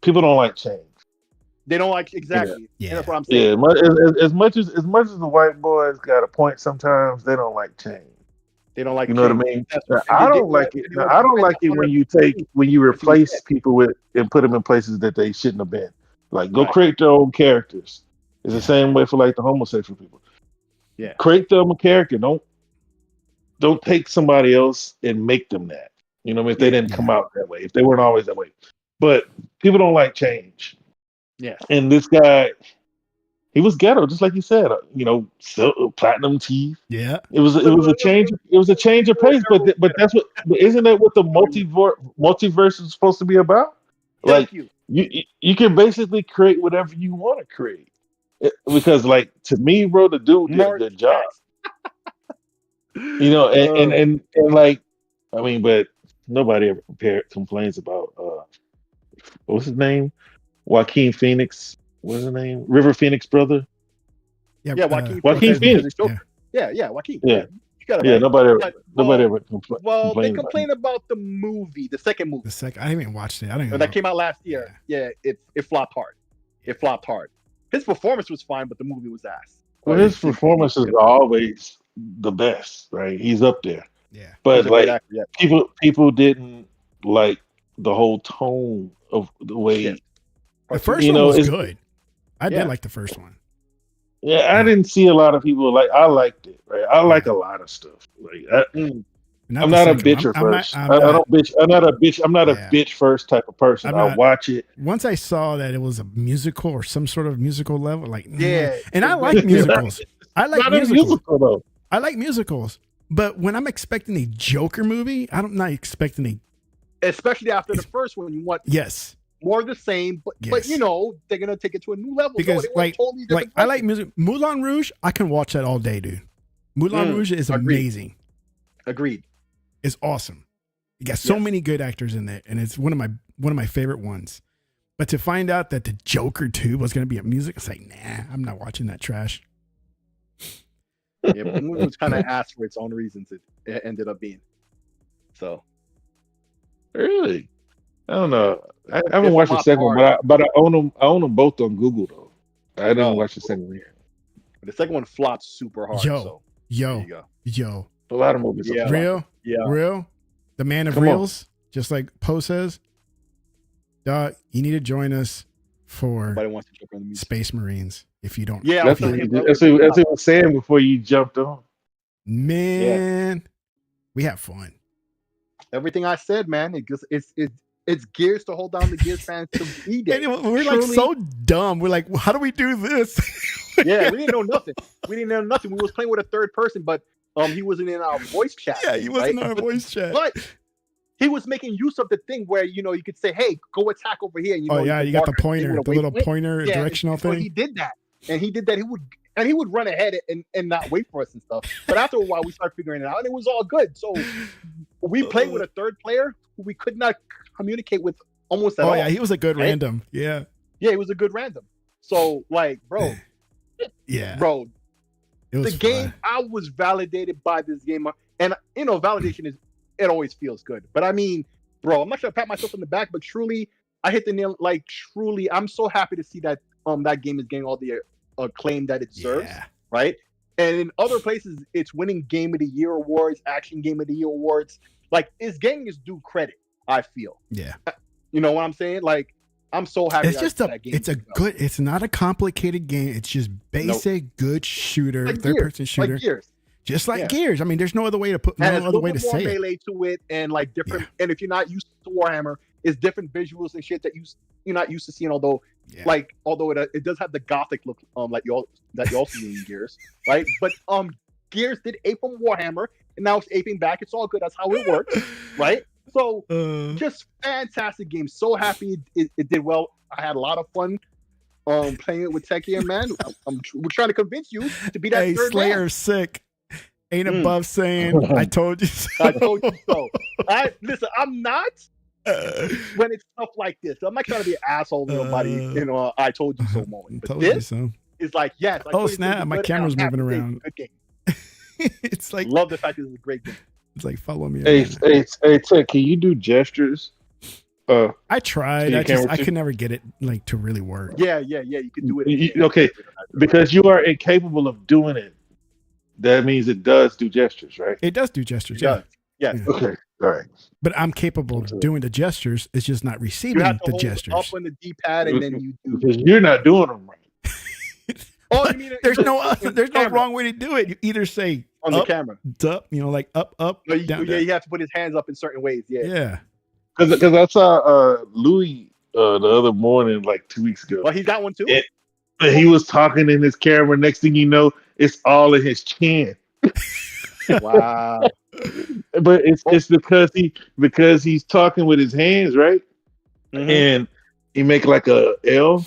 people don't like change. They don't like exactly. Yeah. And that's what I'm Yeah, saying. as much as the white boys got a point, sometimes they don't like change. They don't like. You know what I change. mean? That's Now, what- and I they don't didn't like want- it. they Now, didn't I don't want like it when you replace people with and put them in places that they shouldn't have been. Like, go Right. create their own characters. It's the same way for like the homosexual people. Yeah. Create them a character. Don't take somebody else and make them that. You know what I mean? If they didn't come out that way, if they weren't always that way. But people don't like change. Yeah. And this guy, he was ghetto, just like you said. Platinum teeth. Yeah. It was a change. It was a change of pace. But that's what. Isn't that what the multiverse is supposed to be about? Thank Like you. you can basically create whatever you want to create. Because like to me, bro, the dude did a good job. You know, and like, I mean, but nobody ever complains about what's his name? Joaquin Phoenix. What's his name? River Phoenix brother. Yeah, Joaquin Phoenix. Yeah, Joaquin. Yeah. You got it Yeah, right. nobody ever Well, complains. Well, they complain about the movie, the second movie. The second, I didn't even watch it. I don't even. That know. came out last year. Yeah, it flopped hard. It flopped hard. His performance was fine, but the movie was ass. Well, his performance is always the best, right? He's up there. Yeah. But He's a great like actor, yeah. people didn't like the whole tone of the way. Yeah. The first You one know, was it's- good. I Yeah. did like the first one. Yeah, I didn't see a lot of people like. I liked it. Right, I like a lot of stuff. Like, I'm not a bitcher first. I don't bitch. I'm not a bitch. I'm not a bitch first type of person. I'll watch it. Once I saw that it was a musical or some sort of musical level, like Yeah. and I like musicals. I like Not musicals. a musical though. I like musicals. But when I'm expecting a Joker movie, I'm not expecting especially after the first one, you want more of the same, but you know, they're gonna take it to a new level. Because totally I like music. Moulin Rouge, I can watch that all day, dude. Moulin Rouge is amazing. Agreed. It's awesome. You got so many good actors in there, and it's one of my favorite ones. But to find out that the Joker 2 was gonna be a music, it's like, nah, I'm not watching that trash. Yeah, but the movie was kind of asked for its own reasons. It ended up being. So. Really, I don't know. I haven't watched the second one, but I own them. I own them both on Google though. I didn't watch the second one yet. The second one flopped super hard. Yo. A lot of movies. Real. The man of reels, just like Poe says. Dog, you need to join us for Space Marines. If you don't, that's what I was saying before you jumped on. Man, we have fun. Everything I said, man, it's Gears to hold down the Gears fans to be there. We're like so dumb. We're like, how do we do this? Yeah, we didn't know nothing. We was playing with a third person, but he wasn't in our voice chat. Yeah, he wasn't in our voice chat. But he was making use of the thing where you could say, "Hey, go attack over here." And, you got the pointer, the little pointer directional thing. So he did that, and he would run ahead and not wait for us and stuff. But after a while, we started figuring it out, and it was all good. So we played with a third player who we could not communicate with almost at all. Oh yeah, he was a good random. Yeah, he was a good random. So like, bro, bro, the game. I was validated by this game, and validation it always feels good. But I mean, bro, I'm not gonna pat myself on the back, but truly, I hit the nail. Like truly, I'm so happy to see that that game is getting all the acclaim that it deserves, right? And in other places, it's winning Game of the Year awards, Action Game of the Year awards. Like, it's getting its due credit, I feel. Yeah. You know what I'm saying? Like, I'm so happy. It's just that game. It's not a complicated game. It's just basic, good shooter, like third-person shooter. Like Gears. Just like Gears. I mean, there's no other way to say it. Melee to it, and like different. And if you're not used to Warhammer, it's different visuals and shit that you're not used to seeing. Although it does have the gothic look, like you also see in Gears, right? But Gears did ape from Warhammer, and now it's aping back. It's all good. That's how it works, right? So just fantastic game. So happy it did well. I had a lot of fun playing it with Techie, man. We're trying to convince you to be that third Slayer man. Sick. Ain't above saying I told you so. I told you so. Listen, I'm not when it's stuff like this. I'm not trying to be an asshole to nobody, I told you so moment. But this is like, yes. Oh snap! My camera's moving around. Good game. It's like, love the fact that it's a great game. It's like, follow me. Hey, Tech, can you do gestures? I tried. I could never get it like to really work. Yeah. You can do it. Okay, because you are incapable of doing it. That means it does do gestures, right? It does do gestures. Yeah. Okay. All right. But I'm capable of doing the gestures. It's just not receiving the gestures. Up on the D-pad, and then you do. Because you're not doing them right. Oh, you mean there's no wrong way to do it. You either say on the camera, up, like up, down. Yeah, you have to put his hands up in certain ways. Yeah. Because I saw Louis the other morning, like 2 weeks ago. Well, he's got one too. And he was talking in his camera. Next thing you know, it's all in his chin. Wow. But it's because he's talking with his hands, right? Mm-hmm. And he make like a L,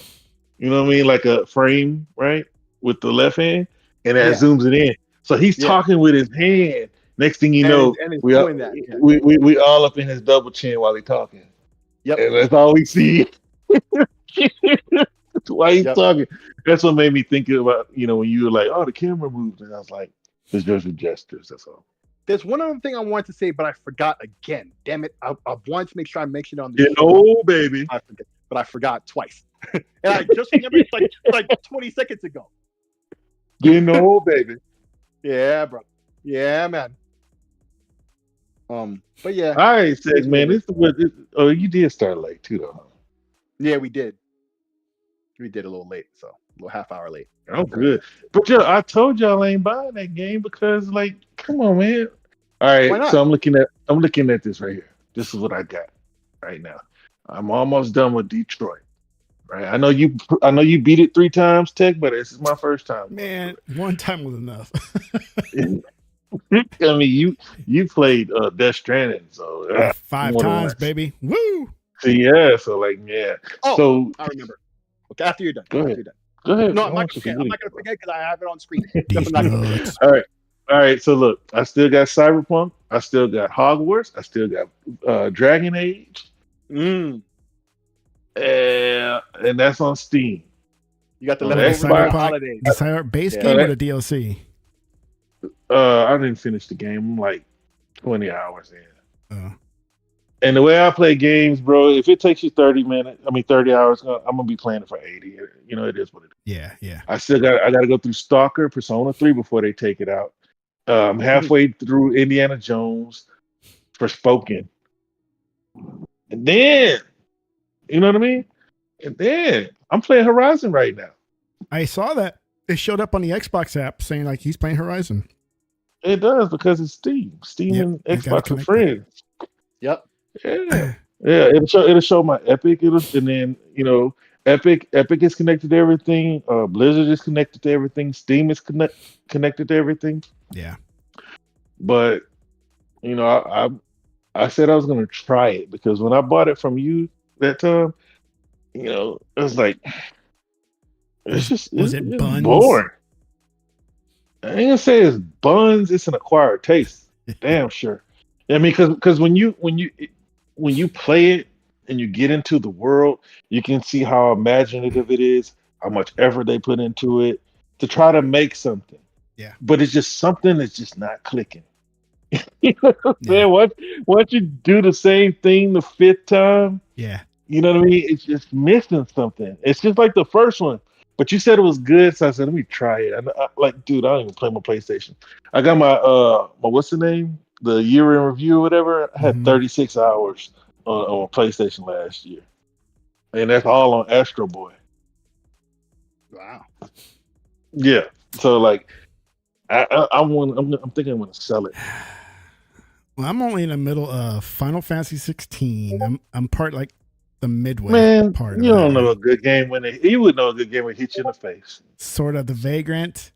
you know what I mean, like a frame, right, with the left hand, and that zooms it in. So he's talking with his hand. Next thing you know, we all up in his double chin while he's talking. Yep, and that's all we see. Why he's talking? That's what made me think about, when you were like, "Oh, the camera moves," and I was like, "It's just gestures." That's all. There's one other thing I wanted to say, but I forgot again. Damn it! I wanted to make sure I mentioned it on the show. Baby. I forgot twice, and I just remembered like 20 seconds ago. Baby. Yeah, bro. Yeah, man. But yeah. All right, says man. You did start late too, though. Yeah, we did. We did a little late, so a little half hour late. Oh, good. But I told y'all I ain't buying that game because, like, come on, man. All Why right, not? so I'm looking at this right here. This is what I got right now. I'm almost done with Detroit. Right. I know you beat it 3 times, Tech, but this is my first time going Man, one time was enough. through it. I mean, you played Death Stranding, so Five more than times, once. baby. Woo! So yeah, so like yeah. Oh, So I remember. Okay, after you're done. go After ahead. you're done. Go ahead. No, I I'm not want gonna you to forget. I'm really not gonna go. forget because I have it on screen. These Definitely not gonna forget. nuts. All right. All right. So look, I still got Cyberpunk. I still got Hogwarts. I still got Dragon Age. Mm. And that's on Steam. You got the On Oh, the leftovers for the Xbox, Cyberpunk, holidays. the Cyber base Yeah. game or the DLC? I didn't finish the game. I'm like 20 hours in. Oh, And the way I play games, bro, if it takes you 30 minutes, 30 hours, I'm gonna be playing it for 80. You know, it is what it is. yeah, yeah. I gotta go through Stalker, Persona 3 before they take it out. I'm halfway through Indiana Jones, Forspoken. And then, you know what I mean? And then I'm playing Horizon right now. I saw that. It showed up on the Xbox app saying like he's playing Horizon. It does because it's Steam. Steam Yep, and you gotta Xbox are connect friends. Yep. Yeah. Yeah, it'll show my Epic. And then Epic is connected to everything. Blizzard is connected to everything. Steam is connected to everything. Yeah. But you know, I said I was gonna try it because when I bought it from you that time, it was like Was it it's buns? boring. I ain't gonna say it's buns. It's an acquired taste. Damn sure. I mean, because when you play it and you get into the world, you can see how imaginative it is, how much effort they put into it to try to make something. Yeah. But it's just something that's just not clicking. You know what I'm Yeah. saying? Once you do the same thing the fifth time, Yeah. you know what I mean? It's just missing something. It's just like the first one. But you said it was good, so I said, let me try it. Like, dude, I don't even play my PlayStation. I got my what's the name? The year in review or whatever. I had Mhm. 36 hours on PlayStation last year. And that's all on Astro Boy. Wow. Yeah. So like I'm thinking I'm gonna sell it. Well, I'm only in the middle of Final Fantasy 16. I'm part like the midway Man, part you of don't that. know a good game you would know a good game when it hit you in the face. Sort of the Vagrant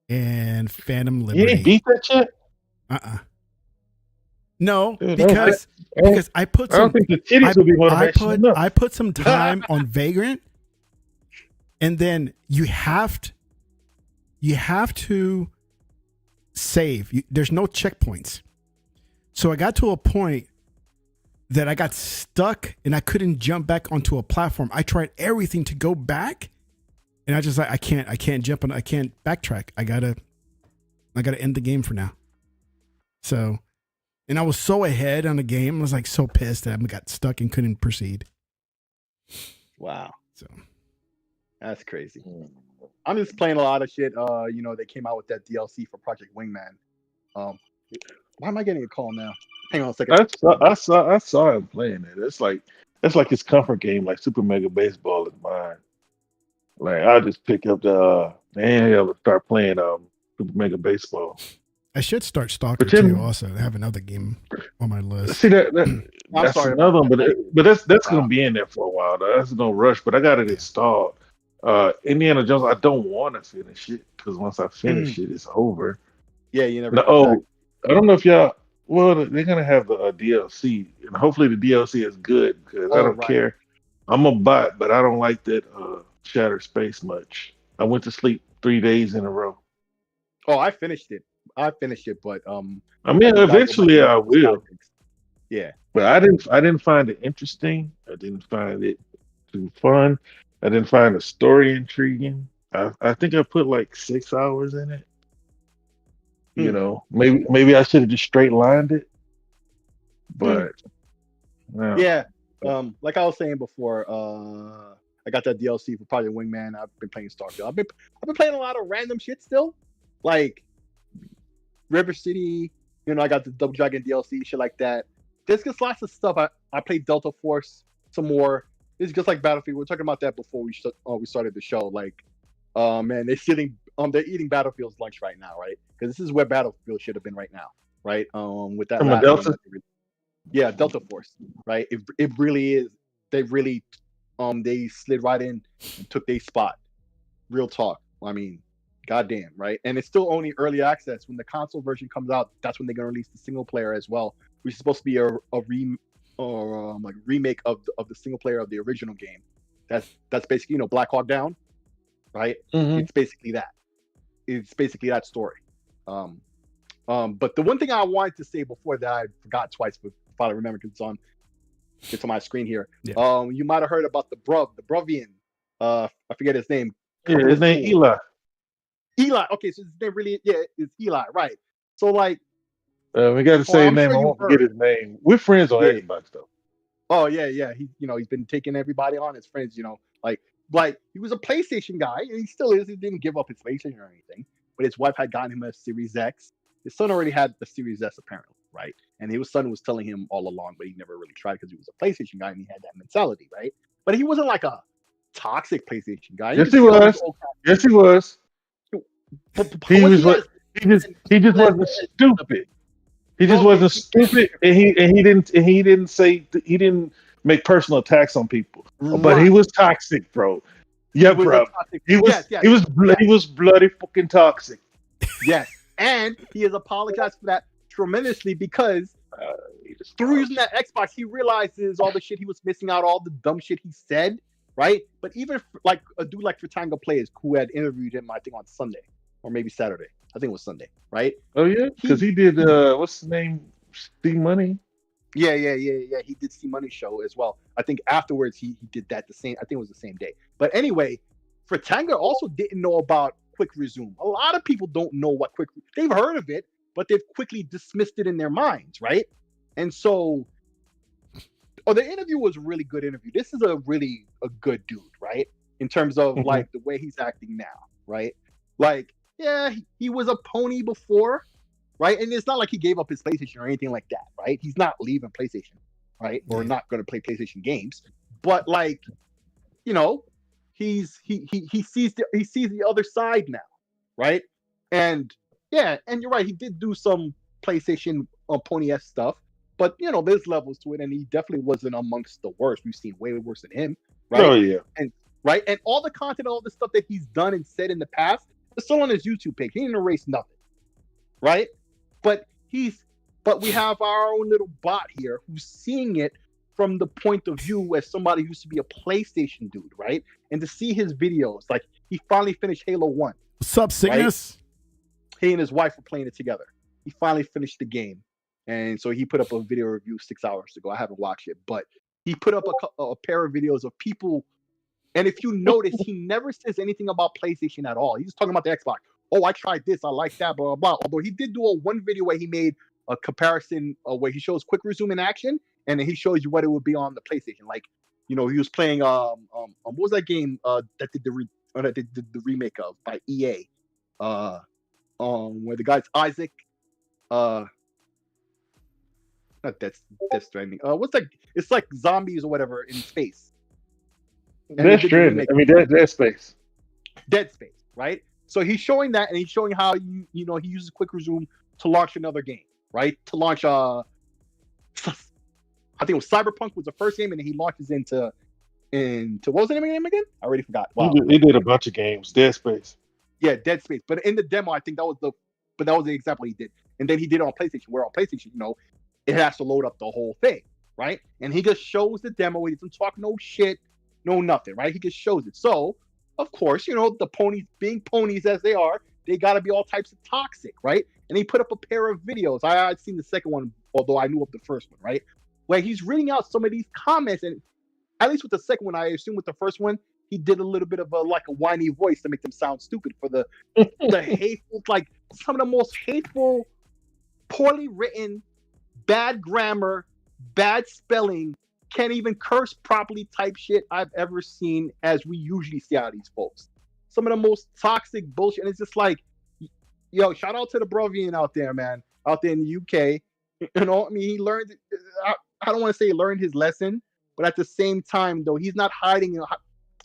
and Phantom You ain't Liberty. beat that yet? No, Dude, because I put I don't some think the titties would be motivation enough. I put some time on Vagrant, and then you have to save. There's no checkpoints, so I got to a point that I got stuck and I couldn't jump back onto a platform. I tried everything to go back, and I just like I can't jump and I can't backtrack. I gotta end the game for now. So. And I was so ahead on the game. I was like so pissed that I got stuck and couldn't proceed. Wow. So That's crazy. I'm just playing a lot of shit. They came out with that DLC for Project Wingman. Why am I getting a call now? Hang on a second. I saw him playing it. It's like his comfort game, like Super Mega Baseball is mine. Like I'll just pick up the handheld and start playing Super Mega Baseball. I should start Stalker But Tim- too. Also, I have another game on my list. See that's sorry another one, about but that's gonna be in there for a while. Though. That's no rush. But I got it installed. Indiana Jones, I don't want to finish it because once I finish it, it's over. Yeah, you never. No, I don't know if y'all. Well, they're gonna have the DLC, and hopefully the DLC is good because I don't right. care. I'm a bot, but I don't like that Shattered Space much. I went to sleep 3 days in a row. Oh, I finished it, but I mean, eventually I will. Yeah, But I didn't find it interesting. I didn't find it too fun. I didn't find the story intriguing. I think I put like 6 hours in it. You know, maybe I should have just straight lined it. But no. Yeah. Like I was saying before, I got that DLC for Project Wingman. I've been playing Starfield. I've been playing a lot of random shit still, like River City. I got the Double Dragon DLC, shit like that. There's just lots of stuff. I played Delta Force some more. It's just like Battlefield. We were talking about that before we started the show. Like, man, they're eating Battlefield's lunch right now, right? Because this is where Battlefield should have been right now. right? With that From a last one, Delta. yeah, Delta Force, right? It really is. They really they slid right in and took their spot. Real talk. I mean, goddamn, right? And it's still only early access. When the console version comes out, that's when they're gonna release the single player as well, which is supposed to be a like remake of the single player of the original game. That's basically Black Hawk Down, right? Mm-hmm. It's basically that. It's basically that story. But the one thing I wanted to say before that I forgot twice, but finally remember because it's on my screen here. Yeah. You might have heard about the Bruvian. I forget his name. Yeah, his name Eli. Eli. Okay, so his name really, yeah, it's Eli, right? So like, We got to say his I'm name. sure I you won't forget heard. his name. We're friends on Yeah. Xbox though. Oh yeah. He's been taking everybody on his friends. Like he was a PlayStation guy, and he still is. He didn't give up his PlayStation or anything. But his wife had gotten him a Series X. His son already had the Series S apparently, right? And his son was telling him all along, but he never really tried because he was a PlayStation guy and he had that mentality, right? But he wasn't like a toxic PlayStation guy. You Yes, could he see all these was. old Yes, he was. He was was he what as he just as wasn't stupid. He just okay? wasn't stupid, and he didn't make personal attacks on people. But he Right. was toxic, bro. He Yeah, was a bro. toxic. He was Yes, yes, he was yes, he was bloody fucking toxic. yes. And he has apologized for that tremendously because He just through using that Xbox, he realizes all the shit he was missing out, all the dumb shit he said, right? But even like a dude like Fratanga Plays, who had interviewed him, I think on Sunday or maybe Saturday. I think it was Sunday, right? Oh yeah, because he did what's his name? Steve Money. Yeah. He did See Money show as well. I think afterwards he did that the same. I think it was the same day. But anyway, Fratanga also didn't know about Quick Resume. A lot of people don't know what they've heard of it, but they've quickly dismissed it in their minds, right? And so, the interview was a really good interview. This is a good dude, right? In terms of like the way he's acting now, right? Like, yeah, he was a pony before, right? And it's not like he gave up his PlayStation or anything like that, right? He's not leaving PlayStation, right? Or not going to play PlayStation games, but like, he sees the other side now, right? And yeah, and you're right. He did do some PlayStation pony-esque stuff, but there's levels to it, and he definitely wasn't amongst the worst. We've seen way worse than him, right? Oh yeah, and all the content, all the stuff that he's done and said in the past, is still on his YouTube page. He didn't erase nothing, right? But we have our own little bot here who's seeing it from the point of view as somebody who used to be a PlayStation dude, right? And to see his videos, like he finally finished Halo 1. What's up, Cygnus? Right? He and his wife were playing it together. He finally finished the game. And so he put up a video review 6 hours ago. I haven't watched it, but he put up a pair of videos of people. And if you notice, he never says anything about PlayStation at all. He's just talking about the Xbox. Oh, I tried this. I like that, blah, blah, blah. Although he did do one video where he made a comparison where he shows Quick Resume in action, and then he shows you what it would be on the PlayStation. Like, he was playing, what was that game that did the remake of by EA? Where the guy's Isaac, not Death Stranding. What's that? It's like zombies or whatever in space. Death Stranding. I mean, Dead Space. Dead Space, right? So he's showing that, and he's showing how he uses Quick Resume to launch another game, right? To launch I think it was Cyberpunk was the first game, and then he launches into what was the name of the game again? I already forgot. Wow. He did a bunch of games. Dead Space. Yeah, Dead Space. But in the demo, I think that was the example he did. And then he did it on PlayStation, where on PlayStation, it has to load up the whole thing, right? And he just shows the demo. He doesn't talk no shit, no nothing, right? He just shows it. So, of course, the ponies, being ponies as they are, they got to be all types of toxic, right? And he put up a pair of videos. I'd seen the second one, although I knew of the first one, right? Where he's reading out some of these comments, and at least with the second one, I assume with the first one, he did a little bit of a whiny voice to make them sound stupid for the hateful, like some of the most hateful, poorly written, bad grammar, bad spelling, can't even curse properly type shit I've ever seen, as we usually see out of these folks. Some of the most toxic bullshit. And it's just like, yo, shout out to the Brovian out there, man, out there in the UK. I mean, he learned, I don't want to say he learned his lesson, but at the same time, though, he's not hiding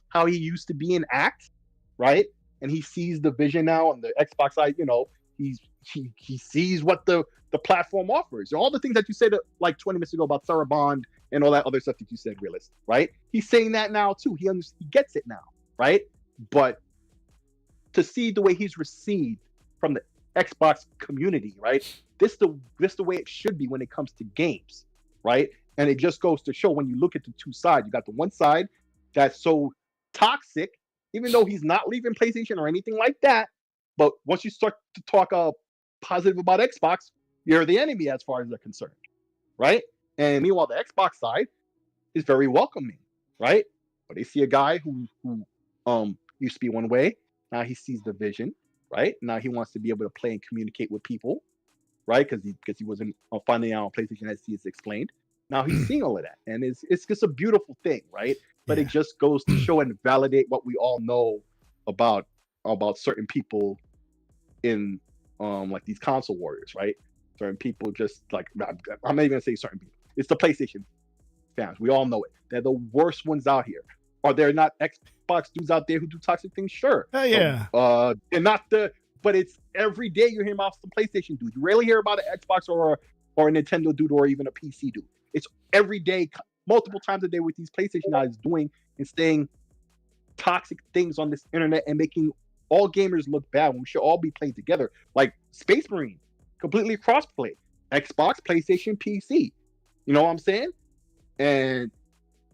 how he used to be and act, right? And he sees the vision now on the Xbox side, he sees what the platform offers. All the things that you said like 20 minutes ago about Sarah Bond and all that other stuff that you said, realist, right? He's saying that now too. He gets it now, right? But to see the way he's received from the Xbox community, right? This the way it should be when it comes to games, right? And it just goes to show when you look at the two sides, you got the one side that's so toxic, even though he's not leaving PlayStation or anything like that. But once you start to talk positive about Xbox, you're the enemy as far as they're concerned, right? And meanwhile, the Xbox side is very welcoming, right? But they see a guy who used to be one way, now he sees the vision, right? Now he wants to be able to play and communicate with people, right? Because he wasn't finding out on PlayStation as he has explained. Now he's seeing all of that, and it's just a beautiful thing, right? But it just goes to show and validate what we all know about certain people in like these console warriors, right? Certain people just like, I'm not even gonna say certain people. It's the PlayStation fans. We all know it. They're the worst ones out here. Are there not Xbox dudes out there who do toxic things? Sure. Oh yeah. They're not but it's every day you hear about some PlayStation dude. You rarely hear about an Xbox or a Nintendo dude or even a PC dude. It's every day, multiple times a day with these PlayStation guys doing and saying toxic things on this internet and making all gamers look bad when we should all be playing together. Like Space Marine, completely crossplay. Xbox, PlayStation, PC. You know what I'm saying? And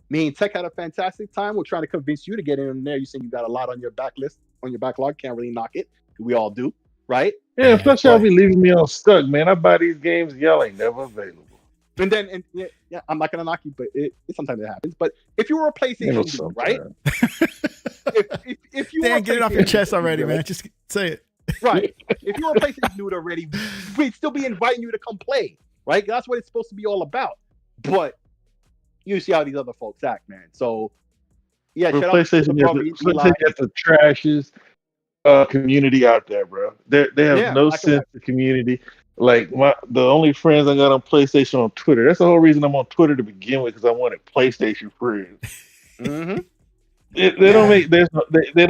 me and Tech had a fantastic time. We're trying to convince you to get in there. You're saying you got a lot on your backlog. Can't really knock it. We all do, right? Yeah, plus y'all be leaving me on stuck, man. I buy these games, y'all ain't never available. And yeah, I'm not gonna knock you, but it sometimes it happens. But if you were a PlayStation dude, right? if you Dan, get it off your chest already, man. Just say it. Right. If you were a PlayStation dude already, we'd still be inviting you to come play, right? That's what it's supposed to be all about. But you see how these other folks act, man. So yeah, PlayStation is the trashes community out there, bro. They have no sense of community. Like the only friends I got on PlayStation on Twitter. That's the whole reason I'm on Twitter to begin with, because I wanted PlayStation friends. Mm-hmm. They don't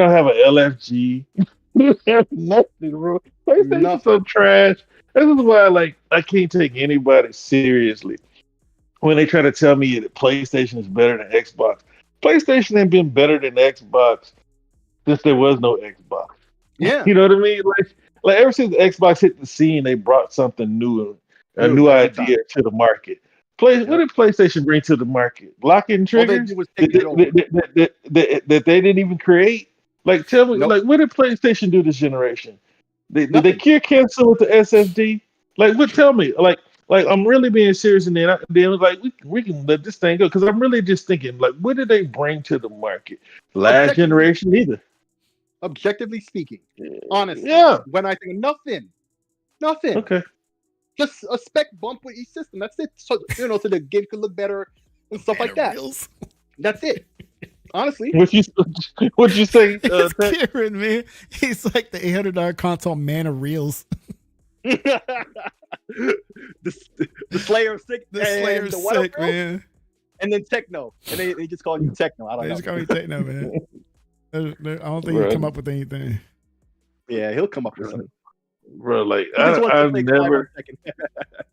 have an LFG. They have nothing, bro. PlayStation's so trash. This is why I can't take anybody seriously when they try to tell me that PlayStation is better than Xbox. PlayStation ain't been better than Xbox since there was no Xbox. Yeah. You know what I mean? Like ever since Xbox hit the scene, they brought something new, a new idea to the market. What did PlayStation bring to the market? Locking triggers that they didn't even create. Like, tell me, like, what did PlayStation do this generation? Did they cancel with the SSD? Like, what? Tell me, like I'm really being serious, and then it was like we can let this thing go, because I'm really just thinking, like, what did they bring to the market? Last generation, either. Objectively speaking, honestly, when I think nothing. Okay. Just a spec bump with each system. That's it. So so the game could look better and stuff like that. That's it. Honestly, what you say? It's Kieran, man. He's like the $800 console man of reels. the Slayer of Sick. The Slayer of Sick, man. And then Techno, and they just call you Techno. I don't know. They just call me Techno, man. I don't think he'll come up with anything. Yeah, he'll come up with something. Bro, like I've never.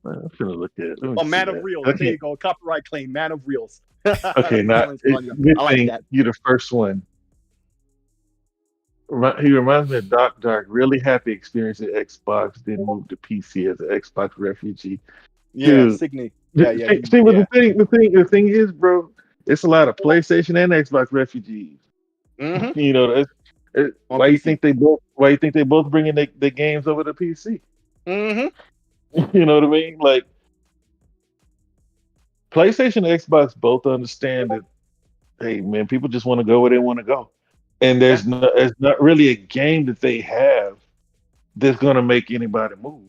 I'm gonna look at it. Man of Reels. Okay. There you go. Copyright claim. Man of Reels. Okay, now you're the first one. He reminds me of Dark. Really happy experience at Xbox. Then moved to PC as an Xbox refugee. Yeah, Signe. Yeah. See, but the thing is, bro, it's a lot of PlayStation and Xbox refugees. Mm-hmm. You know, why you think they both bringing the games over to PC? Mm-hmm. You know what I mean? Like, PlayStation and Xbox both understand that, hey man, people just want to go where they want to go, and there's not really a game that they have that's gonna make anybody move.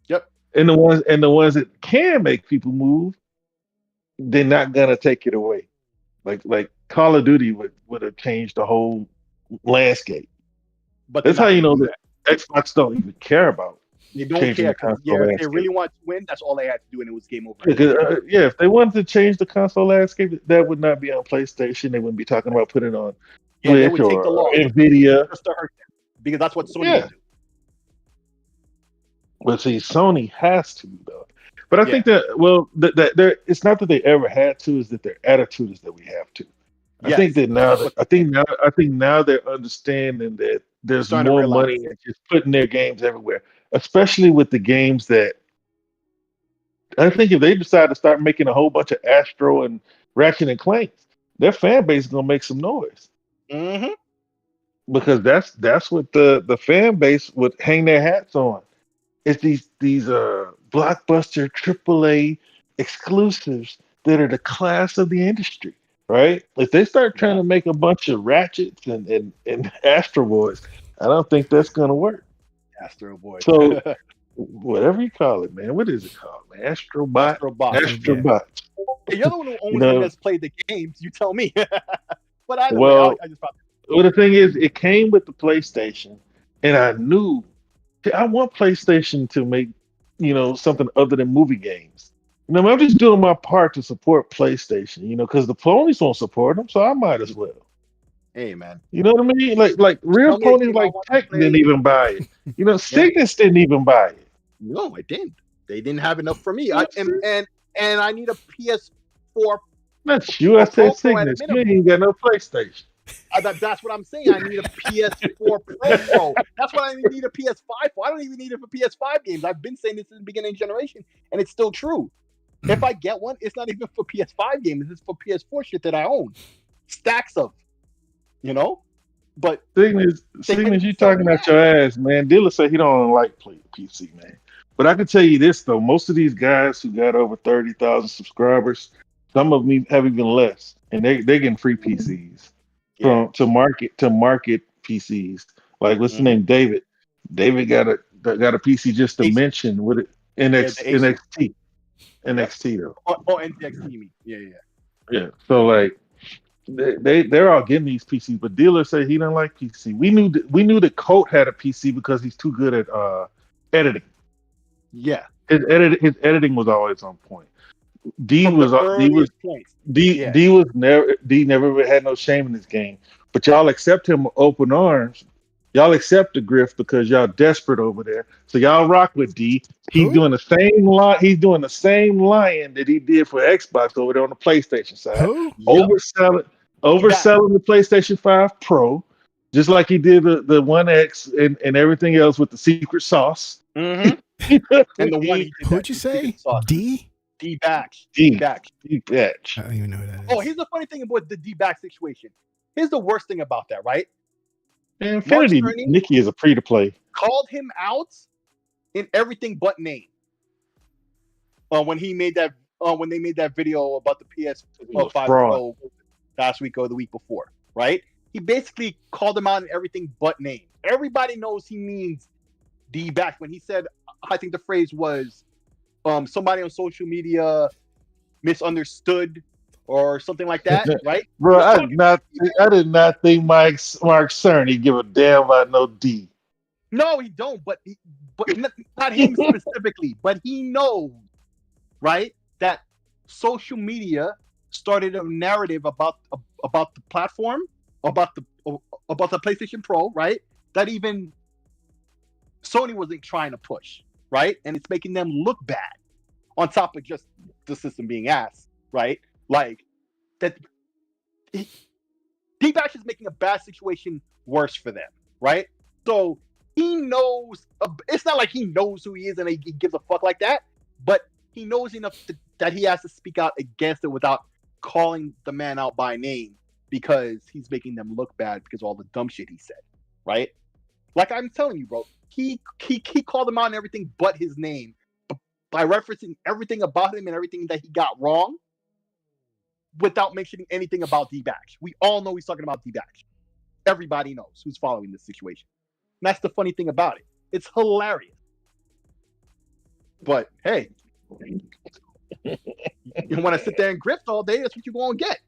Yep. And the ones that can make people move, they're not gonna take it away. Like Call of Duty would have changed the whole landscape. But that's how you know that Xbox don't even care about. They don't care. If they really want to win, that's all they had to do, and it was game over. If they wanted to change the console landscape, that would not be on PlayStation. They wouldn't be talking about putting it on Twitch or Nvidia, just to hurt them, because that's what Sony would do. But see, Sony has to though. But I Yeah. think that that they're, it's not that they ever had to, is that their attitude is that we have to. I Yes. think that now That's that what I think now they're understanding that there's starting to more realize. money in just putting their games everywhere, especially with the games that I think if they decide to start making a whole bunch of Astro and Ratchet and Clanks, their fan base is gonna make some noise Mm-hmm. because that's what the fan base would hang their hats on. It's these blockbuster AAA exclusives that are the class of the industry, right? If they start trying Yeah. to make a bunch of Ratchets and Astro Boys, I don't think that's gonna work. Astro Boy. So whatever you call it, man, what is it called, man? Astrobot, Astro Bot. Astro, yeah. Astrobot. Hey, you're the one who You only one know, that's played the games. You tell me. But either way, well, I just found. well, the thing is, it came with the PlayStation, and I knew I want PlayStation to make, something other than movie games. I'm just doing my part to support PlayStation, because the ponies won't support them, so I might as well. Hey, man. You know what I mean? Like real Tell me a ponies game I like want to Tech didn't play. even buy it. Cygnus didn't even buy it. No, I didn't. They didn't have enough for me. That's And I need a PS4 That's you. I said Pro at a Cygnus. You minimum. ain't got no PlayStation. That's what I'm saying. I need a PS4 Pro. That's what I need a PS5 for. I don't even need it for PS5 games. I've been saying this in the beginning of the generation, and it's still true. If I get one, it's not even for PS5 games. It's for PS4 shit that I own. Stacks of, But Cygnus, you talking out your ass, man. Dealer said he don't like play PC, man. But I can tell you this though, most of these guys who got over 30,000 subscribers, some of them have even less, and they're getting free PCs yeah. to market PCs. Like what's the Mhm. name? David. David got a PC just to Ace. mention with it. Yeah, the Ace. NXT though. Oh, NTXT, you mean? Yeah. Yeah. So like they're all getting these PCs, but dealer said he didn't like PC. We knew that Colt had a PC because he's too good at editing. Yeah. His editing was always on point. D From was the D was earliest points. D Yeah. D was never D never had no shame in this game. But y'all accept him with open arms. Y'all accept the grift because y'all desperate over there. So y'all rock with D. He's Who? doing the same lie. He's doing the same lying that he did for Xbox over there on the PlayStation side. Who? Yep. Overselling the PlayStation 5 Pro, just like he did the One X and everything else with the secret sauce. Mm-hmm. And the one he did Who'd that you with say? secret sauce. D? D-Bax. D. D-Bax. Batch. I don't even know who that is. Oh, here's the funny thing about the D-Bax situation. Here's the worst thing about that, right? Infinity Mark Cerny Nikki is a free to play. called him out in everything but name. When he made that, when they made that video about the PS5 Pro last week or the week before, right? He basically called him out in everything but name. Everybody knows he means D-Bax. When he said, I think the phrase was, somebody on social media misunderstood or something like that, right? Bro, I did not think Mark Cerny give a damn about no D. No, he don't. But not him specifically. But he knows, right, that social media started a narrative about the platform, about the PlayStation Pro, right? That even Sony wasn't trying to push, right? And it's making them look bad. On top of just the system being ass, right? Like that. D-Bash is making a bad situation worse for them, right? So he knows. It's not like he knows who he is and he gives a fuck like that, but he knows enough that he has to speak out against it without calling the man out by name because he's making them look bad because of all the dumb shit he said, right? Like I'm telling you, bro, he called him out on everything but his name by referencing everything about him and everything that he got wrong without mentioning anything about D-Bash. We all know he's talking about D-Bash. Everybody knows who's following this situation. And that's the funny thing about it. It's hilarious. But hey, you want to sit there and grift all day, that's what you're going to get.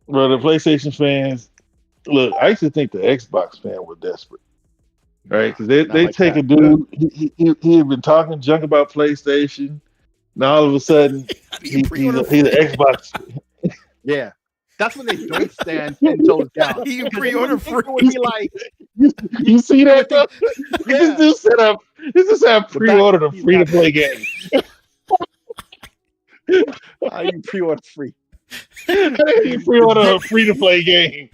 Bro, the PlayStation fans, look, I used to think the Xbox fan were desperate. Right? Because they like take that. a dude, he had been talking junk about PlayStation. Now all of a sudden, he's an Xbox. Yeah. That's when they don't stand 10 toes down. You pre-order free. Would be like, You see that? Though? Yeah. This dude set up This is how I pre-ordered a free-to-play game. How you pre-order free? You pre-order a free-to-play game.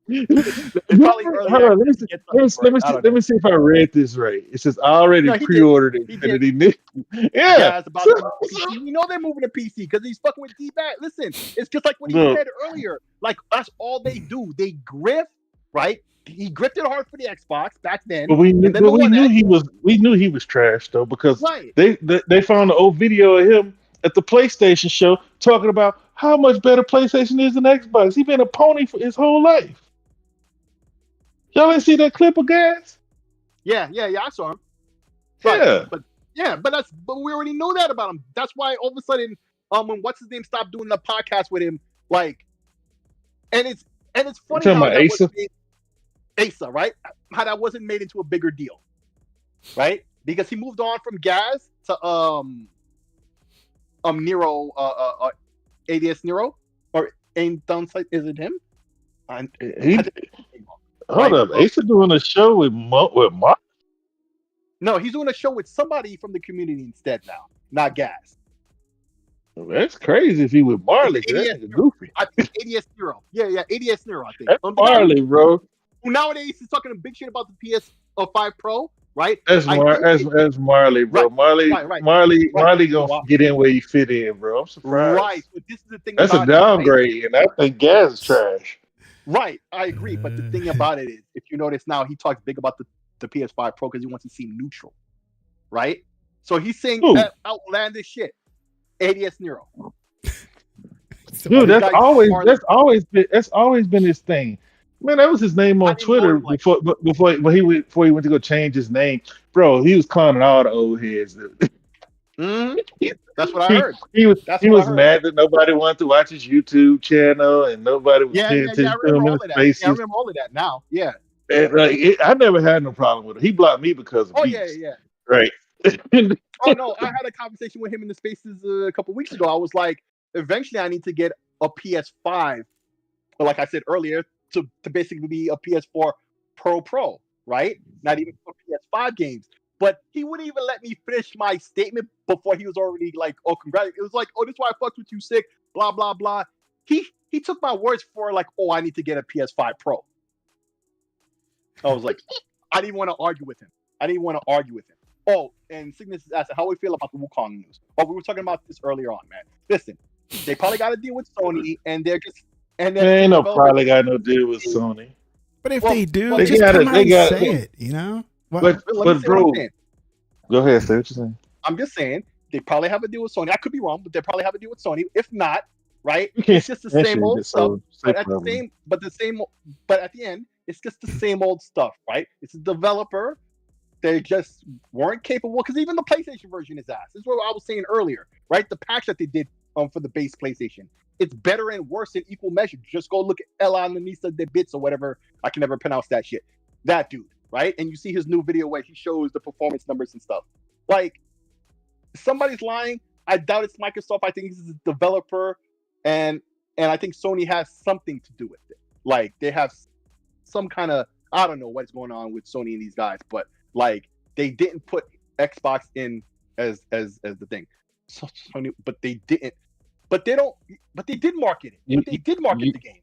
It's probably early Hold on, access to get something for it. I don't let know. me see if I read this right. It says I already No, he did. pre-ordered He Infinity Nick. Yeah. Yeah, it's about to move to PC. You know they're moving to PC because he's fucking with D-Bag. Listen, it's just like what he Look. said earlier. Like, that's all they do. They grift, right? He grifted hard for the Xbox back then. But we knew, and then the One X. we knew he was trash though, because Right. they found an old video of him at the PlayStation show talking about how much better PlayStation is than Xbox. He been a pony for his whole life. Y'all ain't see that clip of Gas? Yeah, I saw him. Yeah. But we already know that about him. That's why all of a sudden, when what's his name stopped doing the podcast with him, like, and it's funny talking how about that Asa? wasn't made, Asa, right? How that wasn't made into a bigger deal, right? Because he moved on from Gaz to Nero, ADS Nero, or ain't downside? Is it him? Hold up, Asa doing a show with Mark? No, he's doing a show with somebody from the community instead now, not Gas. That's crazy if he with Marley. That ADS nigga goofy. I think ADS Nero. Yeah, ADS Nero, I think. That's Marley, bro. Who nowadays is talking a big shit about the PS5 Pro, right? That's Marley, bro. Right. Marley gonna get in where he fit in, bro. I'm surprised. Right. But this is the thing. That's a downgrade, and I think Gas is trash. Right, I agree. But the thing about it is, if you notice now, he talks big about the PS5 Pro because he wants to seem neutral, right? So he's saying that outlandish shit. ADS Nero. Dude, that's always been his thing. Man, that was his name on Twitter before he went to go change his name. Bro, he was clowning all the old heads. That's what I heard. He was mad that nobody wanted to watch his YouTube channel and nobody was paying attention to him in his faces. Yeah, I remember all of that now. Yeah. And I never had no problem with it. He blocked me because of beats. Yeah. Right. Oh no, I had a conversation with him in the spaces a couple weeks ago. I was like, eventually I need to get a PS5, but like I said earlier, to basically be a PS4 Pro, right? Not even for PS5 games. But he wouldn't even let me finish my statement before he was already like, oh, congrats. It was like, oh, this is why I fucked with you, sick, blah, blah, blah. He took my words for like, oh, I need to get a PS5 Pro. I was like, I didn't want to argue with him. Oh, and Cygnus asked how we feel about the Wukong news. Oh, we were talking about this earlier on, man. Listen, they probably got to deal with Sony, and they're just they ain't probably got no deal with Sony. But if they do, just come out and say it, you know. But bro, go ahead, say what you're saying. I'm just saying they probably have a deal with Sony. I could be wrong, but they probably have a deal with Sony. If not, right, it's just the same old stuff. But at the end, it's just the same old stuff, right? It's a developer. They just weren't capable, because even the PlayStation version is ass. This is what I was saying earlier, right? The patch that they did for the base PlayStation, it's better and worse in equal measure. Just go look at Ella Nanisa de Bits or whatever. I can never pronounce that shit. That dude, right? And you see his new video where he shows the performance numbers and stuff. Like, somebody's lying. I doubt it's Microsoft. I think he's a developer, and I think Sony has something to do with it. Like, they have some kind of, I don't know what's going on with Sony and these guys, but like, they didn't put Xbox in as the thing. So Sony, but they didn't. But they don't. But they did market it. But they did market the game.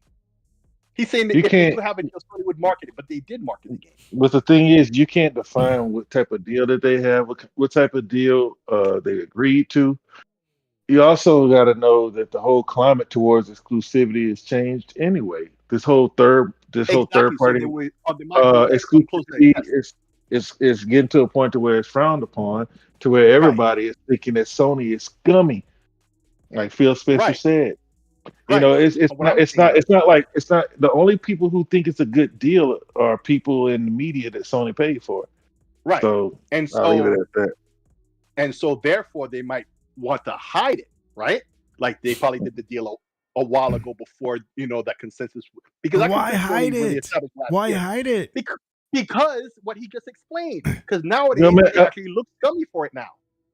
He's saying that if you have it, Sony would market it. But they did market the game. But the thing is, you can't define what type of deal that they have, what type of deal they agreed to. You also got to know that the whole climate towards exclusivity has changed anyway. This whole third party exclusivity is getting to a point to where it's frowned upon, to where everybody is thinking that Sony is scummy, like Phil Spencer said. You know, it's not the only people who think it's a good deal are people in the media that Sony paid for. Right. So I'll leave it at that. And so therefore they might want to hide it, right? Like they probably did the deal a while ago before, you know, that consensus. Because why hide it? Why hide it? Because what he just explained. Because nowadays they actually look scummy for it now.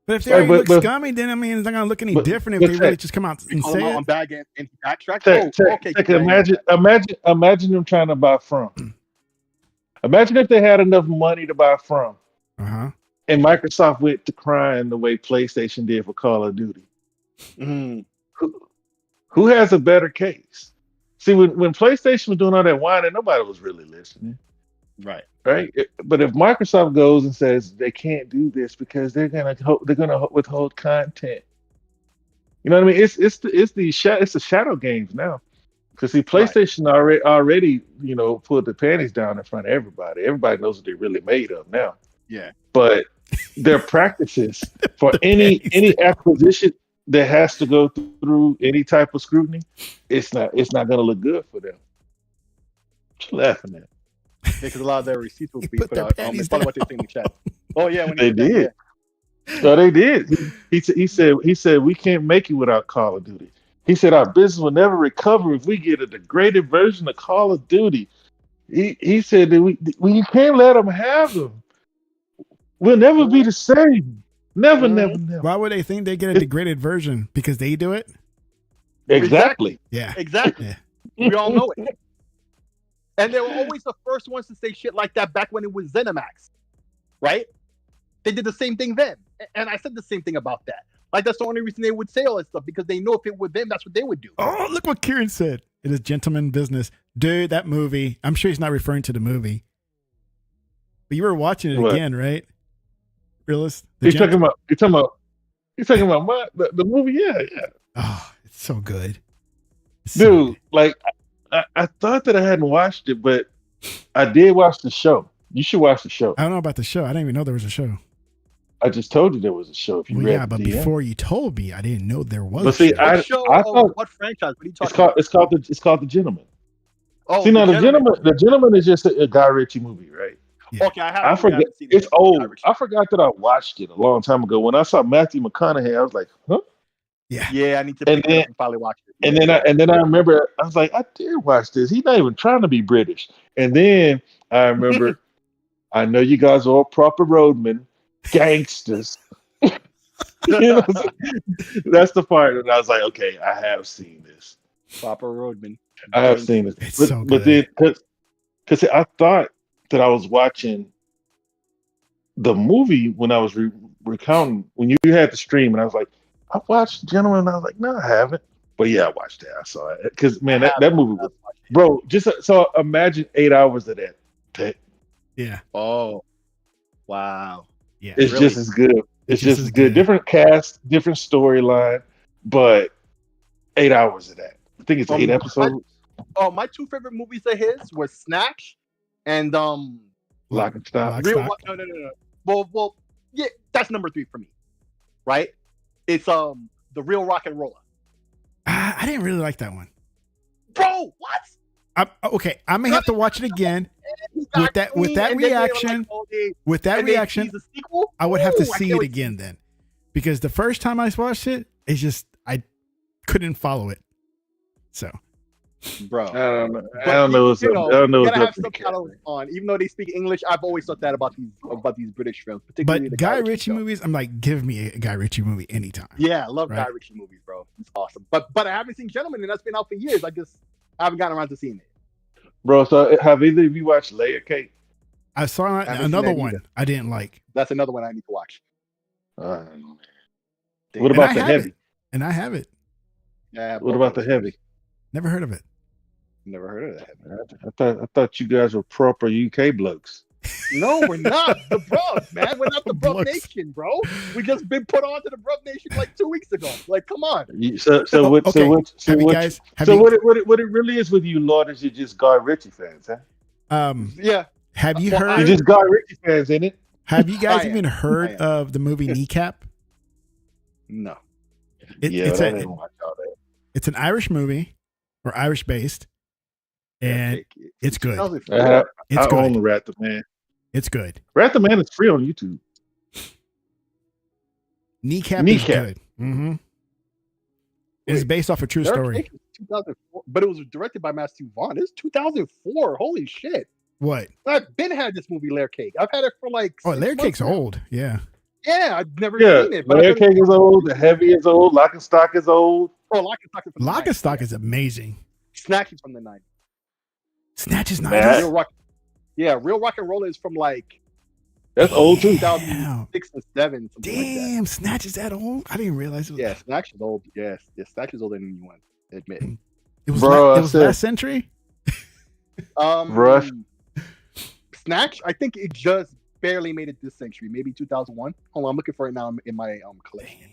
But if they already look scummy, then I mean, it's not gonna look any different if they really just come out and say it. On bag and backtrack. Imagine them trying to buy from. Imagine if they had enough money to buy from. Uh-huh. And Microsoft went to crying the way PlayStation did for Call of Duty. Mhm. Who has a better case? See, when PlayStation was doing all that whining, nobody was really listening, Right. right? But if Microsoft goes and says they can't do this because they're gonna withhold content, you know what I mean? It's the shadow games now. Because see, Right. PlayStation already pulled the panties down in front of everybody. Everybody knows what they're really made of now. Yeah. But their practices for The any panties acquisition that has to go through any type of scrutiny, it's not going to look good for them. What you laughing at? Because a lot of their receipts will He be put put their out. panties It's probably what they down. say in the chat. Oh yeah, when They he did. did. That, No, they did. He said we can't make it without Call of Duty. He said our business will never recover if we get a degraded version of Call of Duty. He said that we can't let them have them. We'll never be the same. Never, Mhm. never, never. Why would they think they get a degraded version? Because they do it? Exactly. Yeah. Exactly. Yeah. We all know it. And they were always the first ones to say shit like that back when it was ZeniMax, right? They did the same thing then, and I said the same thing about that. Like that's the only reason they would say all that stuff because they know if it were them, that's what they would do. Oh, look what Kieran said. It is gentleman business. Dude, that movie, I'm sure he's not referring to the movie. But you were watching it What? again, right? Realist? He's talking about what? The movie, yeah. Oh, it's so good. It's so Dude, good. like I thought that I hadn't watched it, but I did watch the show. You should watch the show. I don't know about the show. I didn't even know there was a show. I just told you there was a show. If you Well, read yeah, the but DM. before you told me, I didn't know there was But a see, show. What show? I thought What franchise? What are you talking about? it's called The Gentleman. Oh, See, now the gentleman is just a Guy Ritchie movie, right? Yeah. Okay, I forget. Seen It's it. old. I forgot that I watched it a long time ago. When I saw Matthew McConaughey, I was like, huh? Yeah. Yeah, I need to And pick it then- up and finally watch it. And then I remember I was like, I did watch this. He's not even trying to be British. And then I remember, I know you guys are all proper roadmen, gangsters. You know what I'm saying? That's the part that I was like, okay, I have seen this. Proper Roadman. I have seen this. It's But, so but good. then, because I thought that I was watching the movie when I was recounting, when you had the stream, and I was like, I watched Gentleman, and I was like, no, I haven't. But yeah, I watched it. I saw it. Because, man, that movie was, bro, just so imagine 8 hours of that. Yeah. Oh, wow. Yeah. It's Really? just as good. It's just as good. Different cast, different storyline, but 8 hours of that. I think it's 8 episodes. My two favorite movies of his were Snatch and Lock and Stock. Lock, Stock. No. Well, yeah, that's number 3 for me. Right? It's The Real Rock and Roller. I didn't really like that one. Bro, what? Okay, I may have to watch it again. With that reaction, he's a sequel? I would have to Ooh, I see can't it wait. again then, because the first time I watched it, it's just I couldn't follow it. So, Bro. I don't know what's up. I don't know You what's gotta up have to the subtitles on, even though they speak English. I've always thought that about these British films, but particularly the Guy Ritchie films. movies, I'm like, give me a Guy Ritchie movie anytime. Yeah, I love Right. Guy Ritchie movies, bro. It's awesome. But I haven't seen Gentleman, and that's been out for years. I haven't gotten around to seeing it. Bro, so have either of you watched Layer Cake? I saw haven't seen another that one either. I didn't like, That's another one I need to watch. What Damn. And about I the have heavy? it. And I have it. Yeah, What about the heavy? Never heard of it. Never heard of that. I thought you guys were proper UK blokes. No, we're not the Brub, man. We're not the Brub Blokes. Nation, bro. We just been put on to the Brub Nation like 2 weeks ago. Like, come on. Okay. What it really is with you, Lord, is you're just Guy Ritchie fans, huh? Yeah. Have you Well, heard? You're just Guy Ritchie fans, ain't it? Have you guys I am. even heard I am. of the movie Kneecap? No. It's I didn't watch all that. it's an Irish movie or Irish based, and it's good. It's I good. own the Rat the Man. It's good. Rat the Man is free on YouTube. Kneecap. Is good. Mm-hmm. It's based off a true story. 2004, but it was directed by Matthew Vaughn. It's 2004. Holy shit. What? I've been had this movie, Layer Cake. I've had it for like. Oh, 6 Layer months Cake's now. old. Yeah. Yeah, I've never Yeah, seen it. But Layer Cake is old. The Heavy is old. Lock and Stock is old. Oh, Lock and Stock is from the Lock and 90s, Stock yeah. is amazing. Snatch is from the 90s. Snatch is Man. nice. Real Rock, Real Rock and Roll is from like That's old too. 2006 and 7, something like that. Damn, Snatch is that old? I didn't realize it was. Yeah, Snatch is old. Yes, Snatch is older than you want to admit. It was, Bro, it was last century? Rush. Snatch, I think it just barely made it this century, maybe 2001. Hold on, I'm looking for it now in my collection.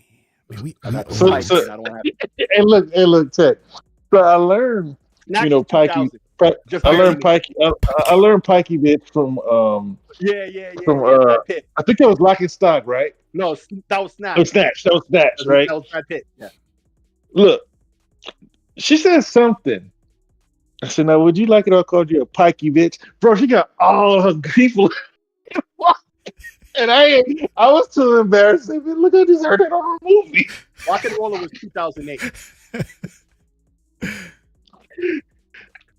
Man, I got So- the so- mic, and I don't have it. And look, Tech. So I learned, Snatch you know, is Pikey. 2000. Just I barely learned made it. Pikey. I learned Pikey bit from Yeah. from, Brad Pitt. I think that was Lock and Stock, right? No, that was Snatch. That was Snatch, right? That was Brad Pitt. Yeah. Look, she said something. I said, "Now, would you like it? I called you a pikey bitch, bro." She got all her people, and I was too embarrassed. I mean, look, I just heard it on a movie. Rock and Roller was 2008.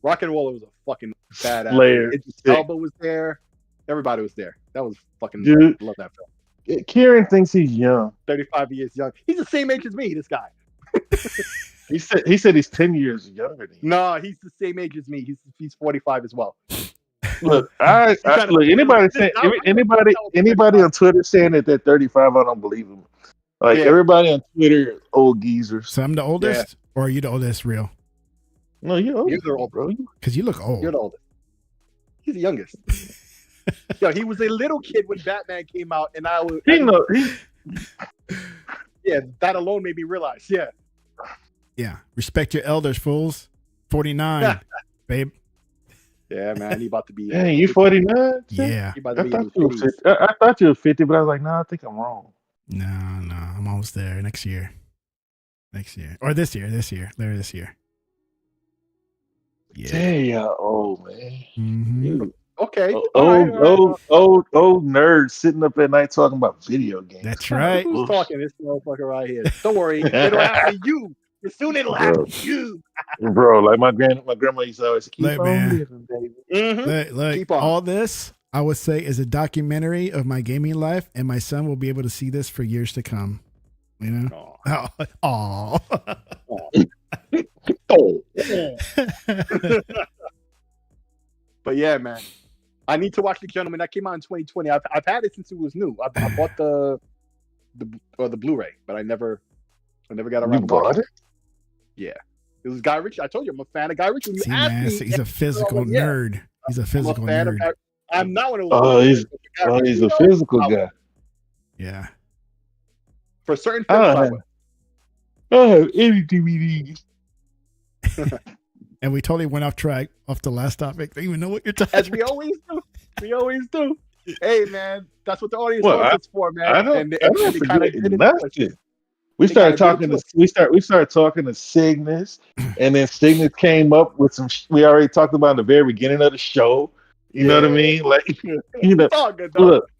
Rock and Roller was a fucking badass. Slayer. Elba was there. Everybody was there. That was fucking. Dude. Love that film. Kieran thinks he's young. 35 years young. He's the same age as me. This guy. He said he's 10 years younger than you. No, he's the same age as me. He's 45 as well. Look, look. Anybody on Twitter saying that they're 35, I don't believe them. Like Yeah. everybody on Twitter, are old geezers. So I'm the oldest, or are you the oldest real? No, you're old, You're the old, bro. Because you look old. You're the oldest. He's the youngest. Yo, he was a little kid when Batman came out, and I was. Yeah, that alone made me realize. Yeah. Yeah. Respect your elders, fools. 49, babe. Yeah, man. He about to be. Dang, you 49? Yeah. He about to I be thought, in you were his 50. I thought you were 50, but I was like, no, I think I'm wrong. No. I'm almost there. Next year. Or this year. Later this year. Yeah. Dang, y'all old, man. Mhm. You Okay. old nerd sitting up at night talking about video games. That's right. Who's talking? This motherfucker right here. Don't worry. It'll happen to you. Soon it'll happen to you. Bro, like my grandma used to always keep Look, on man. living, baby. Mm-hmm. Look, Keep on. all this, I would say, is a documentary of my gaming life, and my son will be able to see this for years to come. You know? Oh. But yeah, man. I need to watch The Gentleman. That came out in 2020. I've had it since it was new. I bought the Blu-ray, but I never got around You to bought watching it? Yeah. It was Guy Ritchie. I told you I'm a fan of Guy Ritchie. When you See, asked man, me, he's a physical yeah. nerd. He's a I'm physical a fan nerd. of Guy. I'm not one of Oh, those. he's a physical guy. Yeah. For certain films, I will. I have any DVDs. And we totally went off track off the last topic. Don't even know what you're talking As we always do. We always do. Hey, man, that's what the audience Well, wants us for, man. I don't they kinda forget did it. nothing. We They started kinda did talking it to we started talking to Cygnus, and then Cygnus came up with some. We already talked about in the very beginning of the show. You know what I mean? Like, you know, It's all good, though. look,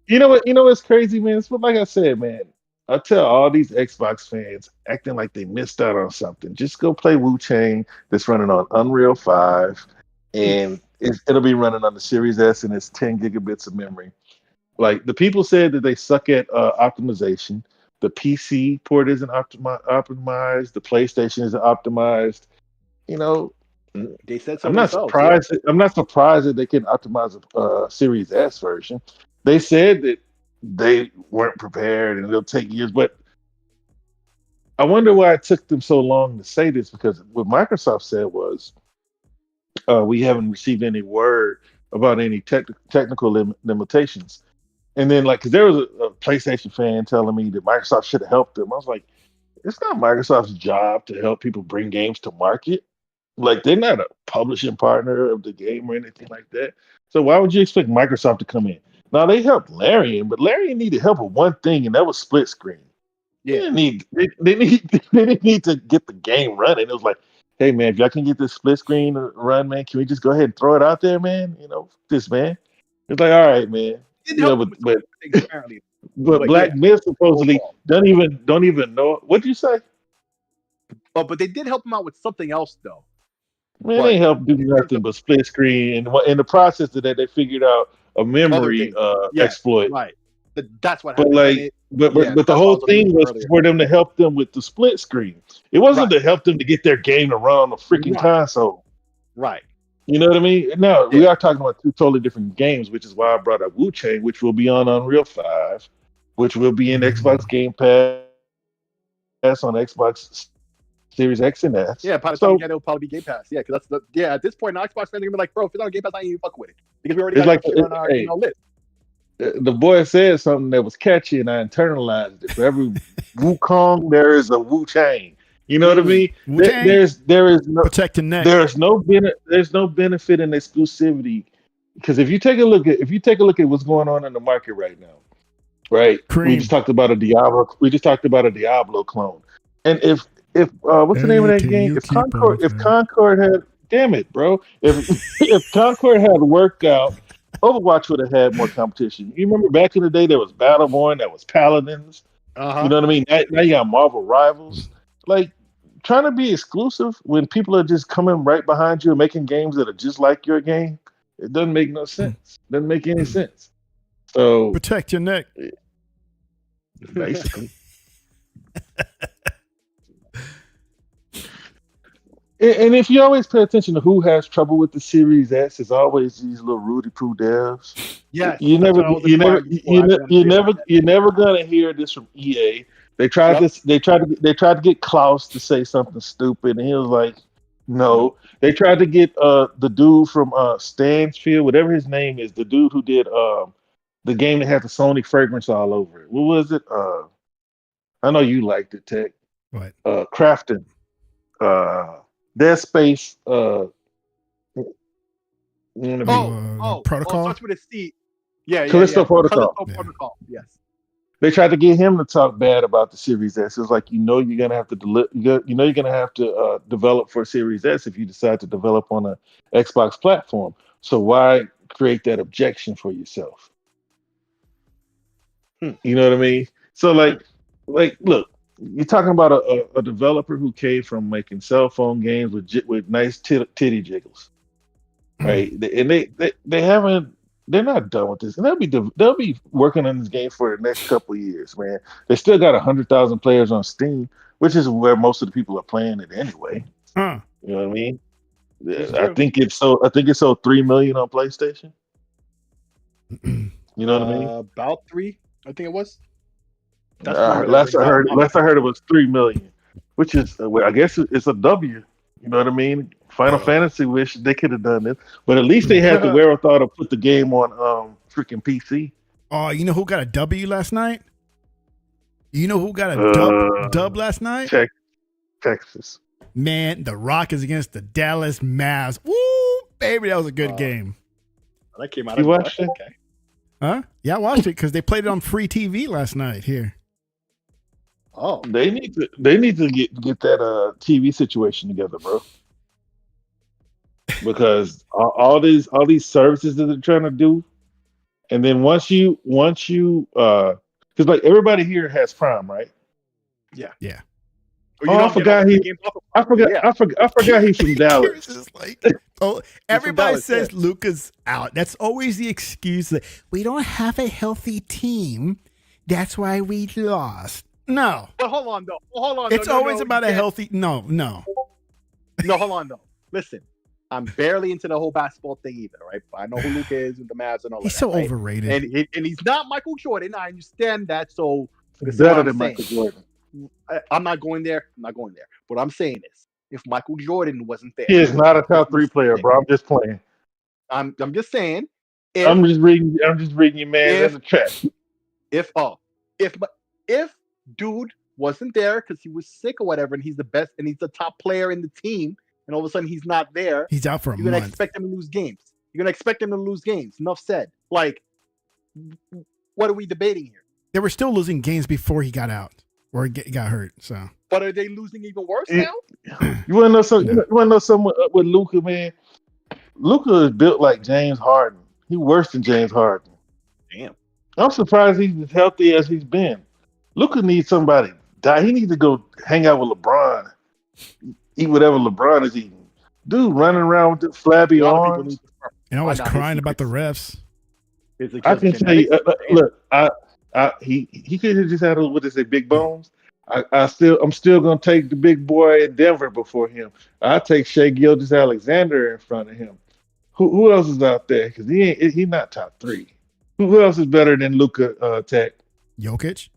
you know what? You know what's crazy, man? It's what, like I said, man. I tell all these Xbox fans acting like they missed out on something. Just go play Wu-Tang that's running on Unreal 5, and it'll be running on the Series S, and it's 10 gigabits of memory. Like, the people said that they suck at optimization. The PC port isn't optimized. The PlayStation isn't optimized. You know, They said so I'm not themselves, surprised. I'm not surprised that they can optimize a Series S version. They said that they weren't prepared and it'll take years, but I wonder why it took them so long to say this, because what Microsoft said was we haven't received any word about any technical limitations. And then, like, because there was a PlayStation fan telling me that Microsoft should have helped them. I was like, it's not Microsoft's job to help people bring games to market. Like, they're not a publishing partner of the game or anything like that. So why would you expect Microsoft to come in? Now, they helped Larian, but Larian needed help with one thing, and that was split screen. Yeah. They didn't need to get the game running. It was like, hey, man, if y'all can get this split screen run, man, can we just go ahead and throw it out there, man? You know, this, man. It's like, all right, man. It You know, helped but with some things, apparently. but But Black yeah. Myth supposedly don't even know. What'd you say? Oh, but they did help him out with something else, though. Man, But- they helped do nothing but split screen. And in the process of that, they figured out a memory things. Yeah, exploit. Right. That's what But happened. like, And it- but yeah, the that's whole what I was thing alluding was earlier. for them to help them with the split screen. It wasn't Right. to help them to get their game to run on a freaking Right. console. right. You know what I mean? No, Yeah. we are talking about two totally different games, which is why I brought up Wu Chain, which will be on Unreal 5, which will be in Xbox Game Pass on Xbox Series X and S. Yeah, by the time we get it, it'll probably be Game Pass. Yeah, because at this point, now Xbox fans are gonna be like, bro, if it's on Game Pass, I ain't even fuck with it because we already It's got like that shit on our hey, list. the boy said something that was catchy, and I internalized it. For every Wukong, there is a Wu Chain. You know what I mean? Wu-Tang? There is no Protect your neck. there's no benefit in exclusivity, because if you take a look at what's going on in the market right now, right? We Cream. just talked about a Diablo clone, and if what's the name of that Can game? you If keep Concord on, if man? Concord had damn it, bro, if if Concord had worked out, Overwatch would have had more competition. You remember back in the day, there was Battleborn, there was Paladins. You know what I mean? Now you got Marvel Rivals. Like, trying to be exclusive when people are just coming right behind you and making games that are just like your game, it doesn't make no sense. Doesn't make any sense. So Protect your neck. basically. And if you always pay attention to who has trouble with the Series S, it's always these little Rudy Poo devs. Yes, You're that's what I was inquiring before. I didn't understand you're never gonna hear this from EA. They tried Yep. to get Klaus to say something stupid, and he was like, "No." They tried to get the dude from Stansfield, whatever his name is, the dude who did the game that had the Sony fragrance all over it. What was it? I know you liked it, Tech. What? Crafton. Dead Space. Protocol? starts with a C. Yeah. Callisto Protocol. Callisto Protocol. Yes. They tried to get him to talk bad about the Series S. It's like, you're gonna have to you're gonna have to develop for Series S if you decide to develop on a Xbox platform. So why create that objection for yourself? You know what I mean? So like look, you're talking about a developer who came from making cell phone games with nice titty jiggles, right? And they haven't. They're not done with this, and they'll be working on this game for the next couple of years, man. They still got 100,000 players on Steam, which is where most of the people are playing it anyway. Huh. You know what I mean? It's I true. think it's sold 3 million on PlayStation. You know what I mean? About 3, I think it was. Last I heard it was 3 million, which is I guess it's a W. You know what I mean? Final Fantasy wish they could have done this, but at least they had the wherewithal to put the game on freaking PC. Oh, you know who got a W last night? You know who got a dub last night? Texas. Man, the Rockets against the Dallas Mavs. Woo, baby, that was a good game. That came out. You watched it? Okay. Huh? Yeah, I watched it because they played it on free TV last night here. Oh, They need to get that TV situation together, bro. Because all these services that they're trying to do, and then once you because like everybody here has Prime, right? yeah. Yeah. Well, I forgot he's from Dallas. It's like, everybody says Luka's out. That's always the excuse that we don't have a healthy team. That's why we lost. No. But hold on though. It's always about a healthy. No. No, hold on though. Listen, I'm barely into the whole basketball thing either, right? I know who Luka is with the Mavs and all that. He's so right? overrated. And he's not Michael Jordan. I understand that. So Better than Michael Jordan. I'm not going there. What I'm saying is, if Michael Jordan wasn't there, He is not a top 3 player, bro. I'm just playing. I'm just saying. I'm just reading your man in the chat. If dude wasn't there because he was sick or whatever, and he's the best and he's the top player in the team, and all of a sudden he's not there, He's out for a you're gonna month. expect him to lose games. Enough said. Like, what are we debating here? They were still losing games before he got out or got hurt. So, But are they losing even worse now? You want to know something? You want to know something with Luka, man? Luka is built like James Harden. He's worse than James Harden. Damn. I'm surprised he's as healthy as he's been. Luka needs somebody. He needs to go hang out with LeBron. Eat whatever LeBron is eating. Dude running around with the flabby arms. and always crying about the refs. I can tell you, look, he could have just had what they say, big bones. I'm still gonna take the big boy in Denver before him. I take Shai Gilgeous-Alexander in front of him. Who else is out there? Because he's not top 3. Who else is better than Luka Tech? Jokic.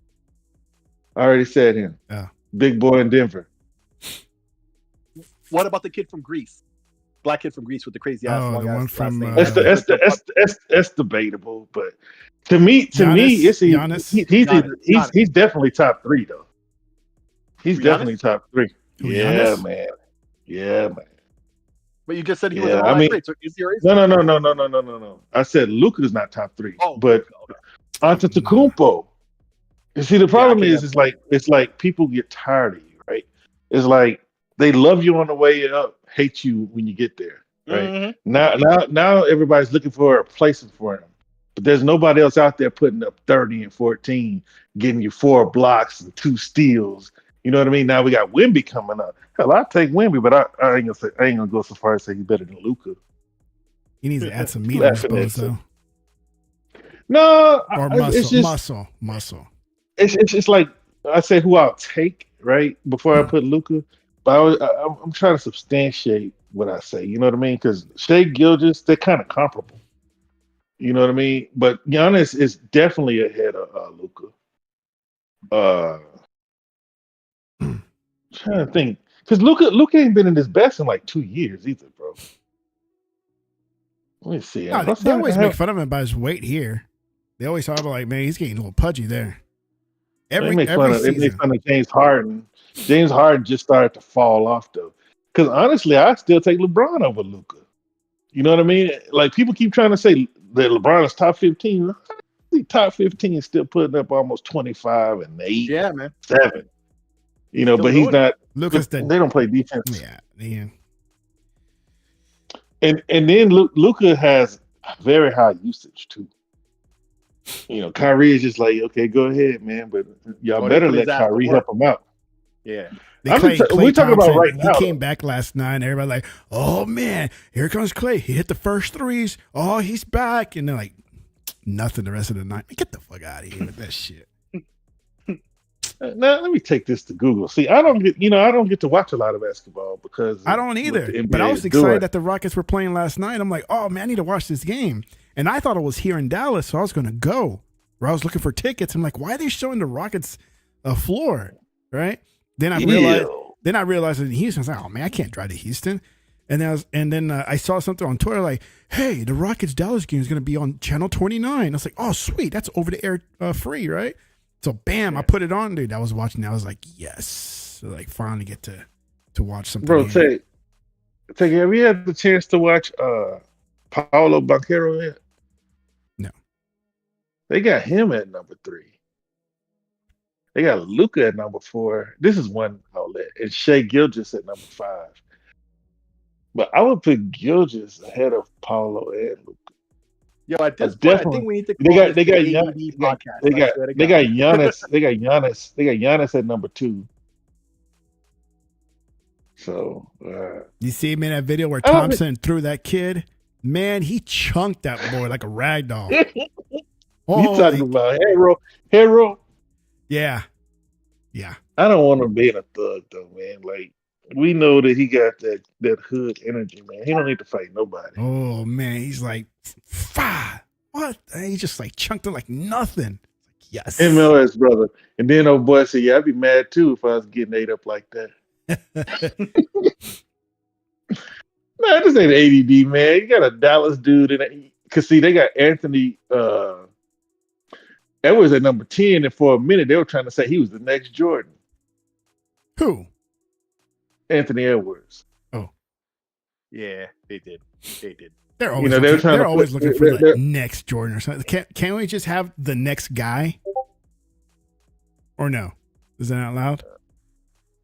I already said him. Yeah. Big boy in Denver. What about the kid from Greece? Black kid from Greece with the crazy ass Oh, long the ass one last from, name. That's debatable, but to me, it's Giannis? he's definitely top 3 though. He's Giannis? definitely top 3. Who, Yeah, Giannis? man. Yeah, man. But you just said he Yeah, wasn't all that great. So is he already? No. I said Luka's not top 3, Oh, but okay. Antetokounmpo. You see, the problem I is, it's like people get tired of you, right? It's like they love you on the way up, hate you when you get there, right? Mhm. Now everybody's looking for a replacement for him, but there's nobody else out there putting up 30 and 14, getting you 4 blocks and 2 steals. You know what I mean? Now we got Wemby coming up. Hell, I take Wemby, but I ain't gonna go so far as say he's better than Luka. He needs to add some meat on his bones, though. No, Or it's just muscle. it's like I say who I'll take right before I put Luka, but I'm trying to substantiate what I say. You know what I mean? Because Shea Gilgeous, they're kind of comparable. You know what I mean? But Giannis is definitely ahead of Luka. Trying to think because Luka ain't been in his best in like 2 years either, bro. Let me see. No, they always make fun of him by his weight here. They always talk about like, man, he's getting a little pudgy there. They make fun of James Harden. James Harden just started to fall off though. Because honestly, I still take LeBron over Luka. You know what I mean? Like people keep trying to say that LeBron is top 15. Top 15 is still putting up almost 25 and 8, Yeah, man. 7. You know, Still but he's not. Lucas. They don't play defense. Yeah. And then Luka has very high usage too. You know, Kyrie is just like, okay, go ahead, man, but y'all better let Kyrie help him out. Yeah. We're talking about right now. He came back last night, and everybody like, oh man, here comes Clay. He hit the first threes. Oh, he's back, and they're like, nothing the rest of the night. Get the fuck out of here with that shit. Now let me take this to Google. See, I don't get to watch a lot of basketball because I don't either. But I was excited that the Rockets were playing last night. I'm like, oh man, I need to watch this game. And I thought it was here in Dallas, so I was going to go. Where I was looking for tickets. I'm like, why are they showing the Rockets a floor? Right? Then I realized in Houston, I was like, oh man, I can't drive to Houston. And then I saw something on Twitter like, hey, the Rockets Dallas game is going to be on channel 29. I was like, oh sweet, that's over the air free, right? So bam, I put it on, dude. I was watching. I was like, yes, so, like finally get to watch something. Bro, take. Have you had the chance to watch Paolo Banchero yet? No. They got him at number 3. They got Luka at number 4. This is one outlet, and Shea Gilgeous at number 5. But I would put Gilgeous ahead of Paolo and Luka. Yo, at this point, I think we need to call they got Giannis at number 2. So you see him in that video where Thompson threw that kid? Man, he chunked that boy like a rag doll. You talking about hero? Yeah. I don't want him being a thug though, man. Like we know that he got that hood energy, man. He don't need to fight nobody. Oh man, he's like, what? And he just like chunked him like nothing. Yes. MLS brother. And then old boy said, yeah, I'd be mad too if I was getting ate up like that. No, this ain't ADD, man. You got a Dallas dude in it. Cause see, they got Anthony Edwards at number 10, and for a minute they were trying to say he was the next Jordan. Who? Anthony Edwards. Oh. Yeah, they did. They're always looking for the next Jordan or something. Can't we just have the next guy? Or no? Is that not allowed?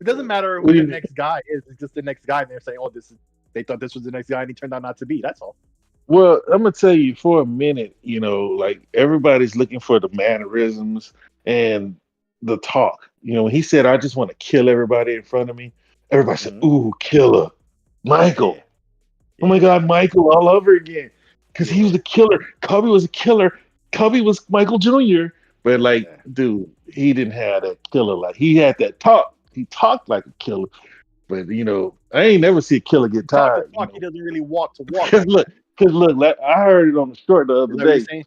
It doesn't matter who the next guy is. It's just the next guy, and they're saying, "Oh, they thought this was the next guy, and he turned out not to be." That's all. Well, I'm gonna tell you for a minute. You know, like everybody's looking for the mannerisms and the talk. You know, when he said, "I just want to kill everybody in front of me," everybody said, "Ooh, killer, Michael." Yeah. Oh my God, Michael all over again. Because he was a killer. Kobe was a killer. Kobe was Michael Jr. But dude, he didn't have that killer. Like he had that talk. He talked like a killer. But I ain't never see a killer get tired. He doesn't really walk to walk. Look, Because look, I heard it on the short the Is other that what you're day. saying?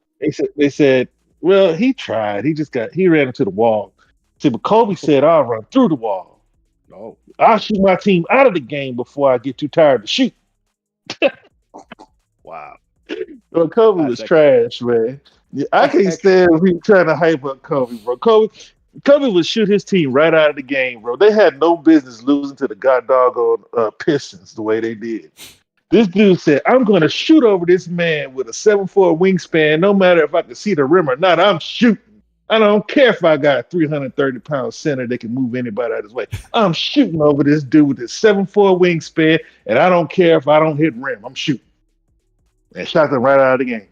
They said, well, he tried. He ran into the wall. See, but Kobe said, I'll run through the wall. No. I'll shoot my team out of the game before I get too tired to shoot. Wow. But Kobe That's was excellent. trash, man. Yeah, I can't stand if he trying to hype up Kobe, bro. Kobe would shoot his team right out of the game, bro. They had no business losing to the god doggone Pistons the way they did. This dude said, I'm going to shoot over this man with a 7'4" wingspan, no matter if I can see the rim or not. I'm shooting. I don't care if I got a 330-pound center that can move anybody out of his way. I'm shooting over this dude with his 7'4" wingspan, and I don't care if I don't hit rim. I'm shooting. And shot them right out of the game.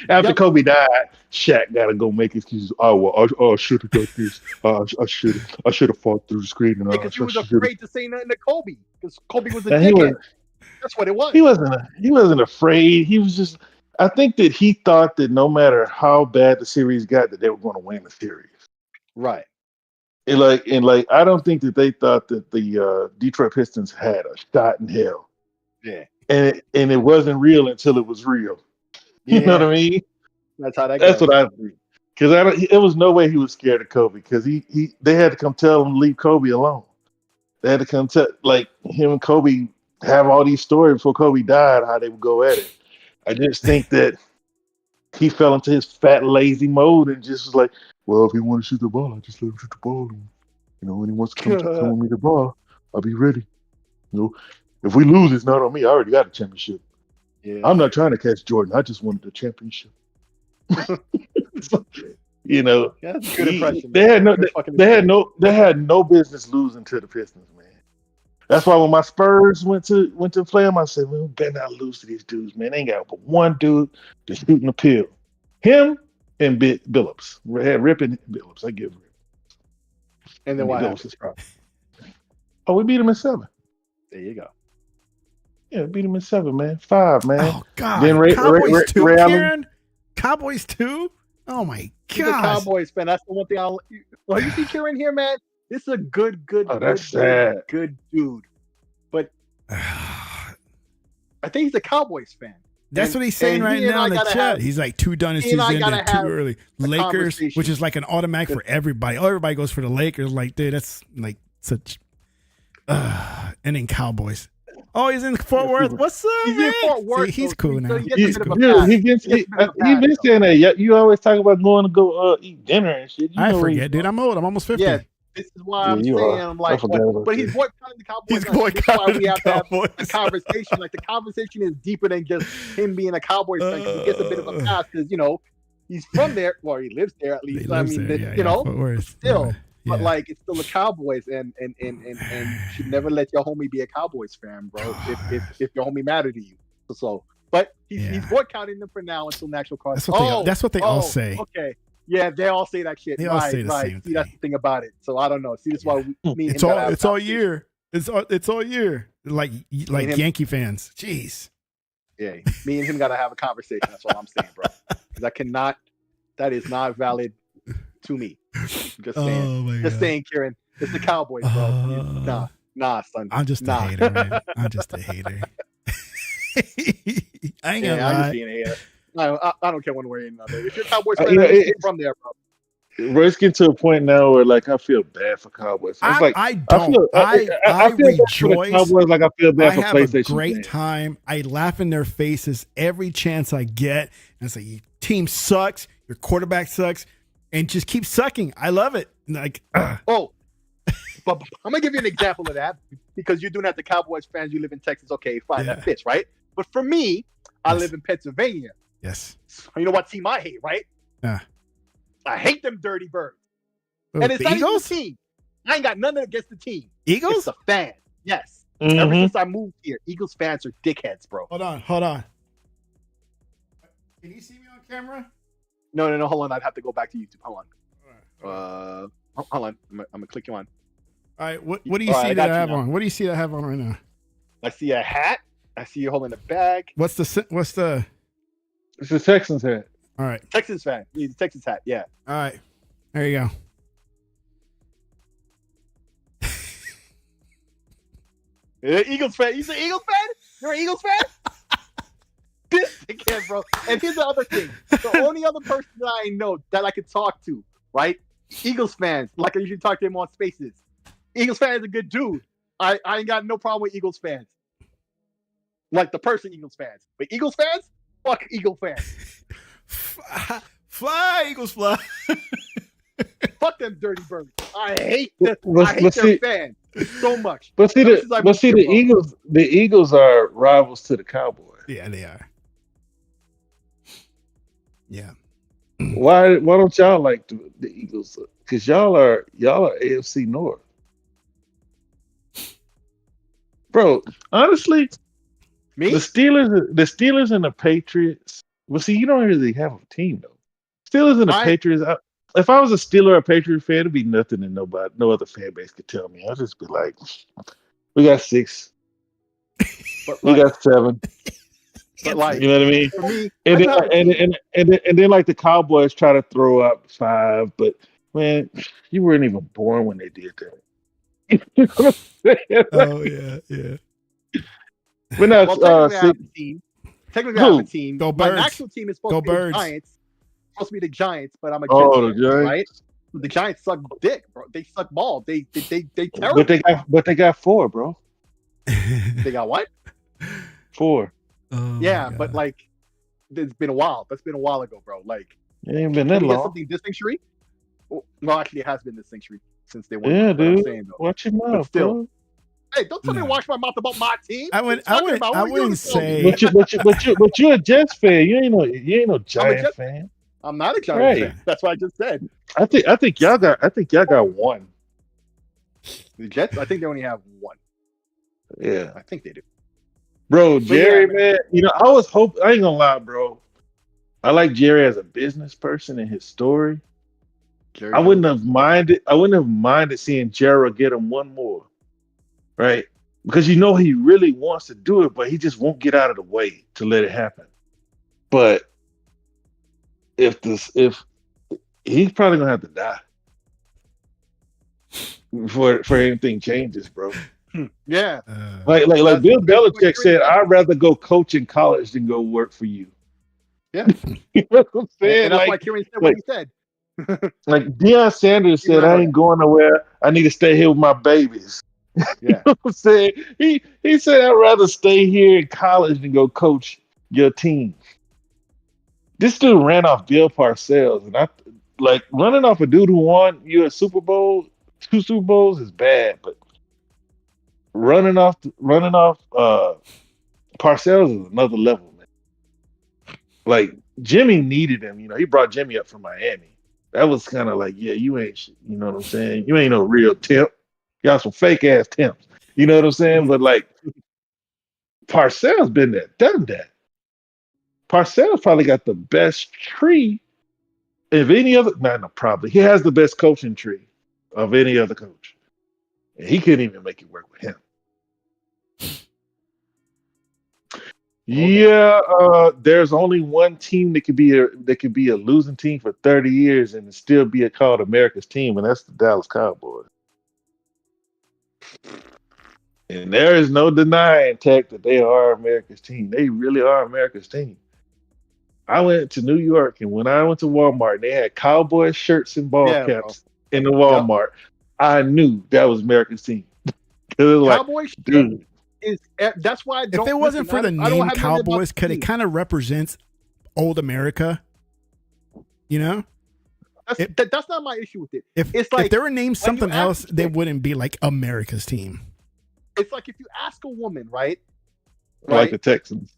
After Kobe died, Shaq got to go make excuses. Oh, well, I should have done this. I should have fought through the screen. And Because he was afraid to say nothing to Kobe. Because Kobe was a And he dickhead. was, That's what it was. he wasn't afraid. He was just. I think that he thought that no matter how bad the series got, that they were going to win the series. Right. And I don't think that they thought that the Detroit Pistons had a shot in hell. Yeah. And it wasn't real until it was real. You know what I mean? That's how that That's goes. what I think. Because it was no way he was scared of Kobe. Because they had to come tell him to leave Kobe alone. They had to come tell him and Kobe have all these stories before Kobe died, how they would go at it. I just think that he fell into his fat, lazy mode and just was like, well, if he want to shoot the ball, I just let him shoot the ball. And, when he wants to come with me the ball, I'll be ready. If we lose, it's not on me. I already got a championship. Yeah. I'm not trying to catch Jordan. I just wanted the championship. Yeah, that's a good impression. They had no business losing to the Pistons, man. That's why when my Spurs went to play them, I said, "Man, we better not lose to these dudes, man. They ain't got but one dude that's shooting the pill. Him and Billups. Had Rip and Billups. I give Rip. And then what happened? Oh, we beat him in 7. There you go. Yeah, beat him in 7, man. 5, man. Oh God! Then Cowboys 2, Ray Allen. Karen. Cowboys 2. Oh my He's a God! Cowboys fan. That's the one thing Well, you see Kieran here, man. This is a good dude. But I think he's a Cowboys fan. That's what he's saying right now in the chat. He's like 2 dynasties in there too early. Lakers, which is like an automatic for everybody. Oh, everybody goes for the Lakers. Like, dude, that's like such. And then Cowboys. Oh, he's in Fort Worth. What's up, He's man? in Fort Worth. See, he's cool now. He's been saying that. You always talk about going to go eat dinner and shit. I forget, dude. I'm old. I'm almost 50. Yeah, this is why I'm saying I'm like, but he's boycotting the Cowboys. He's boycotting we have the to have Cowboys. a conversation. Like the conversation is deeper than just him being a Cowboys fan. He gets a bit of a pass because he's from there. Well, he lives there at least. I mean, Fort Worth. Still. Yeah. But like it's still the Cowboys, and you should never let your homie be a Cowboys fan, bro. If your homie mattered to you, so. But he's boycotting them for now until natural cause. That's what they all say. Okay, yeah, they all say that shit. They all say the same See, thing. that's the thing about it. So I don't know. See, that's why me and it's all year. It's all year. Like Yankee fans. Jeez. Yeah, me and him got to have a conversation. That's all I'm saying, bro. Because that is not valid to me. Just saying. Just saying, Kieran. It's the Cowboys, bro. Nah, son. I'm just a hater, man. I'm just a hater. I ain't gonna lie. I'm just being a hater. I don't care one way or another. If you're a Cowboys fan, it's from there, bro. Bro, it's getting to a point now where like I feel bad for Cowboys. It's like I don't. I feel rejoice. Cowboys like I feel bad for have PlayStation. A great time. I laugh in their faces every chance I get. And it's like your team sucks, your quarterback sucks, and just keep sucking. I love it. Like, but I'm gonna give you an example of that because you're doing that to Cowboys fans. You live in Texas, okay, fine, that fits, right? But for me, I live in Pennsylvania. Yes. You know what team I hate, right? Yeah. I hate them dirty birds. Oh, and it's not even the Eagles? team. I ain't got nothing against the team. Eagles? It's the fans. Yes. Mm-hmm. Ever since I moved here, Eagles fans are dickheads, bro. Hold on. Can you see me on camera? No. Hold on. I'd have to go back to YouTube. Hold on. Hold on. I'm gonna click you on. All right. What do you see that I have on? What do you see that I have on right now? I see a hat. I see you holding a bag. What's the? It's a Texans hat. All right. Texas fan. He's a Texas hat. Yeah. All right. There you go. Eagles fan. You an Eagles fan? You're an Eagles fan? dickhead, bro. And here's the other thing: the only other person that I know that I could talk to, right? Eagles fans, like I usually talk to him on Spaces. Eagles fan is a good dude. I ain't got no problem with Eagles fans. Like the person Eagles fans. But Eagles fans? Fuck Eagle fans. Fly, Eagles, fly. Fuck them dirty birds. I hate their fans so much. But see, the Eagles are rivals to the Cowboys. Yeah, they are. Yeah. Why don't y'all like the Eagles? Because y'all are AFC North. Bro, honestly, me? The Steelers and the Patriots. Well, see, you don't really have a team though. Steelers and the Patriots. If I was a Steeler or a Patriot fan, it'd be nothing that no other fan base could tell me. I'd just be like, we got 6. We got 7. But like, you know what I mean? For me, and then like the Cowboys try to throw up 5, but man, you weren't even born when they did that. You know what I'm saying? Oh yeah. We're not technically I have a team. Technically, I have a team. Go Birds. My actual team is supposed to be the Giants. Supposed to be the Giants, but I'm a the Giants, Giants, right? The Giants suck dick, bro. They suck ball. They terrible. But they got 4, bro. They got what? 4. Oh, yeah, but like, it's been a while. That's been a while ago, bro. Like, it ain't been that long. Something this century? Well, actually, it has been this century since they won. Yeah, dude. Watch your mouth, still. Bro. Hey, don't tell me to watch my mouth about my team. I wouldn't say. But you're a Jets fan. You ain't no Giant fan. I'm not a Giant fan. That's what I just said. I think y'all got 1. The Jets. I think they only have 1. Yeah, I think they do. Bro, Jerry, man. I was hoping. I ain't gonna lie, bro. I like Jerry as a business person and his story. I wouldn't have minded seeing Gerald get him 1 more. Right? Because he really wants to do it, but he just won't get out of the way to let it happen. But if he's probably gonna have to die before anything changes, bro. Yeah. Like Bill Belichick said, I'd rather go coach in college than go work for you. Yeah. You know what I'm saying? And that's why Kieran said what he said. Like Deion Sanders said, I ain't going nowhere. I need to stay here with my babies. Yeah. You know what I'm saying? He said, I'd rather stay here in college than go coach your team. This dude ran off Bill Parcells, and I like running off a dude who won you a Super Bowl, 2 Super Bowls is bad, but running off Parcells is another level, man. Like Jimmy needed him, he brought Jimmy up from Miami. That was kind of like, yeah, you ain't, you know what I'm saying? You ain't no real temp. Y'all some fake ass temps. You know what I'm saying? But like Parcells been there, done that. Parcells probably got the best tree of any other. No, probably. He has the best coaching tree of any other coach. And he couldn't even make it work with him. Yeah, there's only one team that could be a losing team for 30 years and still be called America's team, and that's the Dallas Cowboys. And there is no denying, Tech, that they are America's team. They really are America's team. I went to New York, and when I went to Walmart, they had Cowboy shirts and ball caps in the Walmart. Yep. I knew that was America's team. Cowboy dude. That's why I don't. If it wasn't for the name Cowboys, because it kind of represents old America, That's not my issue with it. If they were named something else, they wouldn't be like America's team. It's like if you ask a woman, right? Like the Texans.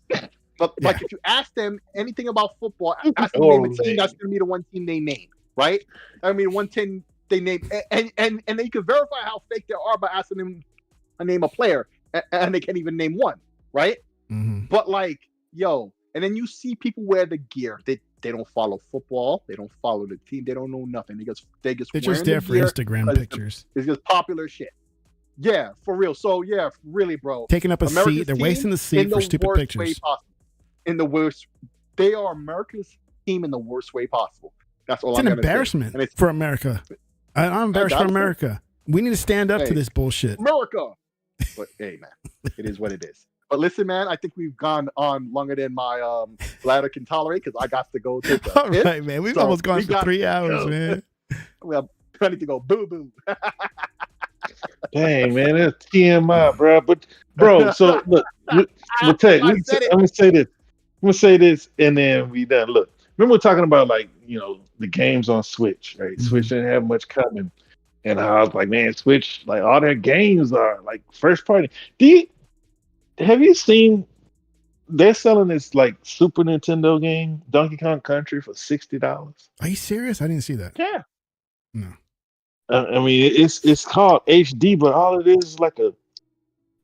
But like if you ask them anything about football, ask them to name a team, that's going to be the one team they name, right? I mean, one team they name, and then you can verify how fake they are by asking them to name a player, and they can't even name one, right? Mm-hmm. But like, and then you see people wear the gear. They don't follow football. They don't follow the team. They don't know nothing. They're just there for Instagram pictures. It's just popular shit. Yeah, for real. So yeah, really, bro. Taking up a seat. They're wasting the seat for stupid pictures. In the worst, they are America's team in the worst way possible. That's all. It's an embarrassment for America. I'm embarrassed for America. We need to stand up to this bullshit. America. But hey, man, it is what it is. But listen, man, I think we've gone on longer than my bladder can tolerate because I got to go take a All piss. right, man. We've So almost gone we for got 3 to hours, go. man. Well, I need to go boo boo. Dang, man, that's TMI, bro. But bro, so look, but Tech, I said it. I'm gonna say this. I'm gonna say this, and then we done. Look, remember we're talking about like the games on Switch, right? Mhm. Switch didn't have much coming, and I was like, man, Switch, like all their games are like first party. Have you seen? They're selling this like Super Nintendo game, Donkey Kong Country, for $60. Are you serious? I didn't see that. Yeah. No. I mean, it's called HD, but all it is like a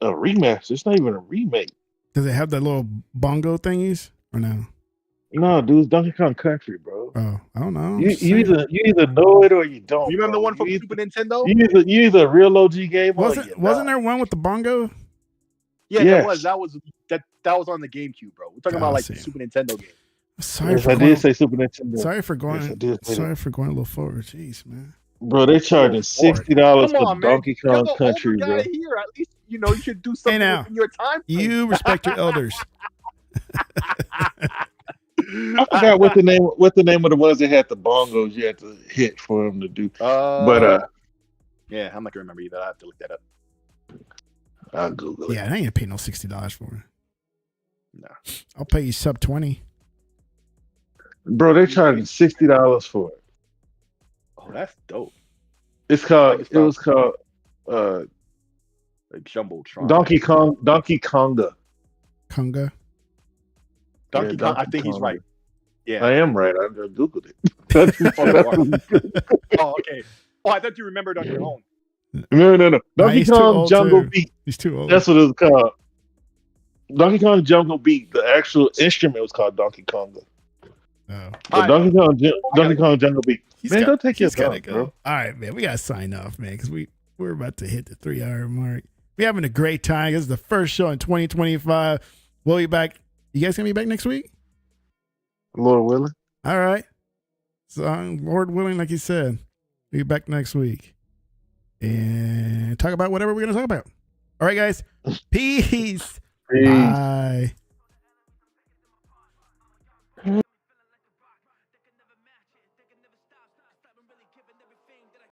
remaster. It's not even a remake. Does it have the little bongo thingies or no? No, dude, it's Donkey Kong Country, bro. Oh, I don't know. You either know it or you don't. You remember the bro. one from Super Nintendo? You either a real OG gamer. Wasn't there one with the bongo? Yeah, Yes. that was on the GameCube, bro. We're talking about like the Super Nintendo game. Sorry Yes, for I going, did say Super Nintendo. sorry for going. Yes, I did say sorry for going a little forward. Jeez, man. Bro, they charging $60 Come for on, man. Donkey You're Kong the Country, older bro. guy here. At least you should do something now, within your time. You respect your elders. I forgot what the name of the ones that had the bongos you had to hit for them to do. But yeah, I'm not gonna remember either. I have to look that up. I'll Google it. Yeah, I ain't gonna pay no $60 for it. No. I'll pay you sub 20. Bro, they're charging $60 for it. Oh, that's dope. It's called. Like It was called Like Jumbotron. Donkey Konga. Conga. Donkey Kong. Donkey I think he's Kong. right. Yeah. I am right. I just Googled it. Oh, okay. Oh, I thought you remembered on your own. No. Donkey he's too Kong old, Jungle too. Beat. He's too old. That's what it was called. Donkey Kong Jungle Beat. The actual instrument was called Donkey Konga. Oh. But Donkey Kong Jungle Beat. Man, go take your time, bro. All right, man. We gotta sign off, man, because we're about to hit the 3 hour mark. We're having a great time. This is the first show in 2025. We'll be back. You guys gonna be back next week? Lord willing. All right. So, Lord willing, like you said, we'll be back next week and talk about whatever we're gonna talk about. All right, guys. Peace. Peace. Bye.